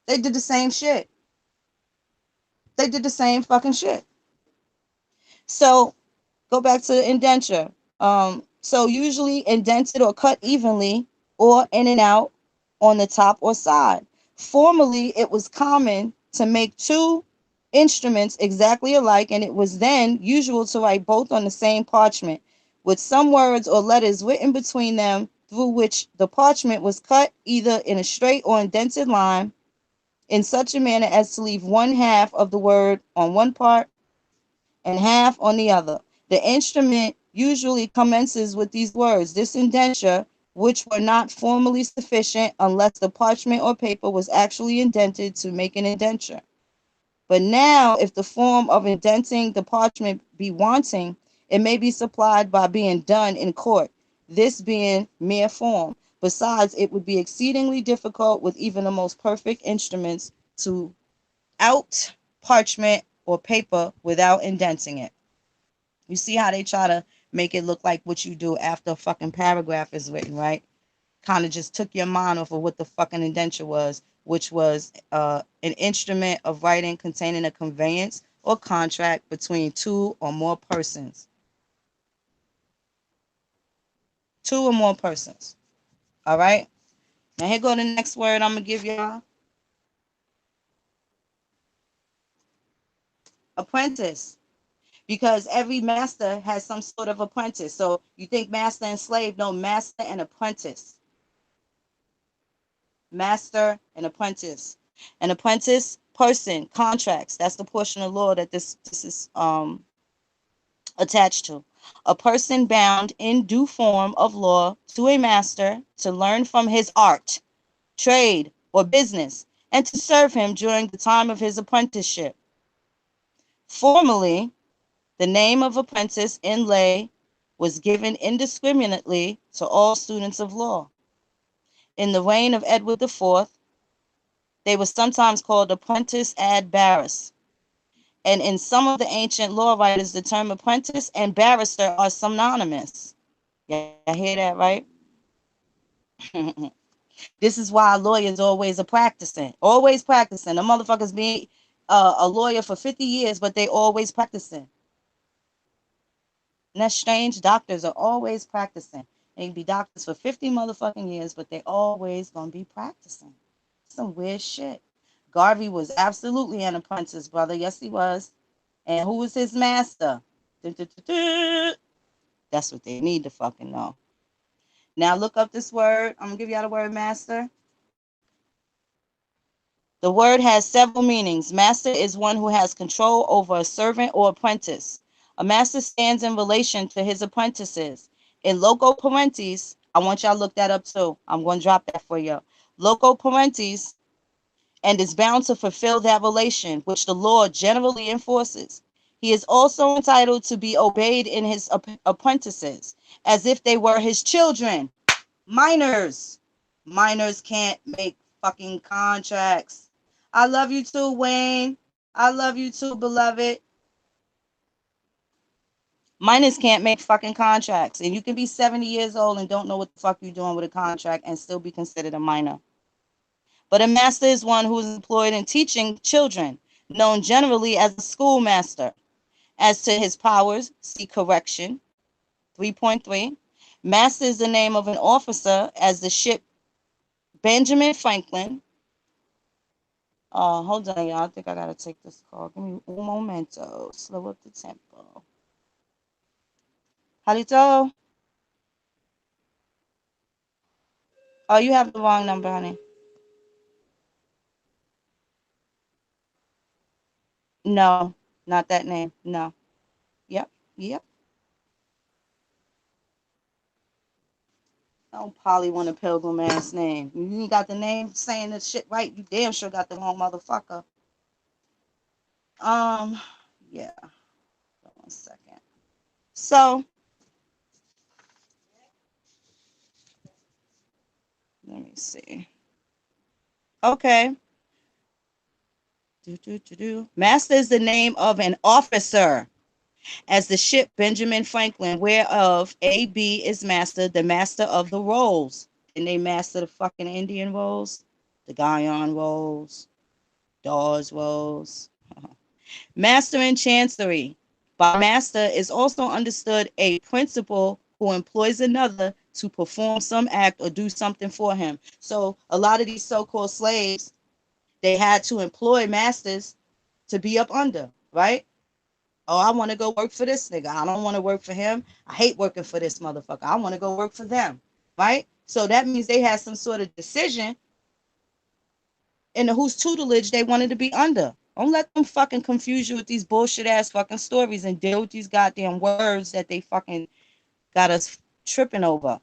They did the same shit. They did the same fucking shit. So go back to the indenture. So usually indented or cut evenly or in and out on the top or side. Formerly, it was common to make two instruments exactly alike, and it was then usual to write both on the same parchment, with some words or letters written between them, through which the parchment was cut either in a straight or indented line in such a manner as to leave one half of the word on one part and half on the other. The instrument usually commences with these words. This indenture, which were not formally sufficient unless the parchment or paper was actually indented to make an indenture. But now, if the form of indenting the parchment be wanting, it may be supplied by being done in court, this being mere form. Besides, it would be exceedingly difficult with even the most perfect instruments to out parchment or paper without indenting it. You see how they try to make it look like what you do after a fucking paragraph is written, right? Kind of just took your mind off of what the fucking indenture was, which was an instrument of writing containing a conveyance or contract between two or more persons. Two or more persons. All right? Now here go the next word I'm going to give y'all. Apprentice. Because every master has some sort of apprentice. So you think master and slave? No, master and apprentice. Master and apprentice. An apprentice person, contracts. That's the portion of law that this is attached to. A person bound in due form of law to a master to learn from his art, trade, or business, and to serve him during the time of his apprenticeship. Formerly, the name of apprentice in lay was given indiscriminately to all students of law. In the reign of Edward IV, they were sometimes called apprentice ad barris. And in some of the ancient law writers, the term apprentice and barrister are synonymous. Y'all hear that, right? This is why lawyers always are practicing. Always practicing. The motherfuckers be a lawyer for 50 years, but they always practicing. And that's strange. Doctors are always practicing. They can be doctors for 50 motherfucking years, but they always gonna be practicing. Some weird shit. Garvey was absolutely an apprentice, brother. Yes, he was. And who was his master? That's what they need to fucking know. Now look up this word. I'm gonna give y'all the word master. The word has several meanings. Master is one who has control over a servant or apprentice. A master stands in relation to his apprentices. In loco parentis, I want y'all to look that up too. I'm going to drop that for you. Loco parentis, and is bound to fulfill that relation, which the law generally enforces. He is also entitled to be obeyed in his apprentices, as if they were his children. Minors. Minors can't make fucking contracts. I love you too, Wayne. I love you too, beloved. Minors can't make fucking contracts. And you can be 70 years old and don't know what the fuck you're doing with a contract and still be considered a minor. But a master is one who is employed in teaching children, known generally as a schoolmaster. As to his powers, see correction. 3.3. Master is the name of an officer as the ship Benjamin Franklin. Hold on, y'all. I think I gotta take this call. Give me un momento. Slow up the tempo. Halito? Oh, you have the wrong number, honey. No, not that name. No. Yep. Don't Polly want a pilgrim ass name. You ain't got the name saying the shit right. You damn sure got the wrong motherfucker. Um, yeah. 1 second. So let me see. Okay. Master is the name of an officer, as the ship Benjamin Franklin, whereof AB is master, the master of the rolls. And they master the fucking Indian rolls, the Guyana rolls, Dawes rolls. Master in chancery. By master is also understood a principal who employs another to perform some act or do something for him. So a lot of these so-called slaves, they had to employ masters to be up under, right? Oh, I want to go work for this nigga. I don't want to work for him. I hate working for this motherfucker. I want to go work for them, right? So that means they had some sort of decision in whose tutelage they wanted to be under. Don't let them fucking confuse you with these bullshit ass fucking stories and deal with these goddamn words that they fucking got us tripping over.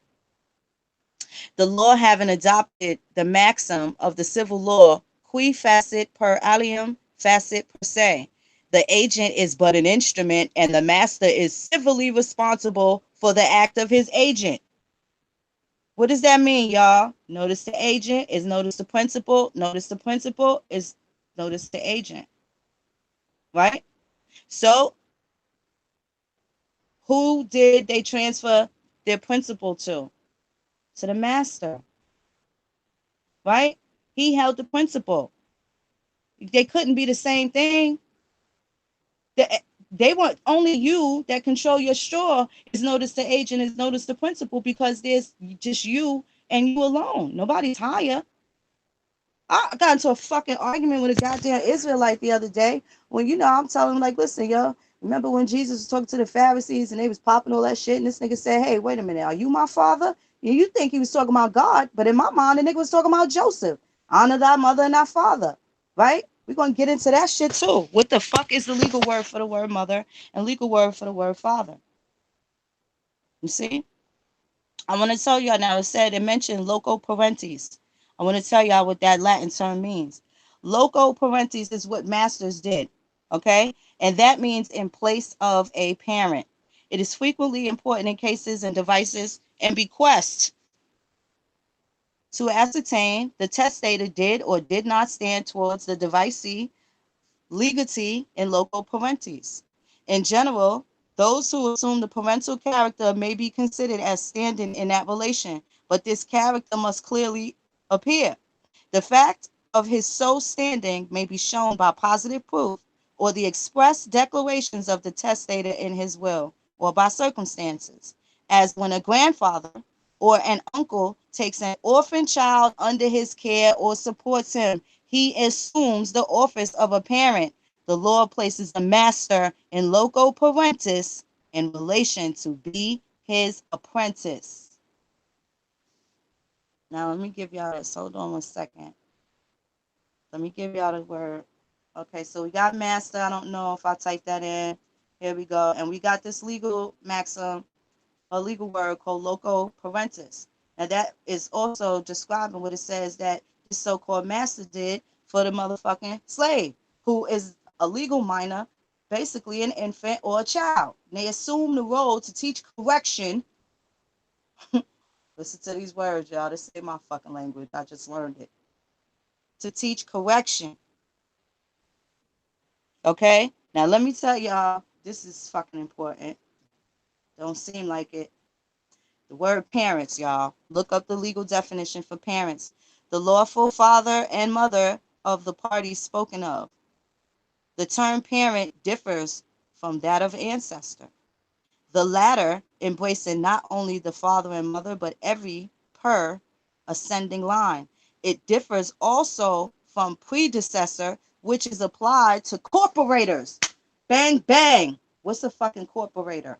The law having adopted the maxim of the civil law, qui facit per alium facit per se. The agent is but an instrument, and the master is civilly responsible for the act of his agent. What does that mean, y'all? Notice the agent is notice the principal. Notice the principal is notice the agent, right? So who did they transfer their principal to? To the master, right? He held the principal. They couldn't be the same thing. They want only you that control your straw is notice the agent, is notice the principal, because there's just you and you alone. Nobody's higher. I got into a fucking argument with a goddamn Israelite the other day when, I'm telling him, like, listen, yo, remember when Jesus was talking to the Pharisees and they was popping all that shit, and this nigga said, hey, wait a minute, are you my father? You think he was talking about God, but in my mind, the nigga was talking about Joseph. Honor thy mother and thy father, right? We're going to get into that shit too. What the fuck is the legal word for the word mother and legal word for the word father? You see? I want to tell y'all now, it mentioned loco parentis. I want to tell y'all what that Latin term means. Loco parentis is what masters did, okay? And that means in place of a parent. It is frequently important in cases and devices and bequests to ascertain the testator did or did not stand towards the devicee, legatee, and loco parentis. In general, those who assume the parental character may be considered as standing in that relation, but this character must clearly appear. The fact of his so standing may be shown by positive proof or the express declarations of the testator in his will, or by circumstances, as when a grandfather or an uncle takes an orphan child under his care or supports him, he assumes the office of a parent. The law places the master in loco parentis in relation to be his apprentice. Now, let me give y'all this. Hold on 1 second. Let me give y'all the word. Okay, so we got master. I don't know if I typed that in. Here we go. And we got this legal maxim, a legal word called loco parentis. Now, that is also describing what it says that this so-called master did for the motherfucking slave, who is a legal minor, basically an infant or a child. And they assume the role to teach correction. Listen to these words, y'all. This ain't my fucking language. I just learned it. To teach correction. Okay? Now, let me tell y'all, this is fucking important. Don't seem like it. The word parents, y'all. Look up the legal definition for parents. The lawful father and mother of the parties spoken of. The term parent differs from that of ancestor. The latter embracing not only the father and mother, but every per ascending line. It differs also from predecessor, which is applied to corporators. Bang, bang. What's a fucking corporator?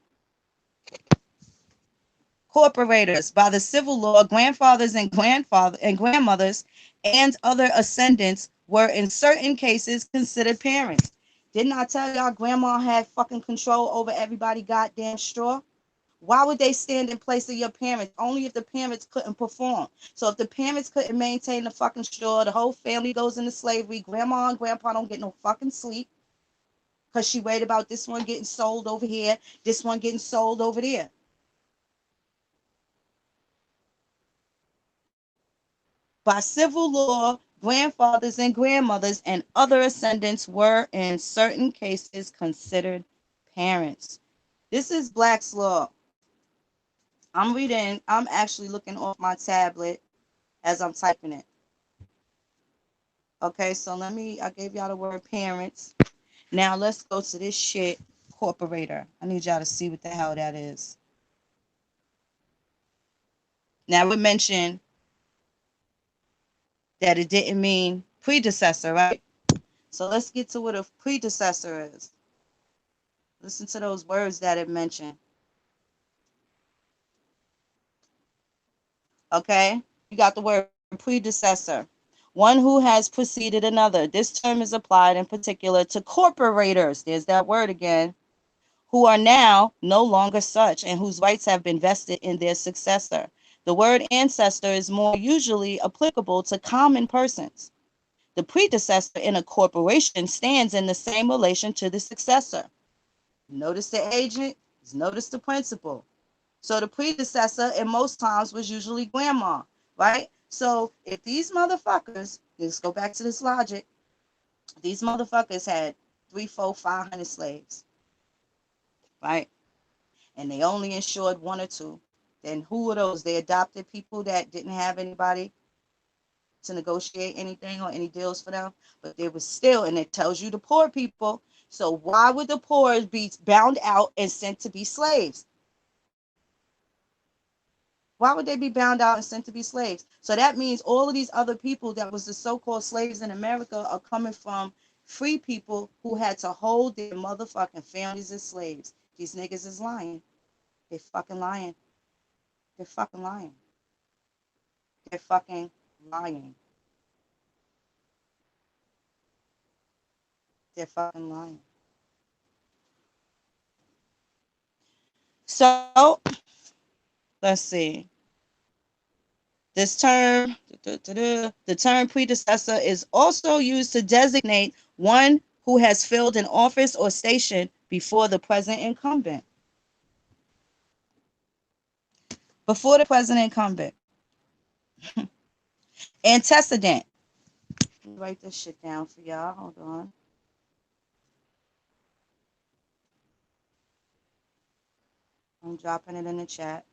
Corporators. By the civil law, grandfathers and grandmothers and other ascendants were in certain cases considered parents. Didn't I tell y'all grandma had fucking control over everybody goddamn straw? Why would they stand in place of your parents? Only if the parents couldn't perform. So if the parents couldn't maintain the fucking straw, the whole family goes into slavery. Grandma and grandpa don't get no fucking sleep because she worried about this one getting sold over here, this one getting sold over there. By civil law, grandfathers and grandmothers and other ascendants were, in certain cases, considered parents. This is Black's law. I'm actually looking off my tablet as I'm typing it. Okay, so I gave y'all the word parents. Now let's go to this shit, corporator. I need y'all to see what the hell that is. Now we mentioned that it didn't mean predecessor, right? So let's get to what a predecessor is. Listen to those words that it mentioned. Okay? You got the word predecessor. One who has preceded another. This term is applied in particular to corporators. There's that word again. Who are now no longer such and whose rights have been vested in their successor. The word ancestor is more usually applicable to common persons. The predecessor in a corporation stands in the same relation to the successor. Notice the agent, notice the principal. So the predecessor in most times was usually grandma, right? So if these motherfuckers, let's go back to this logic, these motherfuckers had 3, 4, 500 slaves, right? And they only insured 1 or 2. Then who are those? They adopted people that didn't have anybody to negotiate anything or any deals for them, but they were still, and it tells you the poor people. So why would the poor be bound out and sent to be slaves? Why would they be bound out and sent to be slaves? So that means all of these other people that was the so-called slaves in America are coming from free people who had to hold their motherfucking families as slaves. These niggas is lying. They're fucking lying. They're fucking lying. They're fucking lying. They're fucking lying. So let's see. This term, the term predecessor is also used to designate one who has filled an office or station before the present incumbent. Before the present incumbent. Antecedent. Let me write this shit down for y'all. Hold on. I'm dropping it in the chat.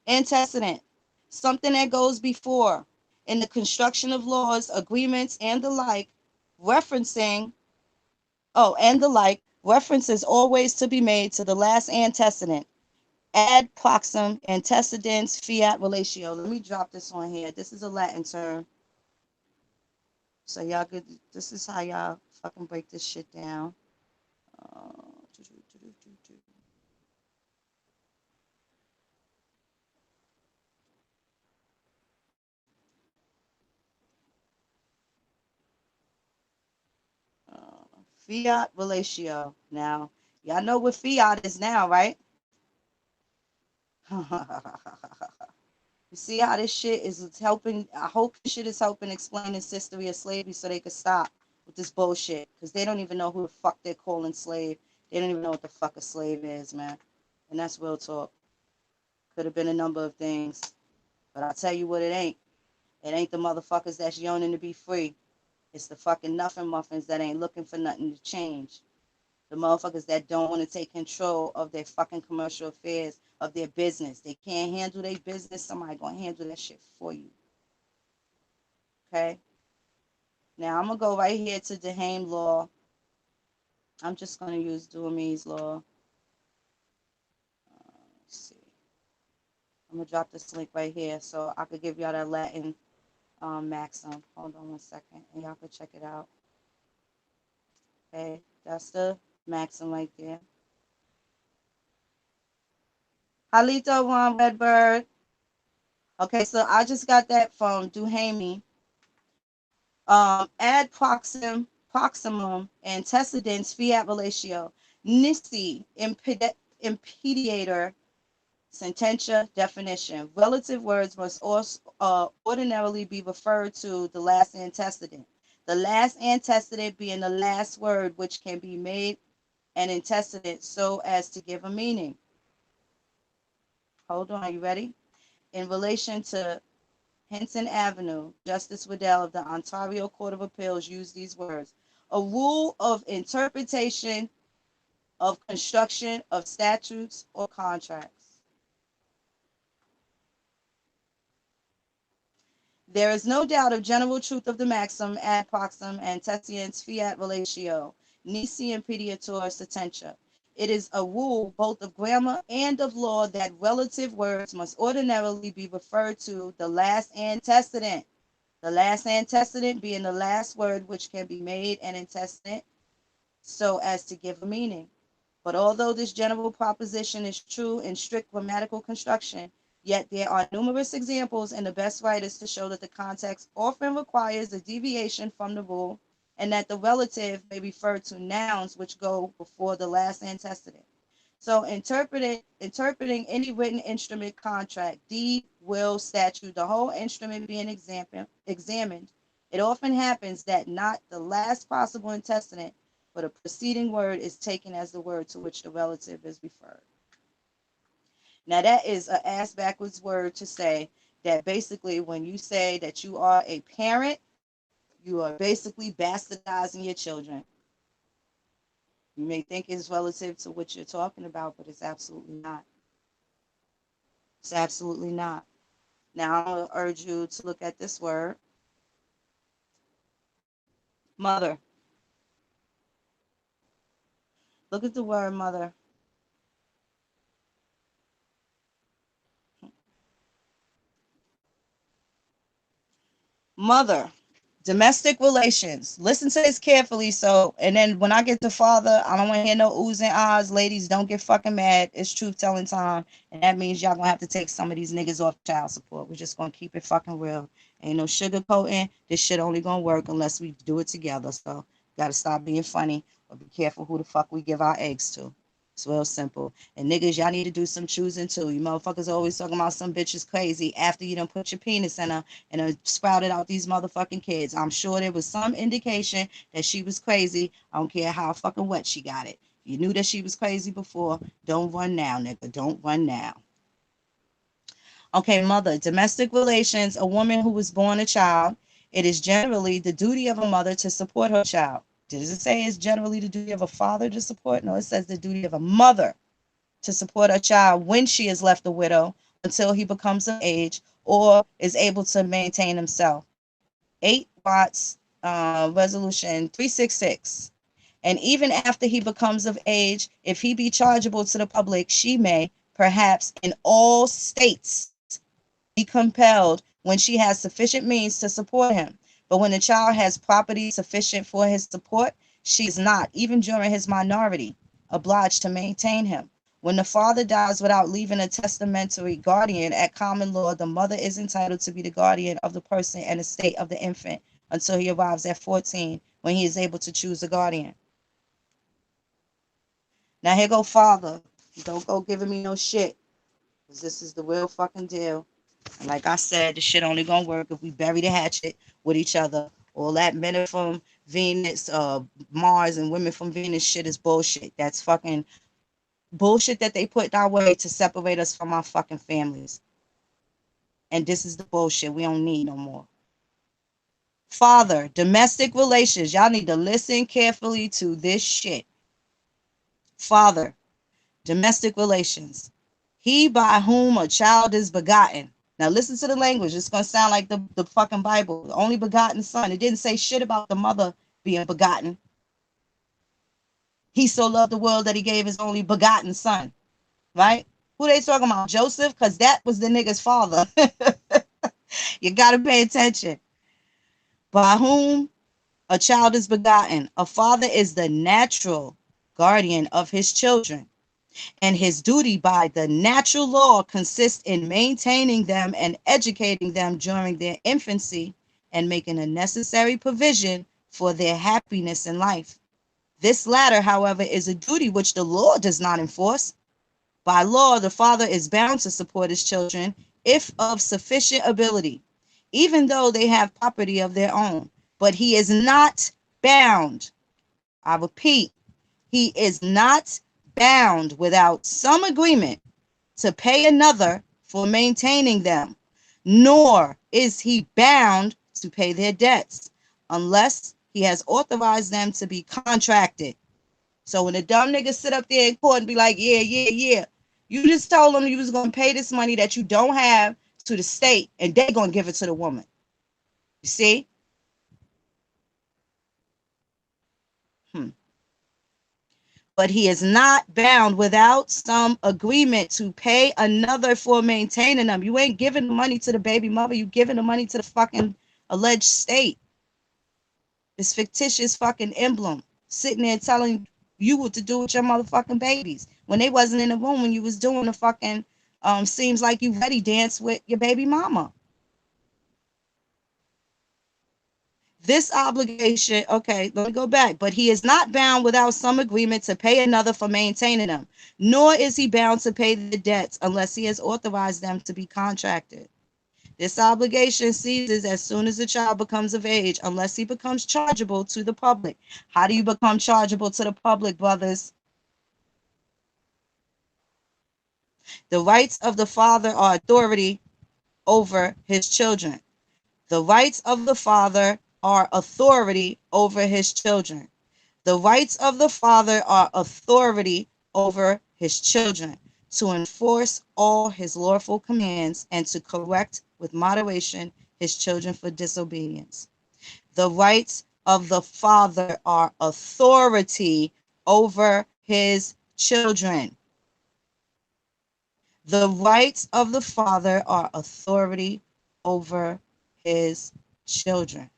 Antecedent. Something that goes before in the construction of laws, agreements, and the like, referencing, and the like, reference is always to be made to the last antecedent. Ad proxim, antecedents, fiat relatio. Let me drop this on here. This is a Latin term. So y'all could, this is how y'all fucking break this shit down. Uh, fiat relatio. Now, y'all know what fiat is now, right? You see how this shit is helping? I hope this shit is helping explain this history of slavery so they could stop with this bullshit. Because they don't even know who the fuck they're calling slave. They don't even know what the fuck a slave is, man. And that's real talk. Could have been a number of things. But I'll tell you what it ain't. It ain't the motherfuckers that's yearning to be free. It's the fucking nothing muffins that ain't looking for nothing to change. The motherfuckers that don't want to take control of their fucking commercial affairs, of their business. They can't handle their business. Somebody gonna handle that shit for you. Okay? Now I'm gonna go right here to Dehaime law. I'm just gonna use Duhamil's law. Let's see. I'm gonna drop this link right here so I could give y'all that Latin maxim. Hold on 1 second, and y'all can check it out. Okay, that's the maxim right there. Halito Juan Redbird. Okay, so I just got that from Duhamel. Ad proxim proximum, antecedents, fiat relatio, nisi, impediator, sententia, definition. Relative words must also ordinarily be referred to the last antecedent. The last antecedent being the last word which can be made an antecedent so as to give a meaning. Hold on, are you ready? In relation to Henson Avenue, Justice Waddell of the Ontario Court of Appeals used these words. A rule of interpretation of construction of statutes or contracts. There is no doubt of general truth of the maxim ad proxim antecedens fiat relatio, nisi impediator sententia. It is a rule both of grammar and of law that relative words must ordinarily be referred to the last antecedent. The last antecedent being the last word which can be made an antecedent so as to give a meaning. But although this general proposition is true in strict grammatical construction, yet there are numerous examples in the best writers to show that the context often requires a deviation from the rule, and that the relative may refer to nouns which go before the last antecedent. So interpreting any written instrument, contract, deed, will, statute, the whole instrument being examined, it often happens that not the last possible antecedent, but a preceding word is taken as the word to which the relative is referred. Now that is an ass backwards word to say that basically when you say that you are a parent, you are basically bastardizing your children. You may think it's relative to what you're talking about, but it's absolutely not. It's absolutely not. Now I'm going to urge you to look at this word, mother. Look at the word mother. Mother. Domestic relations. Listen to this carefully. So, and then when I get to father, I don't want to hear no oohs and ahs. Ladies, don't get fucking mad. It's truth telling time. And that means y'all gonna have to take some of these niggas off child support. We're just gonna keep it fucking real. Ain't no sugarcoating. This shit only gonna work unless we do it together. So, gotta stop being funny or be careful who the fuck we give our eggs to. It's real simple. And niggas, y'all need to do some choosing too. You motherfuckers always talking about some bitch is crazy after you done put your penis in her and sprouted out these motherfucking kids. I'm sure there was some indication that she was crazy. I don't care how fucking wet she got it. You knew that she was crazy before. Don't run now, nigga. Don't run now. Okay, mother. Domestic relations. A woman who was born a child. It is generally the duty of a mother to support her child. Does it say it's generally the duty of a father to support? No, it says the duty of a mother to support a child when she is left a widow until he becomes of age or is able to maintain himself. 8 Watts, resolution 366. And even after he becomes of age, if he be chargeable to the public, she may, perhaps in all states, be compelled when she has sufficient means to support him. But when the child has property sufficient for his support, she is not, even during his minority, obliged to maintain him. When the father dies without leaving a testamentary guardian at common law, the mother is entitled to be the guardian of the person and estate of the infant until he arrives at 14, when he is able to choose a guardian. Now here go father. Don't go giving me no shit, because this is the real fucking deal. And like I said, the shit only gonna work if we bury the hatchet with each other. All that men from Venus, Mars, and women from Venus shit is bullshit. That's fucking bullshit that they put our way to separate us from our fucking families. And this is the bullshit we don't need no more. Father, domestic relations. Y'all need to listen carefully to this shit. Father, domestic relations. He by whom a child is begotten. Now listen to the language. It's going to sound like the fucking Bible. The only begotten son. It didn't say shit about the mother being begotten. He so loved the world that he gave his only begotten son. Right? Who they talking about? Joseph? Because that was the nigga's father. You got to pay attention. By whom a child is begotten. A father is the natural guardian of his children, and his duty by the natural law consists in maintaining them and educating them during their infancy and making a necessary provision for their happiness in life. This latter, however, is a duty which the law does not enforce. By law, the father is bound to support his children if of sufficient ability, even though they have property of their own. But he is not bound. I repeat, he is not bound without some agreement to pay another for maintaining them, nor is he bound to pay their debts unless he has authorized them to be contracted. So when the dumb niggas sit up there in court and be like, yeah, you just told them you was going to pay this money that you don't have to the state, and they're going to give it to the woman. You see? But he is not bound without some agreement to pay another for maintaining them. You ain't giving the money to the baby mother. You giving the money to the fucking alleged state. This fictitious fucking emblem sitting there telling you what to do with your motherfucking babies when they wasn't in the room when you was doing the fucking seems like you ready dance with your baby mama. This obligation, okay, let me go back. But he is not bound without some agreement to pay another for maintaining them, nor is he bound to pay the debts unless he has authorized them to be contracted. This obligation ceases as soon as the child becomes of age, unless he becomes chargeable to the public. How do you become chargeable to the public, brothers? The rights of the father are authority over his children. The rights of the father are authority over his children. The rights of the father are authority over his children, to enforce all his lawful commands and to correct with moderation his children for disobedience. The rights of the father are authority over his children. The rights of the father are authority over his children.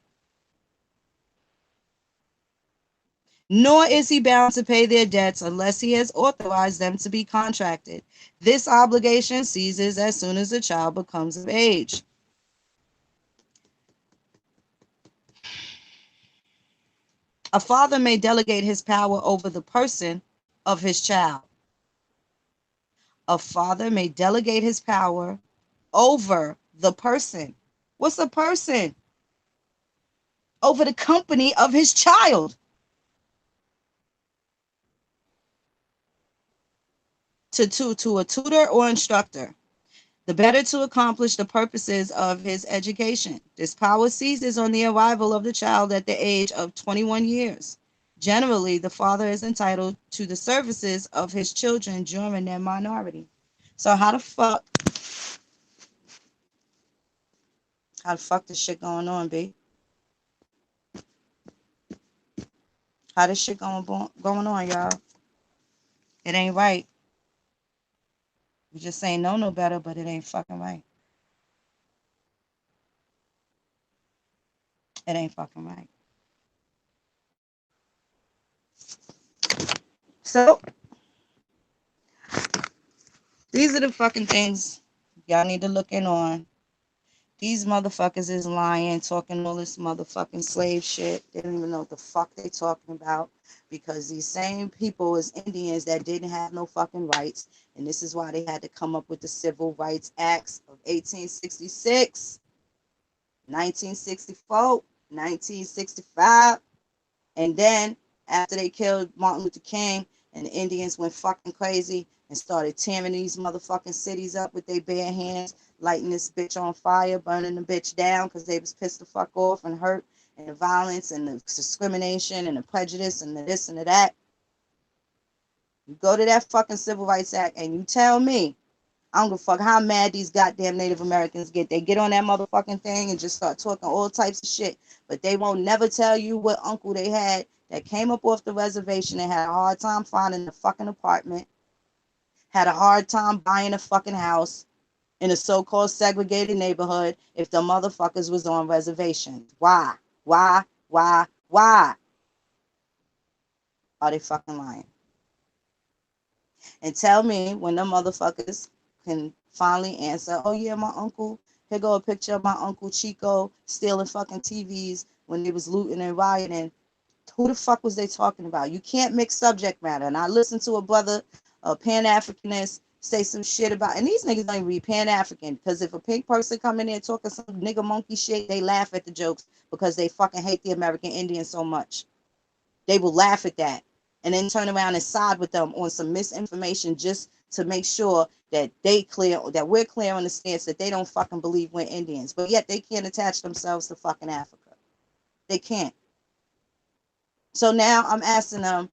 Nor is he bound to pay their debts unless he has authorized them to be contracted. This obligation ceases as soon as the child becomes of age. A father may delegate his power over the person of his child. A father may delegate his power over the person. What's a person? Over the company of his child. To a tutor or instructor, the better to accomplish the purposes of his education. This power ceases on the arrival of the child at the age of 21 years. Generally, the father is entitled to the services of his children during their minority. So how the fuck this shit going on, B? How this shit going on, y'all? It ain't right. We just saying no better, but it ain't fucking right. It ain't fucking right. So these are the fucking things y'all need to look in on. These motherfuckers is lying, talking all this motherfucking slave shit. They don't even know what the fuck they talking about, because these same people is Indians that didn't have no fucking rights, and this is why they had to come up with the Civil Rights Acts of 1866, 1964, 1965, and then after they killed Martin Luther King and the Indians went fucking crazy and started tearing these motherfucking cities up with their bare hands, lighting this bitch on fire, burning the bitch down because they was pissed the fuck off and hurt, and the violence and the discrimination and the prejudice and the this and the that. You go to that fucking Civil Rights Act and you tell me, I don't give a fuck how mad these goddamn Native Americans get. They get on that motherfucking thing and just start talking all types of shit. But they won't never tell you what uncle they had that came up off the reservation and had a hard time finding a fucking apartment, had a hard time buying a fucking house in a so-called segregated neighborhood if the motherfuckers was on reservations. Why? Why are they fucking lying? And tell me when the motherfuckers can finally answer, oh yeah, my uncle, here go a picture of my Uncle Chico stealing fucking TVs when they was looting and rioting, who the fuck was they talking about? You can't mix subject matter. And I listened to a brother, a Pan-Africanist, say some shit about, and these niggas don't even read Pan-African, because if a pink person come in there talking some nigga monkey shit, they laugh at the jokes because they fucking hate the American Indian so much. They will laugh at that and then turn around and side with them on some misinformation just to make sure that we're clear on the stance that they don't fucking believe we're Indians. But yet they can't attach themselves to fucking Africa. They can't. So now I'm asking them,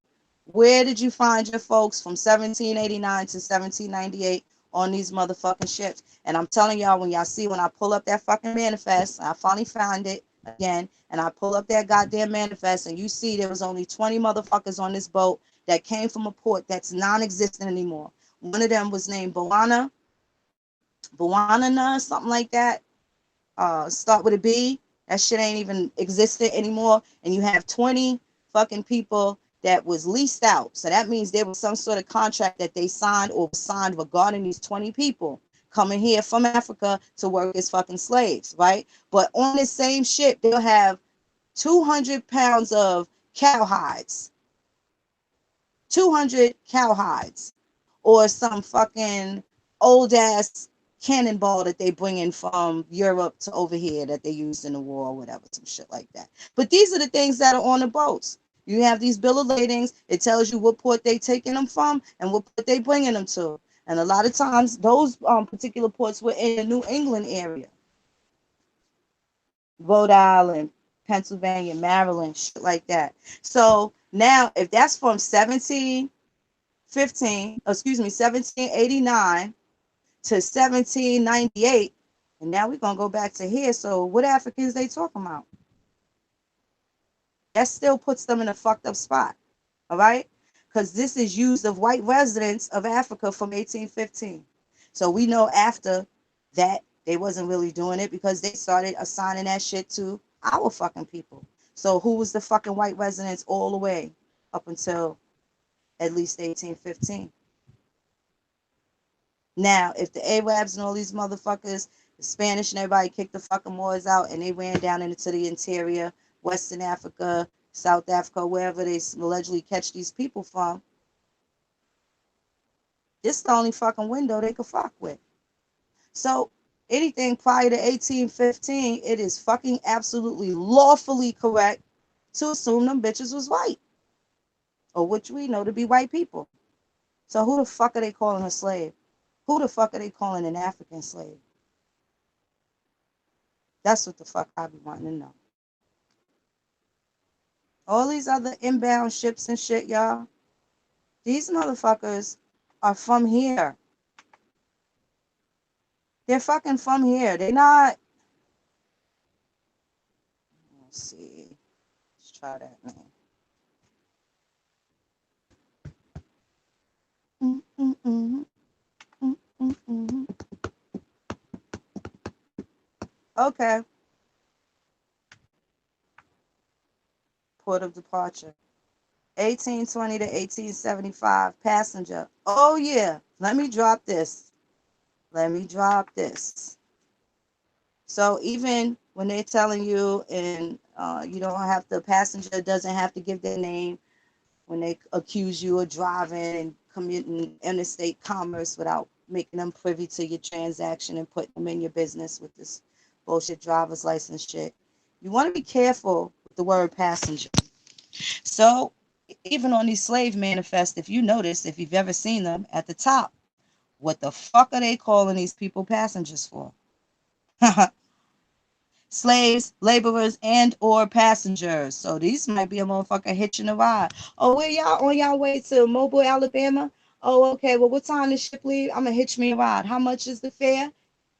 where did you find your folks from 1789 to 1798 on these motherfucking ships? And I'm telling y'all, when I pull up that fucking manifest, I finally found it again, and I pull up that goddamn manifest, and you see there was only 20 motherfuckers on this boat that came from a port that's non-existent anymore. One of them was named Bawana, something like that. Start with a B. That shit ain't even existed anymore. And you have 20 fucking people that was leased out. So that means there was some sort of contract that they signed or signed regarding these 20 people coming here from Africa to work as fucking slaves, right? But on this same ship, they'll have 200 pounds of cowhides. 200 cowhides. Or some fucking old ass cannonball that they bring in from Europe to over here that they used in the war or whatever, some shit like that. But these are the things that are on the boats. You have these bill of ladings. It tells you what port they taking them from and what port they bringing them to. And a lot of times those particular ports were in the New England area. Rhode Island, Pennsylvania, Maryland, shit like that. So now if that's from 1789 to 1798, and now we're gonna go back to here. So what Africans they talking about? That still puts them in a fucked up spot, all right? Because this is used of white residents of Africa from 1815. So we know after that they wasn't really doing it because they started assigning that shit to our fucking people. So who was the fucking white residents all the way up until at least 1815? Now, if the Arabs and all these motherfuckers, the Spanish and everybody kicked the fucking Moors out and they ran down into the interior, Western Africa, South Africa, wherever they allegedly catch these people from, this is the only fucking window they could fuck with. So anything prior to 1815, it is fucking absolutely lawfully correct to assume them bitches was white, or which we know to be white people. So who the fuck are they calling a slave? Who the fuck are they calling an African slave? That's what the fuck I be wanting to know. All these other inbound ships and shit, y'all, these motherfuckers are from here. They're fucking from here. They're not. Let's see. Let's try that, man. Okay. Port of departure. 1820 to 1875. Passenger. Oh, yeah. Let me drop this. So even when they're telling you, and you don't have to, passenger doesn't have to give their name when they accuse you of driving and committing interstate commerce without making them privy to your transaction and putting them in your business with this bullshit driver's license shit. You want to be careful with the word passenger. So even on these slave manifests, if you notice, if you've ever seen them at the top, what the fuck are they calling these people passengers for? Slaves, laborers, and or passengers. So these might be a motherfucker hitching a ride. Oh, where y'all on y'all way to Mobile, Alabama? Oh, okay. Well, what time does ship leave? I'm gonna hitch me a ride. How much is the fare?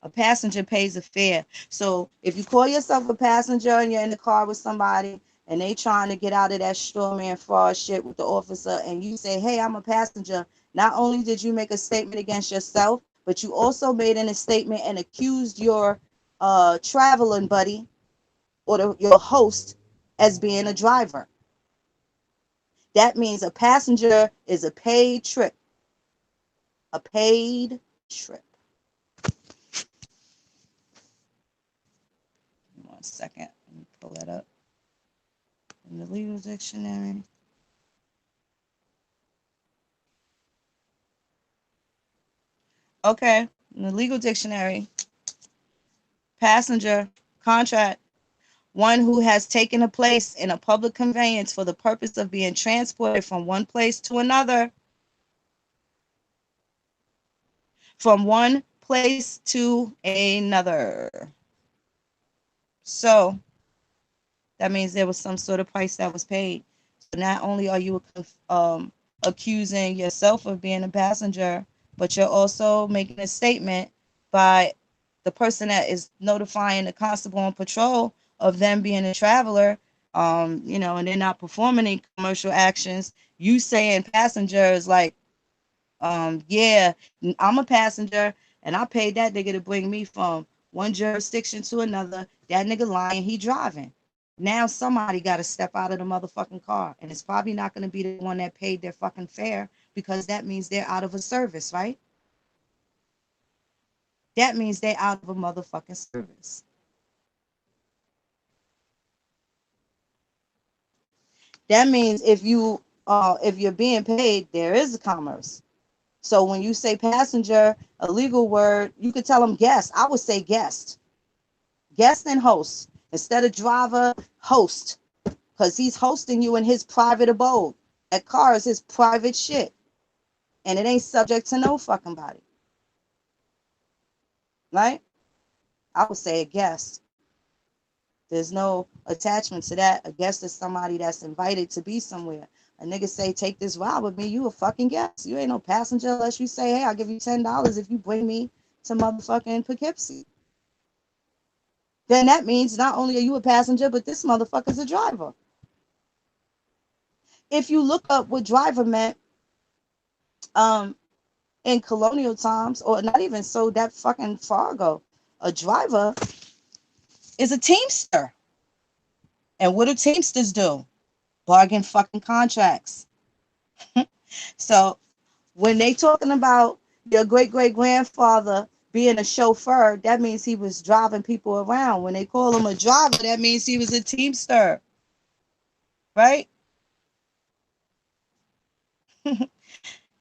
A passenger pays a fare. So if you call yourself a passenger and you're in the car with somebody and they trying to get out of that straw man fraud shit with the officer, and you say, hey, I'm a passenger, not only did you make a statement against yourself, but you also made a statement and accused your traveling buddy or your host as being a driver. That means a passenger is a paid trip. A paid trip. 1 second. Let me pull that up. In the legal dictionary. Okay, in the legal dictionary, passenger, contract, one who has taken a place in a public conveyance for the purpose of being transported from one place to another. From one place to another. So that means there was some sort of price that was paid. So not only are you accusing yourself of being a passenger, but you're also making a statement by the person that is notifying the constable on patrol of them being a traveler, and they're not performing any commercial actions. You saying passenger is like, yeah, I'm a passenger and I paid that nigga to bring me from one jurisdiction to another. That nigga lying, he driving. Now somebody got to step out of the motherfucking car, and it's probably not going to be the one that paid their fucking fare, because that means they're out of a service, right? That means they're out of a motherfucking service. That means if you're being paid, there is a commerce. So when you say passenger, a legal word, you could tell them guest. I would say guest. Guest and host. Instead of driver, host. Because he's hosting you in his private abode. That car is his private shit. And it ain't subject to no fucking body. Right? I would say a guest. There's no attachment to that. A guest is somebody that's invited to be somewhere. A nigga say, take this ride with me, you a fucking guest. You ain't no passenger unless you say, hey, I'll give you $10 if you bring me to motherfucking Poughkeepsie. Then that means not only are you a passenger, but this motherfucker's a driver. If you look up what driver meant um, in colonial times, or not even so that fucking far ago, a driver is a teamster. And what do teamsters do? Bargain fucking contracts. So when they talking about your great great grandfather being a chauffeur, that means he was driving people around. When they call him a driver, that means he was a teamster, right?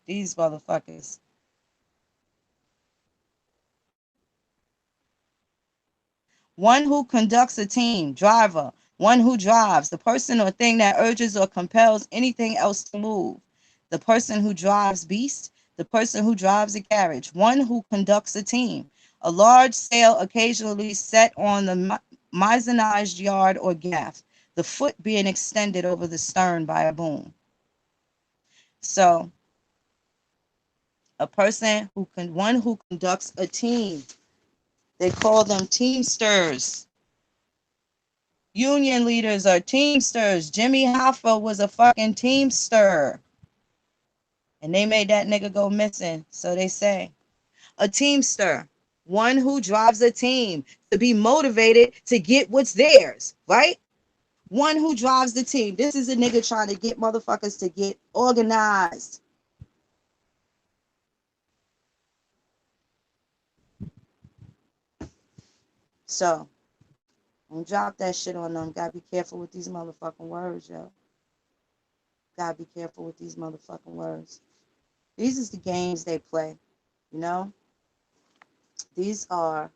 These motherfuckers. One who conducts a team, driver. One who drives, the person or thing that urges or compels anything else to move. The person who drives beast, the person who drives a carriage. One who conducts a team. A large sail occasionally set on the mizzenized yard or gaff, the foot being extended over the stern by a boom. So one who conducts a team. They call them teamsters. Union leaders are teamsters. Jimmy Hoffa was a fucking teamster. And they made that nigga go missing. So they say. A teamster. One who drives a team to be motivated to get what's theirs, right? One who drives the team. This is a nigga trying to get motherfuckers to get organized. So, don't drop that shit on them. Gotta be careful with these motherfucking words, yo. Gotta be careful with these motherfucking words. These is the games they play, you know? These are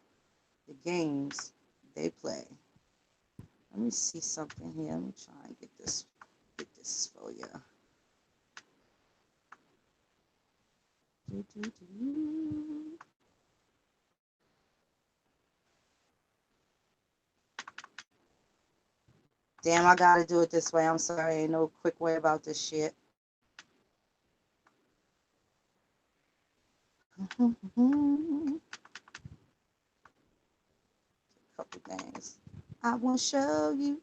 the games they play. Let me see something here. Let me try and get this for you. Damn, I gotta do it this way. I'm sorry, ain't no quick way about this shit. Couple things I want to show you.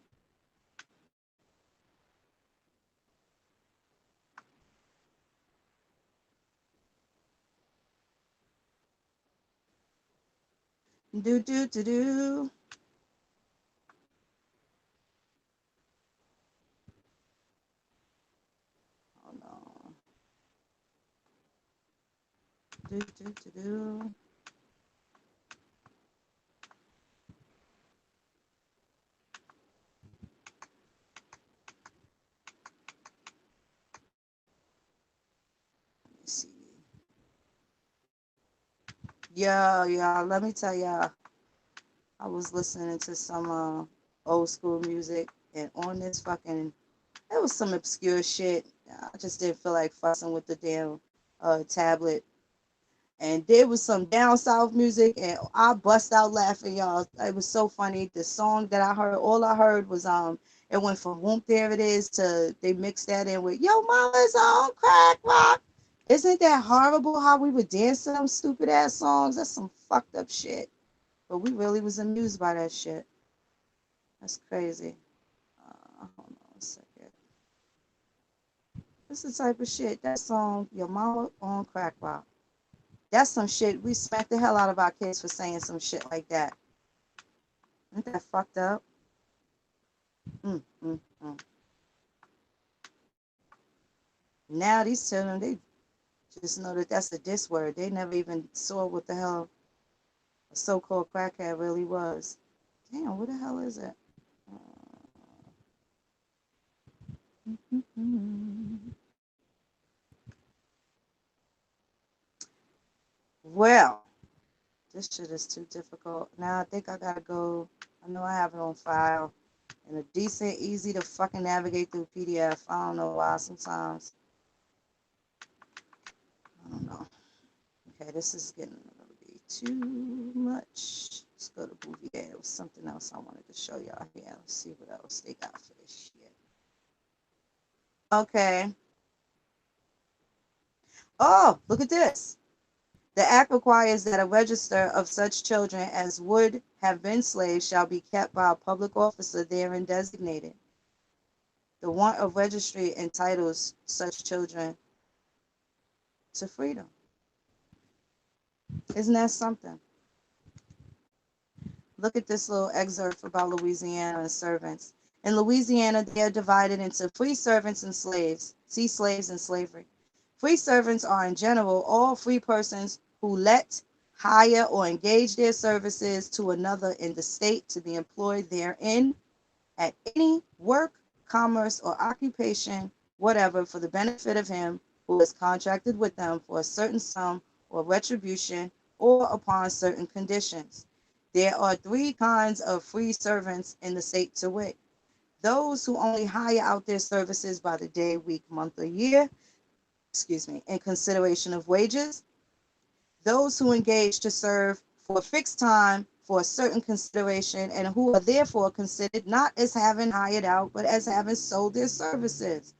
Do do do do. Hold on. Do do do do. Yeah. Let me tell y'all, I was listening to some old school music, and on this fucking, it was some obscure shit. I just didn't feel like fussing with the damn tablet. And there was some down south music, and I bust out laughing, y'all. It was so funny. The song that I heard, all I heard was it went from "Whoop There It Is" to they mixed that in with "Yo Mama's on Crack Rock." Isn't that horrible how we would dance to them stupid ass songs? That's some fucked up shit. But we really was amused by that shit. That's crazy. Hold on a second. This is the type of shit. That song, "Your Mama on Crack Rock." That's some shit. We smacked the hell out of our kids for saying some shit like that. Isn't that fucked up? Mm, mm, mm. Now these children, they just know that that's a diss word. They never even saw what the hell a so-called crackhead really was. Damn, what the hell is it? Well, this shit is too difficult. Now I think I gotta go. I know I have it on file and a decent, easy to fucking navigate through PDF. I don't know why sometimes. I don't know. Okay, this is getting a little bit too much. Let's go to Bouvier. There was something else I wanted to show y'all here. Let's see what else they got for this shit. Okay. Oh, look at this. The act requires that a register of such children as would have been slaves shall be kept by a public officer therein designated. The want of registry entitles such children to freedom. Isn't that something? Look at this little excerpt about Louisiana and servants. In Louisiana, they are divided into free servants and slaves. See slaves and slavery. Free servants are, in general, all free persons who let, hire, or engage their services to another in the state to be employed therein at any work, commerce, or occupation, whatever, for the benefit of him who is contracted with them for a certain sum or retribution or upon certain conditions. There are three kinds of free servants in the state to wit. Those who only hire out their services by the day, week, month, or year, in consideration of wages. Those who engage to serve for a fixed time for a certain consideration and who are therefore considered not as having hired out, but as having sold their services.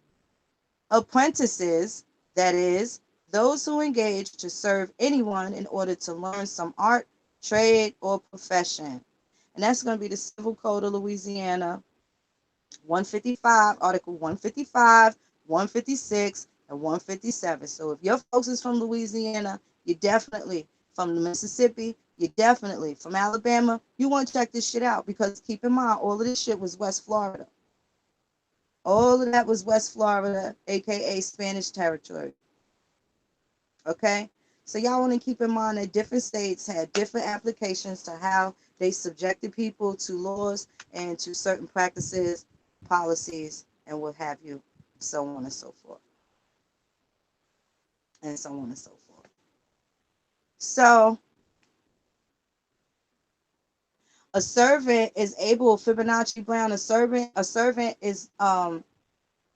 Apprentices, that is, those who engage to serve anyone in order to learn some art, trade, or profession. And that's going to be the Civil Code of Louisiana, 155, Article 155, 156, and 157. So if your folks is from Louisiana, you're definitely from Mississippi, you're definitely from Alabama, you want to check this shit out because keep in mind, all of this shit was West Florida. All of that was West Florida, aka Spanish territory. Okay? So y'all want to keep in mind that different states had different applications to how they subjected people to laws and to certain practices, policies, and what have you, so on and so forth. And so on and so forth. So a servant is able, Fibonacci Brown, a servant is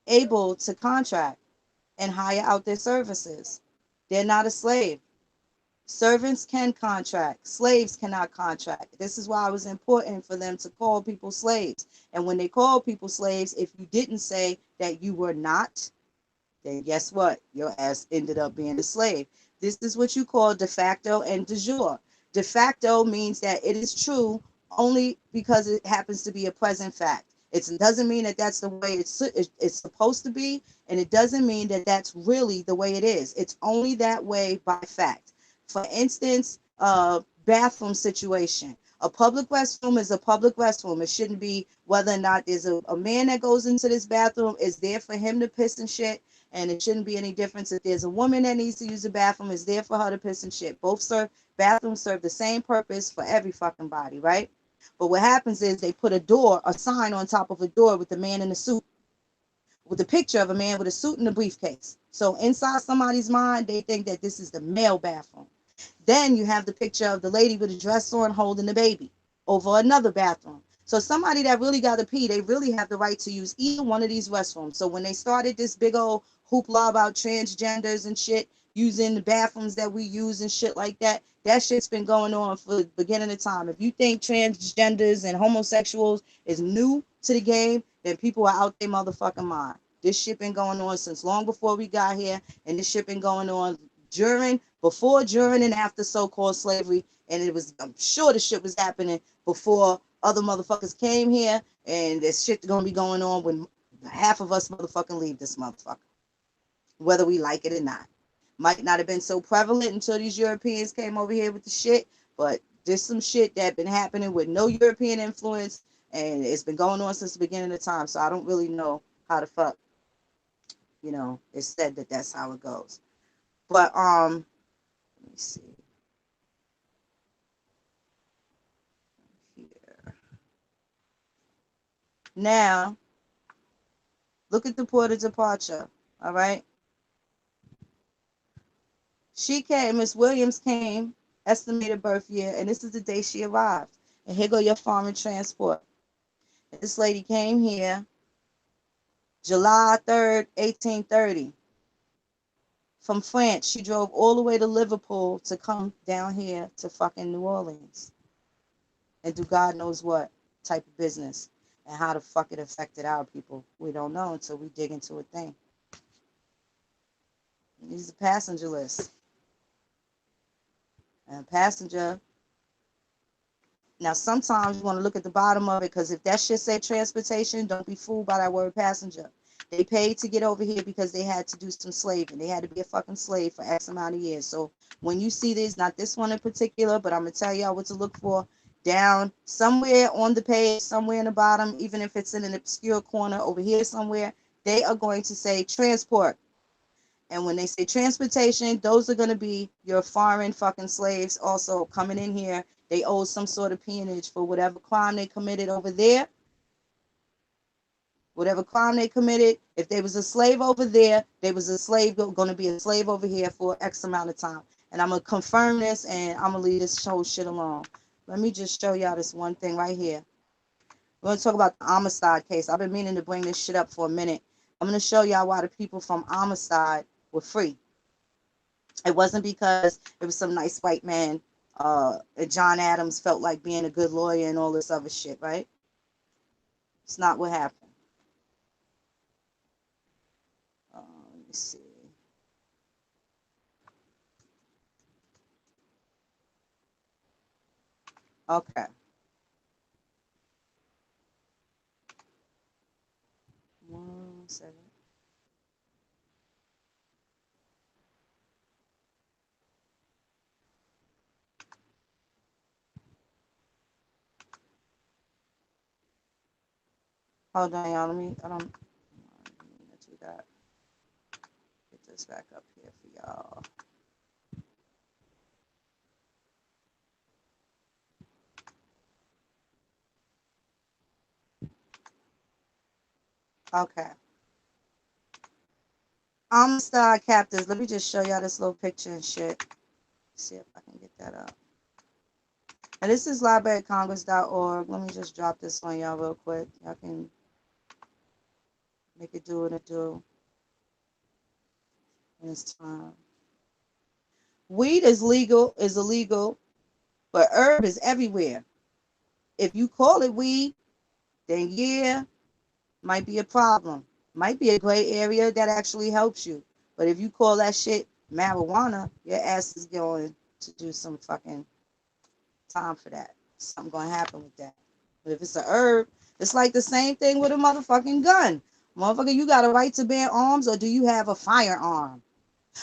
able to contract and hire out their services. They're not a slave. Servants can contract. Slaves cannot contract. This is why it was important for them to call people slaves. And when they called people slaves, if you didn't say that you were not, then guess what? Your ass ended up being a slave. This is what you call de facto and de jure. De facto means that it is true only because it happens to be a present fact. It doesn't mean that that's the way it's supposed to be, and it doesn't mean that that's really the way it is. It's only that way by fact. For instance, bathroom situation. A public restroom is a public restroom. It shouldn't be whether or not there's a man that goes into this bathroom is there for him to piss and shit, and it shouldn't be any difference if there's a woman that needs to use the bathroom, it's there for her to piss and shit. Bathrooms serve the same purpose for every fucking body, right? But what happens is they put a sign on top of a door with the man in the suit, with a picture of a man with a suit and a briefcase. So inside somebody's mind, they think that this is the male bathroom. Then you have the picture of the lady with a dress on holding the baby over another bathroom. So somebody that really got to pee, they really have the right to use either one of these restrooms. So when they started this big old hoopla about transgenders and shit, using the bathrooms that we use and shit like that, that shit's been going on for the beginning of time. If you think transgenders and homosexuals is new to the game, then people are out their motherfucking mind. This shit been going on since long before we got here, and this shit been going on before, during, and after so-called slavery. And I'm sure the shit was happening before other motherfuckers came here, and this shit gonna be going on when half of us motherfucking leave this motherfucker, whether we like it or not. Might not have been so prevalent until these Europeans came over here with the shit, but there's some shit that been happening with no European influence, and it's been going on since the beginning of time. So I don't really know how the fuck, it's said that that's how it goes. But let me see here. Now, look at the port of departure. All right. Miss Williams came, estimated birth year, and this is the day she arrived. And here go your foreign transport. This lady came here July 3rd, 1830. From France, she drove all the way to Liverpool to come down here to fucking New Orleans and do God knows what type of business. And how the fuck it affected our people, we don't know until we dig into a thing. These are passenger lists. And passenger. Now, sometimes you want to look at the bottom of it, because if that shit say transportation, don't be fooled by that word passenger. They paid to get over here because they had to do some slaving. They had to be a fucking slave for X amount of years. So when you see this, not this one in particular, but I'm going to tell y'all what to look for down somewhere on the page, somewhere in the bottom, even if it's in an obscure corner over here somewhere, they are going to say transport. And when they say transportation, those are going to be your foreign fucking slaves also coming in here. They owe some sort of peonage for whatever crime they committed over there. Whatever crime they committed, if they was a slave over there, they was a slave going to be a slave over here for X amount of time. And I'm going to confirm this, and I'm going to leave this whole shit alone. Let me just show y'all this one thing right here. We're going to talk about the Amistad case. I've been meaning to bring this shit up for a minute. I'm going to show y'all why the people from Amistad were free. It wasn't because it was some nice white man, John Adams felt like being a good lawyer and all this other shit, right? It's not what happened. Let me see. Okay. 1 second. Hold on, y'all. I don't mean to do that. Get this back up here for y'all. Okay. Amistad captives. Let me just show y'all this little picture and shit. See if I can get that up. And this is librarycongress.org. Let me just drop this on y'all real quick. Y'all can make it do what it do. And it's time. Weed is illegal, but herb is everywhere. If you call it weed, then yeah, might be a problem. Might be a gray area that actually helps you. But if you call that shit marijuana, your ass is going to do some fucking time for that. Something going to happen with that. But if it's a herb, it's like the same thing with a motherfucking gun. Motherfucker, you got a right to bear arms, or do you have a firearm?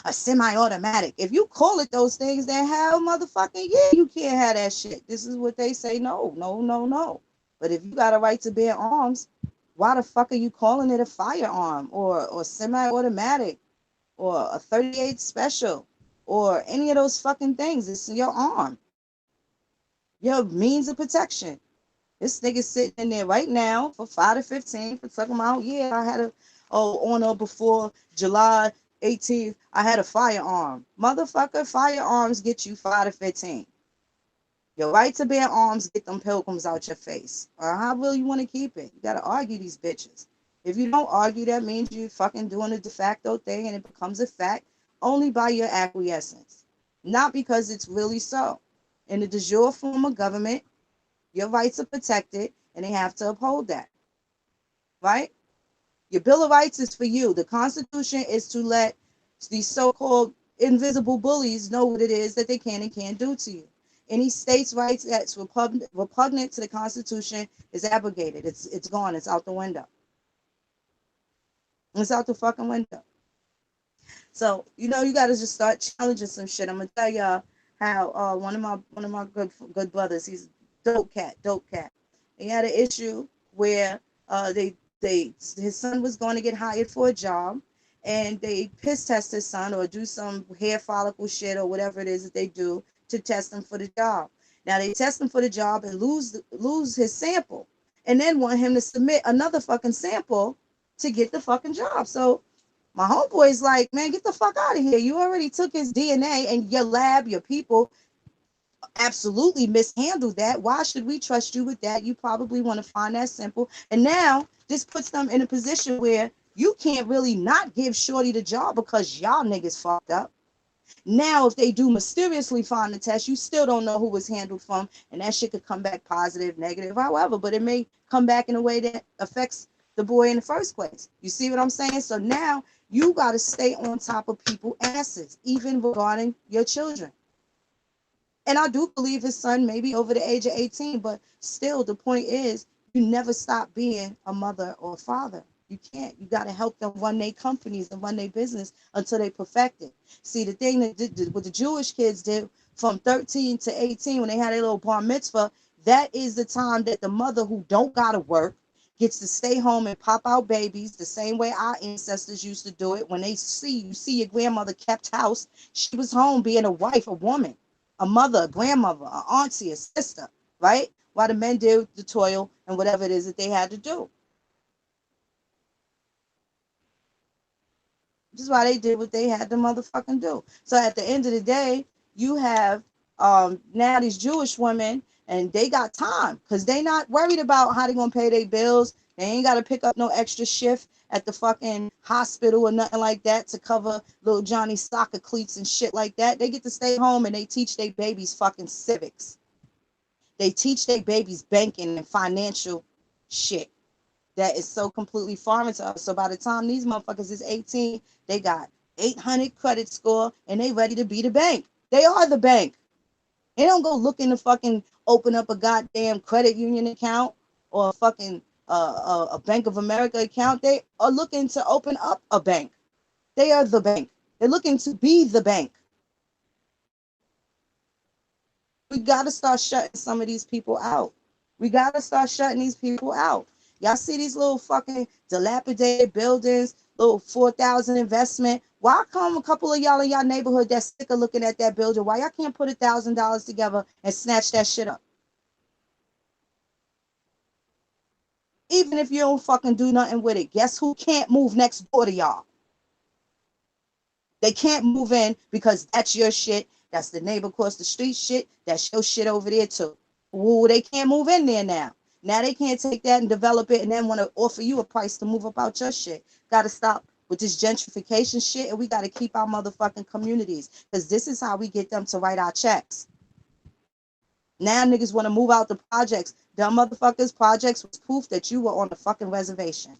A semi-automatic. If you call it those things, then hell motherfucking yeah, you can't have that shit. This is what they say. No, no, no, no. But if you got a right to bear arms, why the fuck are you calling it a firearm or semi-automatic or a 38 special or any of those fucking things? It's your arm, your means of protection. This nigga sitting in there right now for 5 to 15 for talking about, yeah, I had on or before July 18th, I had a firearm. Motherfucker, firearms get you 5 to 15. Your right to bear arms get them pilgrims out your face. Or how will you want to keep it? You gotta argue these bitches. If you don't argue, that means you fucking doing a de facto thing and it becomes a fact only by your acquiescence. Not because it's really so. In the de jure form of government, your rights are protected and they have to uphold that. Right? Your Bill of Rights is for you. The Constitution is to let these so-called invisible bullies know what it is that they can and can't do to you. Any states' rights that's repugnant to the Constitution is abrogated. It's gone. It's out the window. It's out the fucking window. So you got to just start challenging some shit. I'm gonna tell y'all how one of my good brothers. He's dope cat. He had an issue where his son was going to get hired for a job, and they piss test his son or do some hair follicle shit or whatever it is that they do to test him for the job. Now they test him for the job and lose his sample, and then want him to submit another fucking sample to get the fucking job. So my homeboy's like, man, get the fuck out of here. You already took his DNA, and your lab, your people absolutely mishandled that. Why should we trust you with that? You probably want to find that simple. And now this puts them in a position where you can't really not give Shorty the job because y'all niggas fucked up. Now, if they do mysteriously find the test, you still don't know who was handled from, and that shit could come back positive, negative, however, but it may come back in a way that affects the boy in the first place. You see what I'm saying? So now you got to stay on top of people's asses, even regarding your children. And I do believe his son may be over the age of 18, but still the point is you never stop being a mother or a father. You can't. You got to help them run their companies and run their business until they perfect it. See, the thing that what the Jewish kids did from 13 to 18 when they had their little bar mitzvah, that is the time that the mother who don't got to work gets to stay home and pop out babies the same way our ancestors used to do it. When you see your grandmother kept house, she was home being a wife, a woman, a mother, a grandmother, an auntie, a sister, right? While the men did the toil and whatever it is that they had to do. This is why they did what they had to motherfucking do. So at the end of the day, you have now these Jewish women, and they got time because they not worried about how they gonna pay their bills. They ain't got to pick up no extra shift at the fucking hospital or nothing like that to cover little Johnny's soccer cleats and shit like that. They get to stay home and they teach their babies fucking civics. They teach their babies banking and financial shit that is so completely foreign to us. So by the time these motherfuckers is 18, they got 800 credit score and they ready to be the bank. They are the bank. They don't go looking to fucking open up a goddamn credit union account or a fucking a Bank of America account. They are looking to open up a bank. They are the bank. They're looking to be the bank. We got to start shutting some of these people out. We got to start shutting these people out. Y'all see these little fucking dilapidated buildings, little 4,000 investment. Why come a couple of y'all in y'all neighborhood that's sick of looking at that building? Why y'all can't put $1,000 together and snatch that shit up? Even if you don't fucking do nothing with it, guess who can't move next door to y'all? They can't move in because that's your shit. That's the neighbor across the street shit. That's your shit over there too. Ooh, they can't move in there now. Now they can't take that and develop it and then want to offer you a price to move up out your shit. Got to stop with this gentrification shit, and we got to keep our motherfucking communities because this is how we get them to write our checks. Now niggas want to move out the projects. Dumb motherfuckers, projects was proof that you were on the fucking reservation.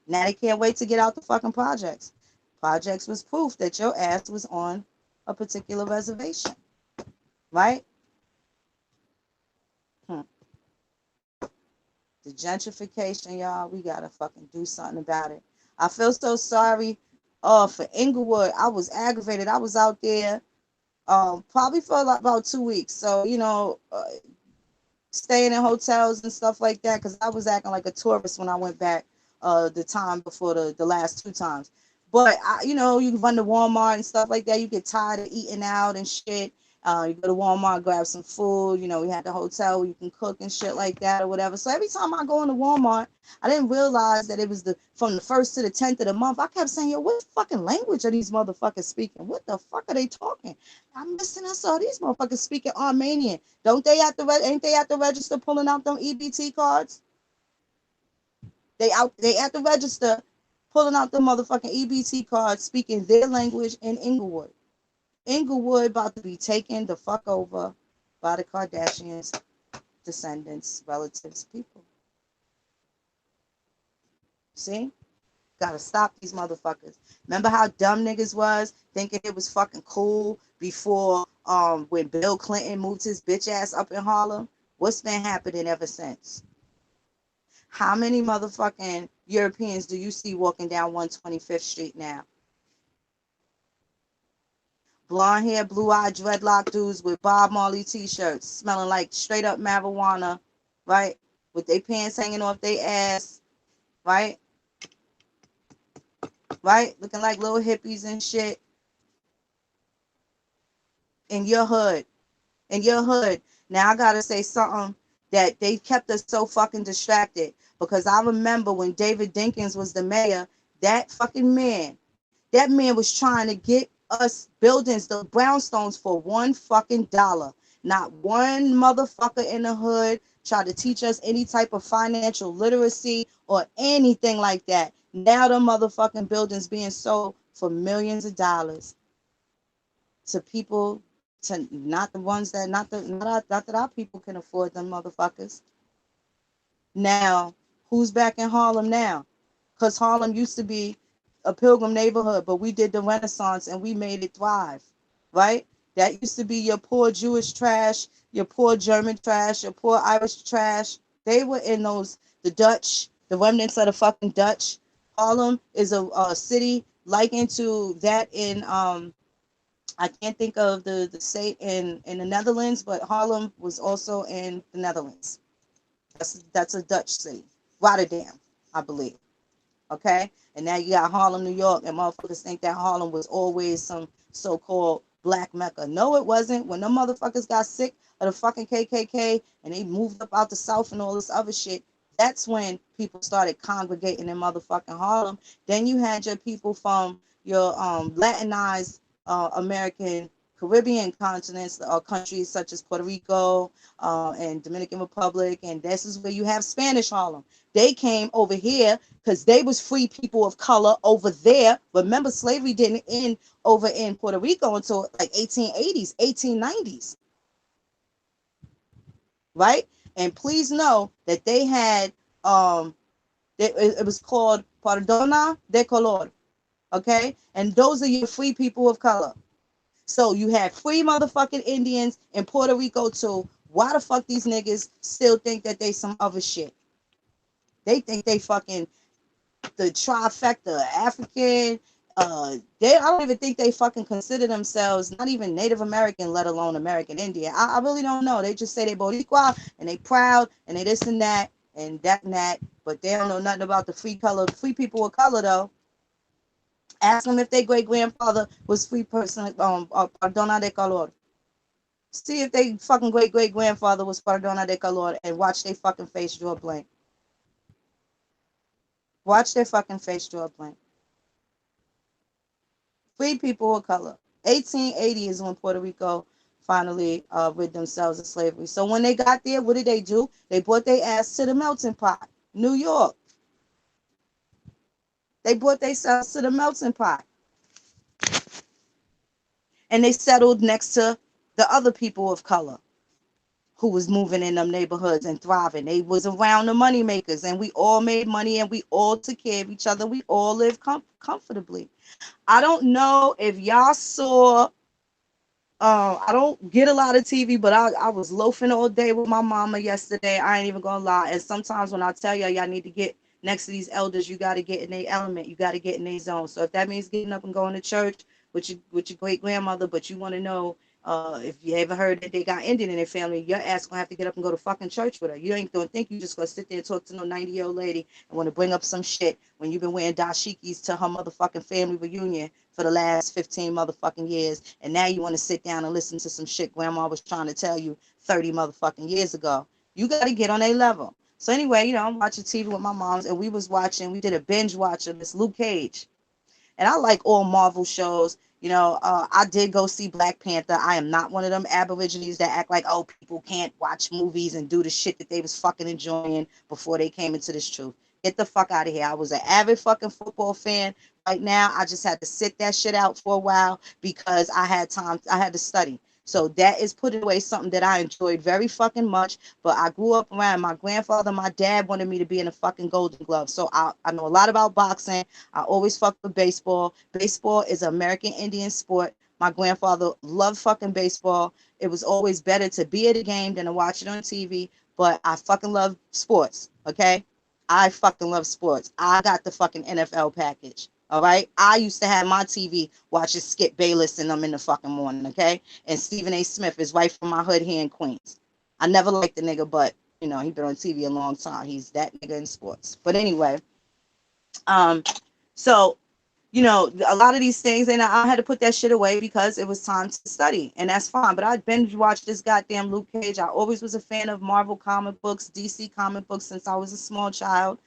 Now they can't wait to get out the fucking projects. Projects was proof that your ass was on a particular reservation. Right? The gentrification, y'all, we gotta fucking do something about it. I feel so sorry for Inglewood. I was aggravated. I was out there probably for about 2 weeks. So, staying in hotels and stuff like that because I was acting like a tourist when I went back the time before the last 2 times. But, you run to Walmart and stuff like that. You get tired of eating out and shit. You go to Walmart, grab some food. We had the hotel where you can cook and shit like that or whatever. So every time I go into Walmart, I didn't realize that it was from the 1st to the 10th of the month. I kept saying, yo, what fucking language are these motherfuckers speaking? What the fuck are they talking? I'm listening. I saw these motherfuckers speaking Armenian. Don't they ain't they at the register pulling out them EBT cards? They at the register pulling out the motherfucking EBT cards, speaking their language in Inglewood. Inglewood about to be taken the fuck over by the Kardashians, descendants, relatives, people. See? Gotta stop these motherfuckers. Remember how dumb niggas was thinking it was fucking cool before when Bill Clinton moved his bitch ass up in Harlem? What's been happening ever since? How many motherfucking Europeans do you see walking down 125th Street now? Blonde hair, blue eye, dreadlock dudes with Bob Marley t-shirts, smelling like straight up marijuana, right? With their pants hanging off their ass, right? Right? Looking like little hippies and shit. In your hood. In your hood. Now I gotta say something that they kept us so fucking distracted. Because I remember when David Dinkins was the mayor, that fucking man, that man was trying to get us buildings, the brownstones, for $1. Not one motherfucker in the hood tried to teach us any type of financial literacy or anything like that. Now the motherfucking buildings being sold for millions of dollars to people, to not the ones that not that our people can afford them motherfuckers. Now, who's back in Harlem now? Because Harlem used to be a pilgrim neighborhood, but we did the Renaissance and we made it thrive, right? That used to be your poor Jewish trash, your poor German trash, your poor Irish trash. They were in the Dutch, the remnants of the fucking Dutch. Harlem is a city likened to that in, I can't think of the state in the Netherlands, but Harlem was also in the Netherlands. That's a Dutch city. Rotterdam, I believe. Okay? And now you got Harlem, New York, and motherfuckers think that Harlem was always some so-called black mecca. No, it wasn't. When them motherfuckers got sick of the fucking KKK and they moved up out the South and all this other shit, that's when people started congregating in motherfucking Harlem. Then you had your people from your Latinized American Caribbean continents or countries such as Puerto Rico and Dominican Republic, and this is where you have Spanish Harlem. They came over here because they was free people of color over there. Remember, slavery didn't end over in Puerto Rico until like 1880s, 1890s, right? And please know that they had it was called Perdona de Color, okay? And those are your free people of color. So you had free motherfucking Indians in Puerto Rico too. Why the fuck these niggas still think that they some other shit? They think they fucking the trifecta African. I don't even think they fucking consider themselves not even Native American, let alone American Indian. I really don't know. They just say they Boricua and they proud and they this and that, but they don't know nothing about the free people of color though. Ask them if their great grandfather was free person, perdona de color. See if they fucking great grandfather was perdona de color and watch their fucking face draw blank. Watch their fucking face draw blank. Free people of color. 1880 is when Puerto Rico finally rid themselves of slavery. So when they got there, what did they do? They brought their ass to the melting pot, New York. They brought themselves to the melting pot. And they settled next to the other people of color who was moving in them neighborhoods and thriving. They was around the money makers, and we all made money, and we all took care of each other. We all lived comfortably. I don't know if y'all saw. I don't get a lot of TV, but I was loafing all day with my mama yesterday. I ain't even gonna lie. And sometimes when I tell y'all need to get next to these elders, you got to get in their element. You got to get in their zone. So if that means getting up and going to church with your great grandmother, but you want to know If you ever heard that they got Indian in their family, your ass gonna have to get up and go to fucking church with her. You ain't gonna think you just gonna sit there and talk to no 90-year-old lady and want to bring up some shit when you've been wearing dashikis to her motherfucking family reunion for the last 15 motherfucking years, and now you want to sit down and listen to some shit grandma was trying to tell you 30 motherfucking years ago. You gotta get on a level. So anyway, I'm watching TV with my moms, and we did a binge watch of this Luke Cage. And I like all Marvel shows. I did go see Black Panther. I am not one of them Aborigines that act like, oh, people can't watch movies and do the shit that they was fucking enjoying before they came into this truth. Get the fuck out of here. I was an avid fucking football fan. Right now, I just had to sit that shit out for a while because I had time. I had to study. So that is putting away something that I enjoyed very fucking much. But I grew up around my grandfather. My dad wanted me to be in a fucking Golden Glove. So I know a lot about boxing. I always fuck with baseball. Baseball is an American Indian sport. My grandfather loved fucking baseball. It was always better to be at a game than to watch it on TV. But I fucking love sports, okay? I fucking love sports. I got the fucking NFL package, all right? I used to have my TV watching Skip Bayless and them in the fucking morning, okay? And Stephen A. Smith is right from my hood here in Queens. I never liked the nigga, but, he been on TV a long time. He's that nigga in sports. But anyway, um, so a lot of these things, and I had to put that shit away because it was time to study, and that's fine. But I binge watched this goddamn Luke Cage. I always was a fan of Marvel comic books, DC comic books since I was a small child.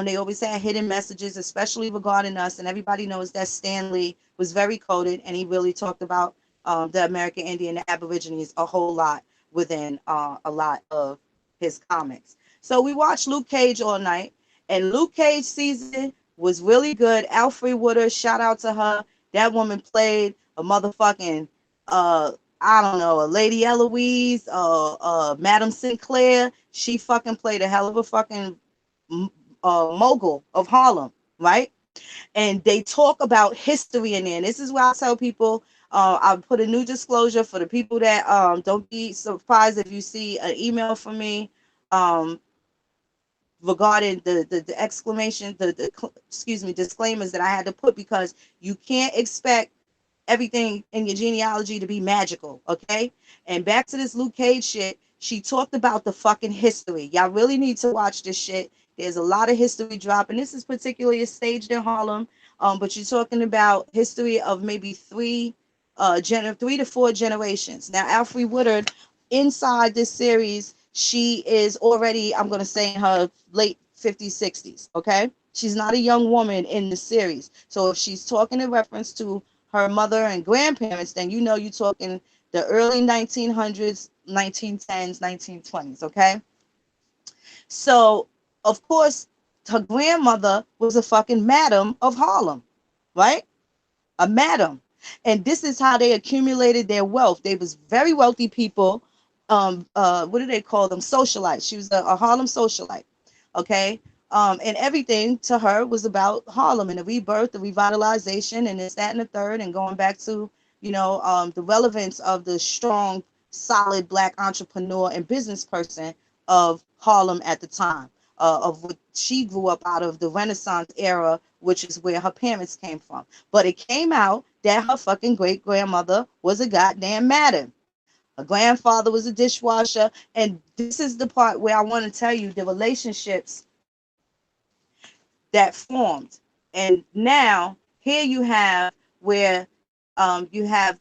They always had hidden messages, especially regarding us, and everybody knows that Stan Lee was very coded, and he really talked about the American Indian, the Aborigines, a whole lot within a lot of his comics. So we watched Luke Cage all night, and Luke Cage season was really good. Alfre Woodard, shout out to her. That woman played a motherfucking I don't know, a Lady Eloise, Madam Sinclair. She fucking played a hell of a fucking mogul of Harlem, right? And they talk about history in there. And this is why I tell people, I'll put a new disclosure for the people that don't be surprised if you see an email from me um, regarding the exclamation, excuse me, disclaimers that I had to put, because you can't expect everything in your genealogy to be magical, okay? And back to this Luke Cage shit, she talked about the fucking history. Y'all really need to watch this shit. There's a lot of history drop, and this is particularly staged in Harlem. But you're talking about history of maybe three to four generations. Now, Alfre Woodard, inside this series, she is already, I'm going to say, in her late 50s, 60s, okay? She's not a young woman in the series. So if she's talking in reference to her mother and grandparents, then you're talking the early 1900s, 1910s, 1920s, okay? So, of course, her grandmother was a fucking madam of Harlem, right? A madam. And this is how they accumulated their wealth. They was very wealthy people. What do they call them? Socialites. She was a Harlem socialite. Okay. And everything to her was about Harlem and the rebirth, the revitalization, and this, that, and the third, and going back to, the relevance of the strong, solid black entrepreneur and business person of Harlem at the time, of what she grew up out of, the Renaissance era, which is where her parents came from. But it came out that her fucking great grandmother was a goddamn madam. Her grandfather was a dishwasher. And this is the part where I want to tell you the relationships that formed. And now here you have where you have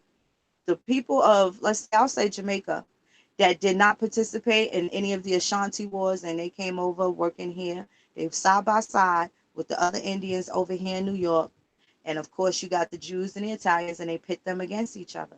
the people of, let's say, I'll say Jamaica, that did not participate in any of the Ashanti wars, and they came over working here. They were side by side with the other Indians over here in New York. And of course, you got the Jews and the Italians, and they pit them against each other.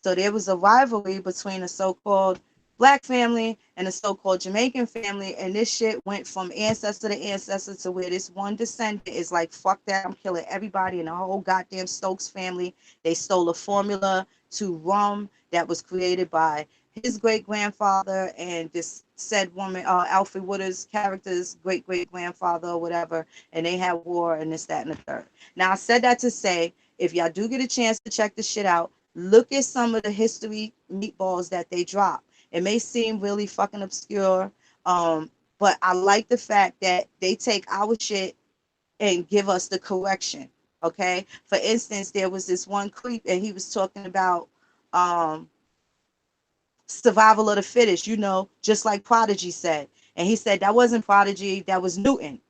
So there was a rivalry between a so-called black family and a so-called Jamaican family, and this shit went from ancestor to ancestor to where this one descendant is like, fuck that, I'm killing everybody in the whole goddamn Stokes family. They stole a formula to rum that was created by his great-grandfather and this said woman, Alfre Woodard's character's great-great-grandfather or whatever, and they had war and this, that, and the third. Now, I said that to say, if y'all do get a chance to check this shit out, look at some of the history meatballs that they drop. It may seem really fucking obscure, but I like the fact that they take our shit and give us the correction, okay? For instance, there was this one creep, and he was talking about survival of the fittest, just like Prodigy said. And he said that wasn't Prodigy, that was Newton,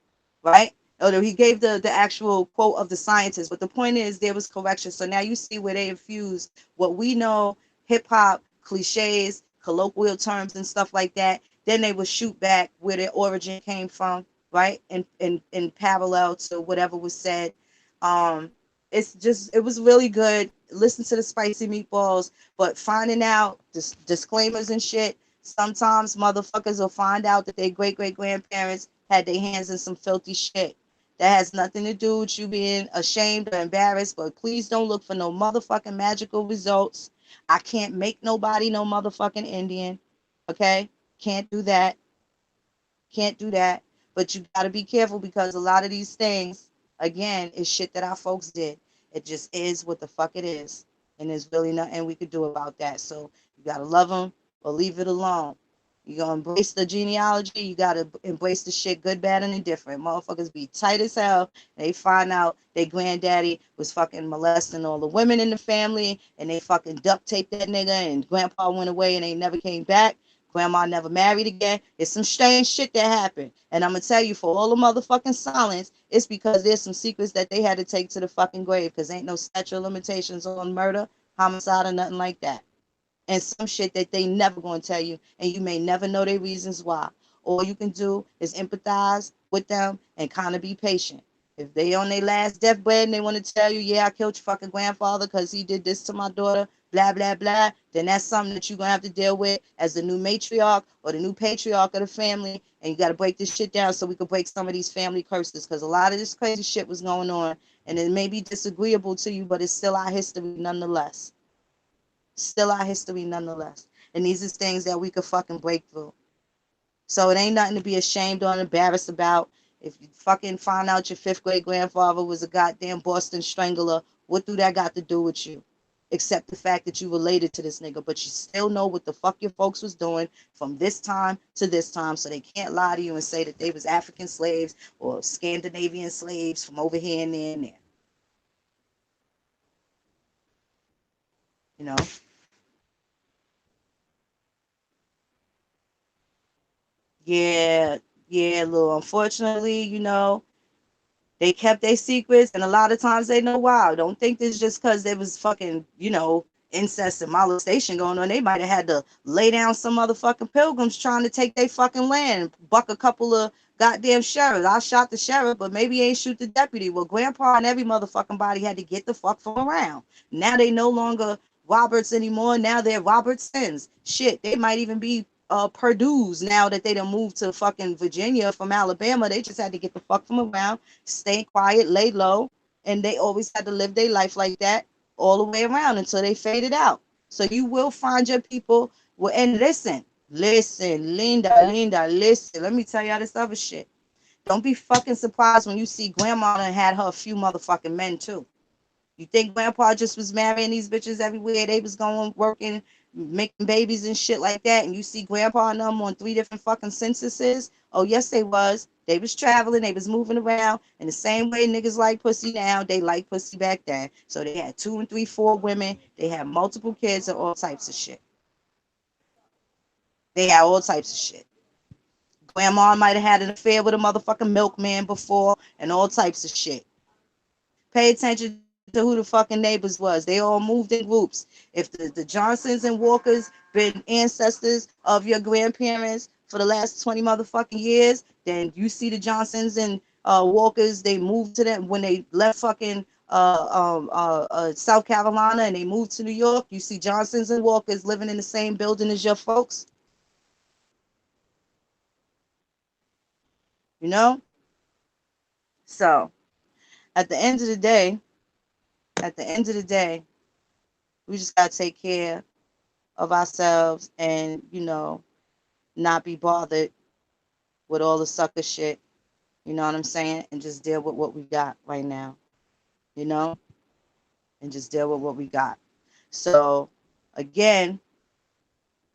right? Although he gave the actual quote of the scientist, but the point is there was correction. So now you see where they infused what we know, hip hop, cliches, colloquial terms and stuff like that. Then they would shoot back where their origin came from, right? In parallel to whatever was said. Um, it was really good. Listen to the spicy meatballs, but finding out disclaimers and shit. Sometimes motherfuckers will find out that their great great grandparents had their hands in some filthy shit. That has nothing to do with you being ashamed or embarrassed, but please don't look for no motherfucking magical results. I can't make nobody no motherfucking Indian. Okay? Can't do that. Can't do that. But you got to be careful because a lot of these things, again, is shit that our folks did. It just is what the fuck it is. And there's really nothing we could do about that. So you got to love them or leave it alone. You gonna embrace the genealogy, you gotta embrace the shit, good, bad, and indifferent. Motherfuckers be tight as hell. They find out their granddaddy was fucking molesting all the women in the family, and they fucking duct taped that nigga, and grandpa went away and they never came back. Grandma never married again. It's some strange shit that happened. And I'm gonna tell you, for all the motherfucking silence, it's because there's some secrets that they had to take to the fucking grave, because ain't no statute of limitations on murder, homicide, or nothing like that. And some shit that they never going to tell you, and you may never know their reasons why. All you can do is empathize with them and kind of be patient. If they on their last deathbed and they want to tell you, yeah, I killed your fucking grandfather because he did this to my daughter, blah, blah, blah, then that's something that you're going to have to deal with as the new matriarch or the new patriarch of the family. And you got to break this shit down so we can break some of these family curses, because a lot of this crazy shit was going on, and it may be disagreeable to you, but it's still our history nonetheless. Still our history nonetheless. And these are things that we could fucking break through. So it ain't nothing to be ashamed or embarrassed about. If you fucking find out your fifth grade grandfather was a goddamn Boston Strangler, what do that got to do with you? Except the fact that you related to this nigga, but you still know what the fuck your folks was doing from this time to this time, so they can't lie to you and say that they was African slaves or Scandinavian slaves from over here and there and there. You know? Yeah, yeah, Lou. Unfortunately, they kept their secrets, and a lot of times they know why. Don't think this just because there was fucking, incest and molestation going on. They might have had to lay down some motherfucking pilgrims trying to take their fucking land, buck a couple of goddamn sheriffs. I shot the sheriff, but maybe he ain't shoot the deputy. Well, grandpa and every motherfucking body had to get the fuck from around. Now they no longer Roberts anymore. Now they're Robertsons. Shit, they might even be Purdue's now that they done moved to fucking Virginia from Alabama. They just had to get the fuck from around, stay quiet, lay low, and they always had to live their life like that all the way around until they faded out. So you will find your people. Well, and listen, Linda, listen. Let me tell y'all this other shit. Don't be fucking surprised when you see grandma and had her a few motherfucking men too. You think grandpa just was marrying these bitches everywhere? They was going working, making babies and shit like that. And you see grandpa and them on 3 different fucking censuses? Oh, yes, they was. They was traveling. They was moving around. In the same way niggas like pussy now, they like pussy back then. So they had 2 and 3, 4 women. They had multiple kids and all types of shit. They had all types of shit. Grandma might have had an affair with a motherfucking milkman before and all types of shit. Pay attention to who the fucking neighbors was. They all moved in groups. If the Johnsons and Walkers been ancestors of your grandparents for the last 20 motherfucking years, then you see the Johnsons and Walkers, they moved to them when they left fucking South Carolina and they moved to New York. You see Johnsons and Walkers living in the same building as your folks. You know? So at the end of the day, we just gotta take care of ourselves and, not be bothered with all the sucker shit. You know what I'm saying? And just deal with what we got right now. You know? And just deal with what we got. So again,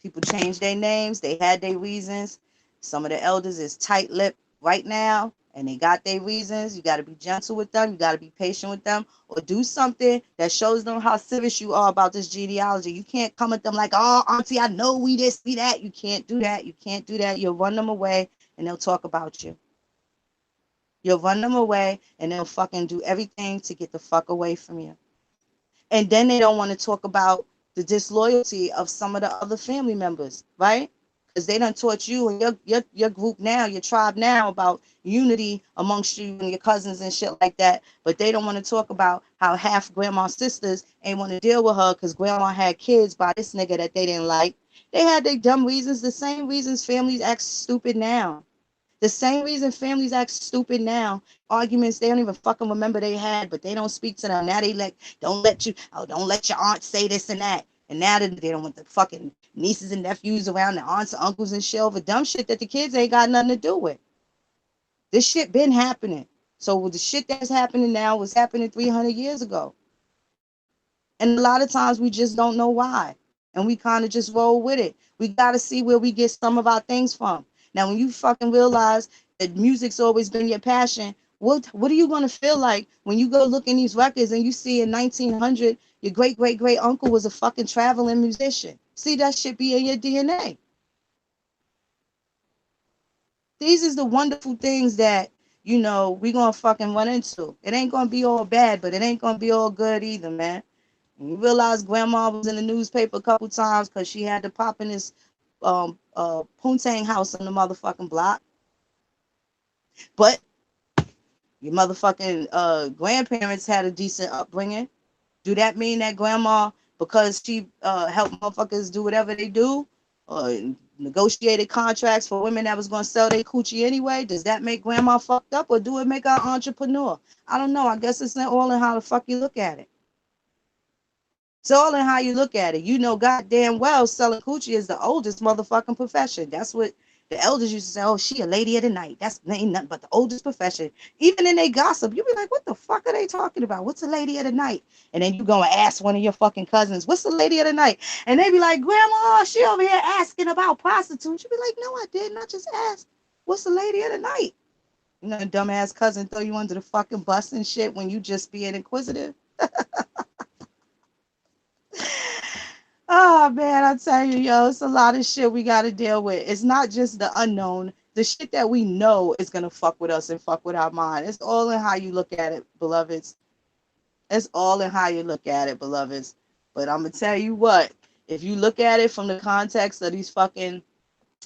people changed their names. They had their reasons. Some of the elders is tight-lipped right now, and they got their reasons. You got to be gentle with them. You got to be patient with them, or do something that shows them how serious you are about this genealogy. You can't come at them like, oh, auntie, I know we this, we that. You can't do that. You can't do that. You'll run them away, and they'll talk about you. You'll run them away, and they'll fucking do everything to get the fuck away from you. And then they don't want to talk about the disloyalty of some of the other family members, right? Because they done taught you and your group now, your tribe now, about unity amongst you and your cousins and shit like that. But they don't want to talk about how half grandma's sisters ain't want to deal with her because grandma had kids by this nigga that they didn't like. They had their dumb reasons, the same reasons families act stupid now. The same reason families act stupid now. Arguments they don't even fucking remember they had, but they don't speak to them. Now they like, don't let your aunt say this and that. And now they don't want the fucking nieces and nephews around, the aunts and uncles and shit over dumb shit that the kids ain't got nothing to do with. This shit been happening. So the shit that's happening now was happening 300 years ago. And a lot of times we just don't know why. And we kind of just roll with it. We got to see where we get some of our things from. Now, when you fucking realize that music's always been your passion, what are you going to feel like when you go look in these records and you see in 1900, your great uncle was a fucking traveling musician? See, that shit be in your DNA. These is the wonderful things that, we going to fucking run into. It ain't going to be all bad, but it ain't going to be all good either, man. And you realize grandma was in the newspaper a couple times because she had to pop in this poontang house on the motherfucking block. But your motherfucking grandparents had a decent upbringing. Do that mean that grandma, because she helped motherfuckers do whatever they do, negotiated contracts for women that was going to sell their coochie anyway, does that make grandma fucked up, or do it make her an entrepreneur? I don't know. I guess it's all in how the fuck you look at it. It's all in how you look at it. You know goddamn well selling coochie is the oldest motherfucking profession. That's what the elders used to say. Oh, she a lady of the night. That's ain't nothing but the oldest profession. Even in they gossip, you be like, what the fuck are they talking about? What's a lady of the night? And then you go and ask one of your fucking cousins, what's the lady of the night? And they be like, grandma, she over here asking about prostitutes. You be like, no, I didn't. I just asked, what's the lady of the night? You know, dumbass cousin throw you under the fucking bus and shit when you just being inquisitive. Oh man, I tell you, yo, it's a lot of shit we gotta deal with. It's not just the unknown. The shit that we know is gonna fuck with us and fuck with our mind. It's all in how you look at it, beloveds. It's all in how you look at it, beloveds. But I'm gonna tell you what, if you look at it from the context of these fucking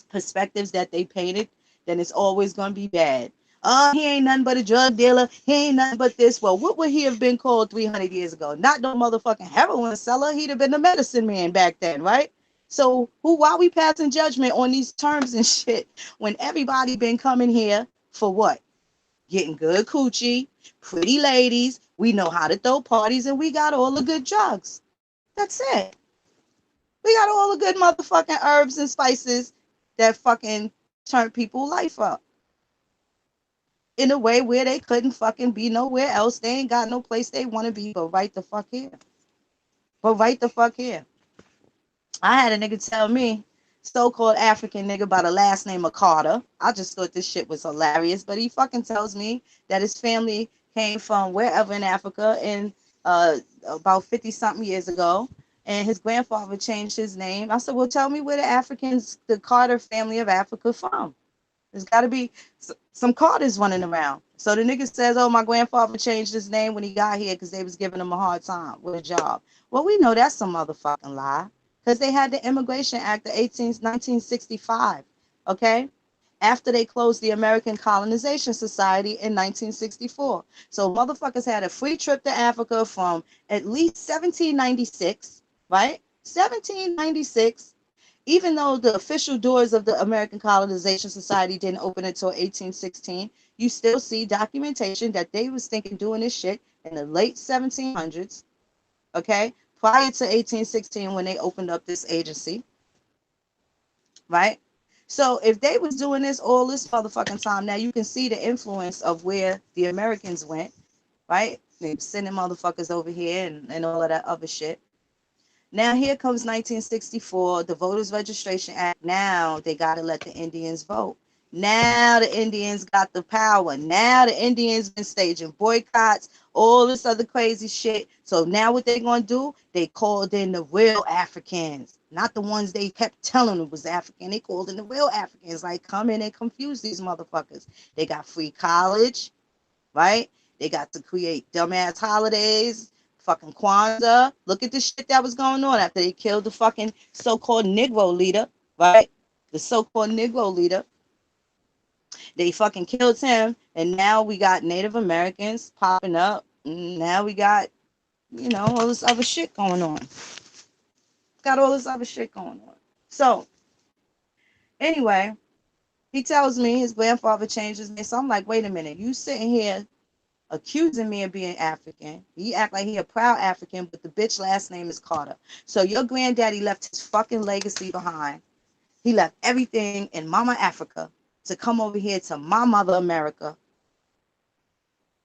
perspectives that they painted, then it's always gonna be bad. Oh, he ain't nothing but a drug dealer. He ain't nothing but this. Well, what would he have been called 300 years ago? Not no motherfucking heroin seller. He'd have been the medicine man back then, right? So why we passing judgment on these terms and shit when everybody been coming here for what? Getting good coochie, pretty ladies. We know how to throw parties, and we got all the good drugs. That's it. We got all the good motherfucking herbs and spices that fucking turn people's life up in a way where they couldn't fucking be nowhere else. They ain't got no place they want to be but right the fuck here. But right the fuck here. I had a nigga tell me, so-called African nigga by the last name of Carter. I just thought this shit was hilarious, but he fucking tells me that his family came from wherever in Africa in about 50-something years ago, and his grandfather changed his name. I said, well, tell me where the Carter family of Africa from. There's got to be some Carters running around. So the nigga says, oh, my grandfather changed his name when he got here because they was giving him a hard time with a job. Well, we know that's some motherfucking lie because they had the Immigration Act of 1965, okay? After they closed the American Colonization Society in 1964. So motherfuckers had a free trip to Africa from at least 1796, right? 1796. Even though the official doors of the American Colonization Society didn't open until 1816, you still see documentation that they was thinking doing this shit in the late 1700s, okay? Prior to 1816 when they opened up this agency, right? So if they was doing this all this motherfucking time, now you can see the influence of where the Americans went, right? They sending motherfuckers over here and all of that other shit. Now here comes 1964, the Voters Registration Act. Now they got to let the Indians vote. Now the Indians got the power. Now the Indians been staging boycotts, all this other crazy shit. So now what they gonna do? They called in the real Africans, not the ones they kept telling them was African. They called in the real Africans. Like, come in and confuse these motherfuckers. They got free college, right? They got to create dumbass holidays, fucking Kwanzaa. Look at the shit that was going on after they killed the fucking so-called Negro leader, right? The so-called Negro leader. They fucking killed him, and now we got Native Americans popping up. Now we got, all this other shit going on. Got all this other shit going on. So, anyway, he tells me his grandfather changed his name. So I'm like, wait a minute, you sitting here accusing me of being African. He act like he a proud African, but the bitch last name is Carter. So your granddaddy left his fucking legacy behind. He left everything in Mama Africa to come over here to my mother America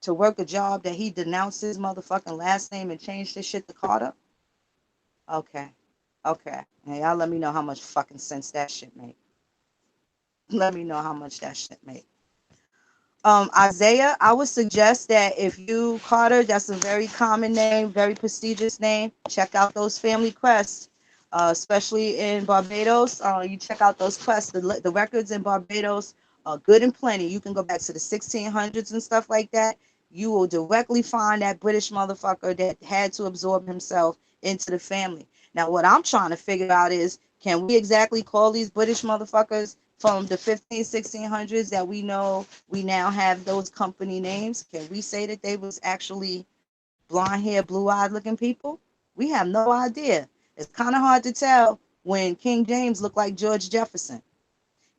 to work a job that he denounced his motherfucking last name and changed his shit to Carter? Okay. Okay. And y'all let me know how much fucking sense that shit make. Let me know how much that shit make. Isaiah, I would suggest that if you, Carter, that's a very common name, very prestigious name, check out those family crests, especially in Barbados. You check out those crests. The records in Barbados are good and plenty. You can go back to the 1600s and stuff like that. You will directly find that British motherfucker that had to absorb himself into the family. Now, what I'm trying to figure out is, can we exactly call these British motherfuckers from the 1600s that we know we now have those company names? Can we say that they was actually blonde hair, blue eyed looking people? We have no idea. It's kind of hard to tell when King James looked like George Jefferson.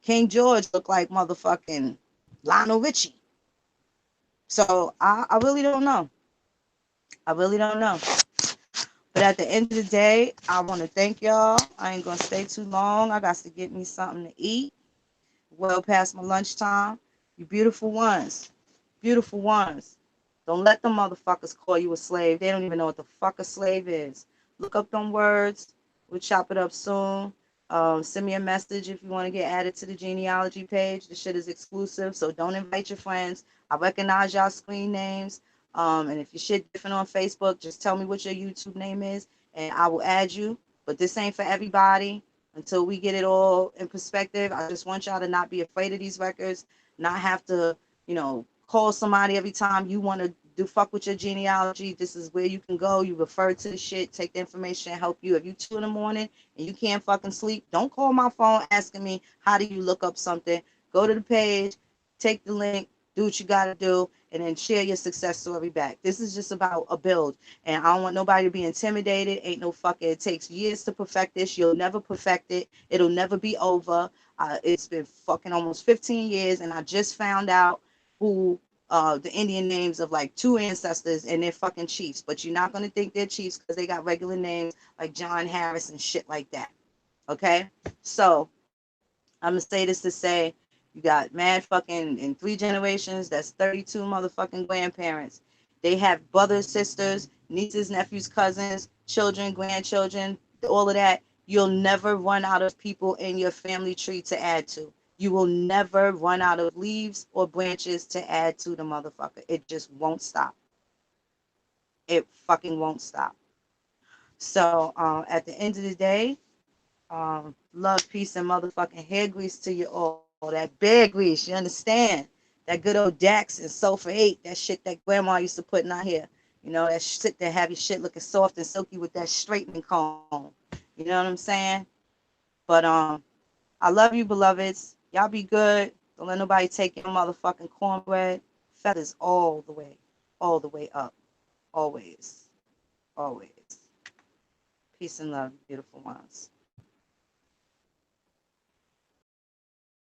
King George looked like motherfucking Lionel Richie. So I really don't know. I really don't know. But at the end of the day, I want to thank y'all. I ain't going to stay too long. I got to get me something to eat. Well past my lunchtime. You beautiful ones. Beautiful ones. Don't let them motherfuckers call you a slave. They don't even know what the fuck a slave is. Look up them words. We'll chop it up soon. Send me a message if you want to get added to the genealogy page. The shit is exclusive, so don't invite your friends. I recognize y'all screen names. And if your shit different on Facebook, just tell me what your YouTube name is, and I will add you. But this ain't for everybody until we get it all in perspective. I just want y'all to not be afraid of these records, not have to, call somebody every time you want to do fuck with your genealogy. This is where you can go. You refer to the shit, take the information, and help you. If you 2 a.m. and you can't fucking sleep, don't call my phone asking me how do you look up something. Go to the page, take the link, do what you gotta do, and then share your success story back. This is just about a build, and I don't want nobody to be intimidated. Ain't no fucking, it takes years to perfect this. You'll never perfect it. It'll never be over. It's been fucking almost 15 years, and I just found out who the Indian names of like 2 ancestors, and they're fucking chiefs. But you're not gonna think they're chiefs because they got regular names like John Harris and shit like that. Okay, so I'm gonna say this to say, you got mad fucking in 3 generations. That's 32 motherfucking grandparents. They have brothers, sisters, nieces, nephews, cousins, children, grandchildren, all of that. You'll never run out of people in your family tree to add to. You will never run out of leaves or branches to add to the motherfucker. It just won't stop. It fucking won't stop. So at the end of the day, love, peace, and motherfucking hair grease to you all. That bear grease, you understand? That good old Dax and Sulfur 8, that shit that grandma used to put in our hair. That shit that have your shit looking soft and silky with that straightening comb. You know what I'm saying? But I love you, beloveds. Y'all be good. Don't let nobody take your motherfucking cornbread. Feathers all the way up. Always. Always. Peace and love, beautiful ones.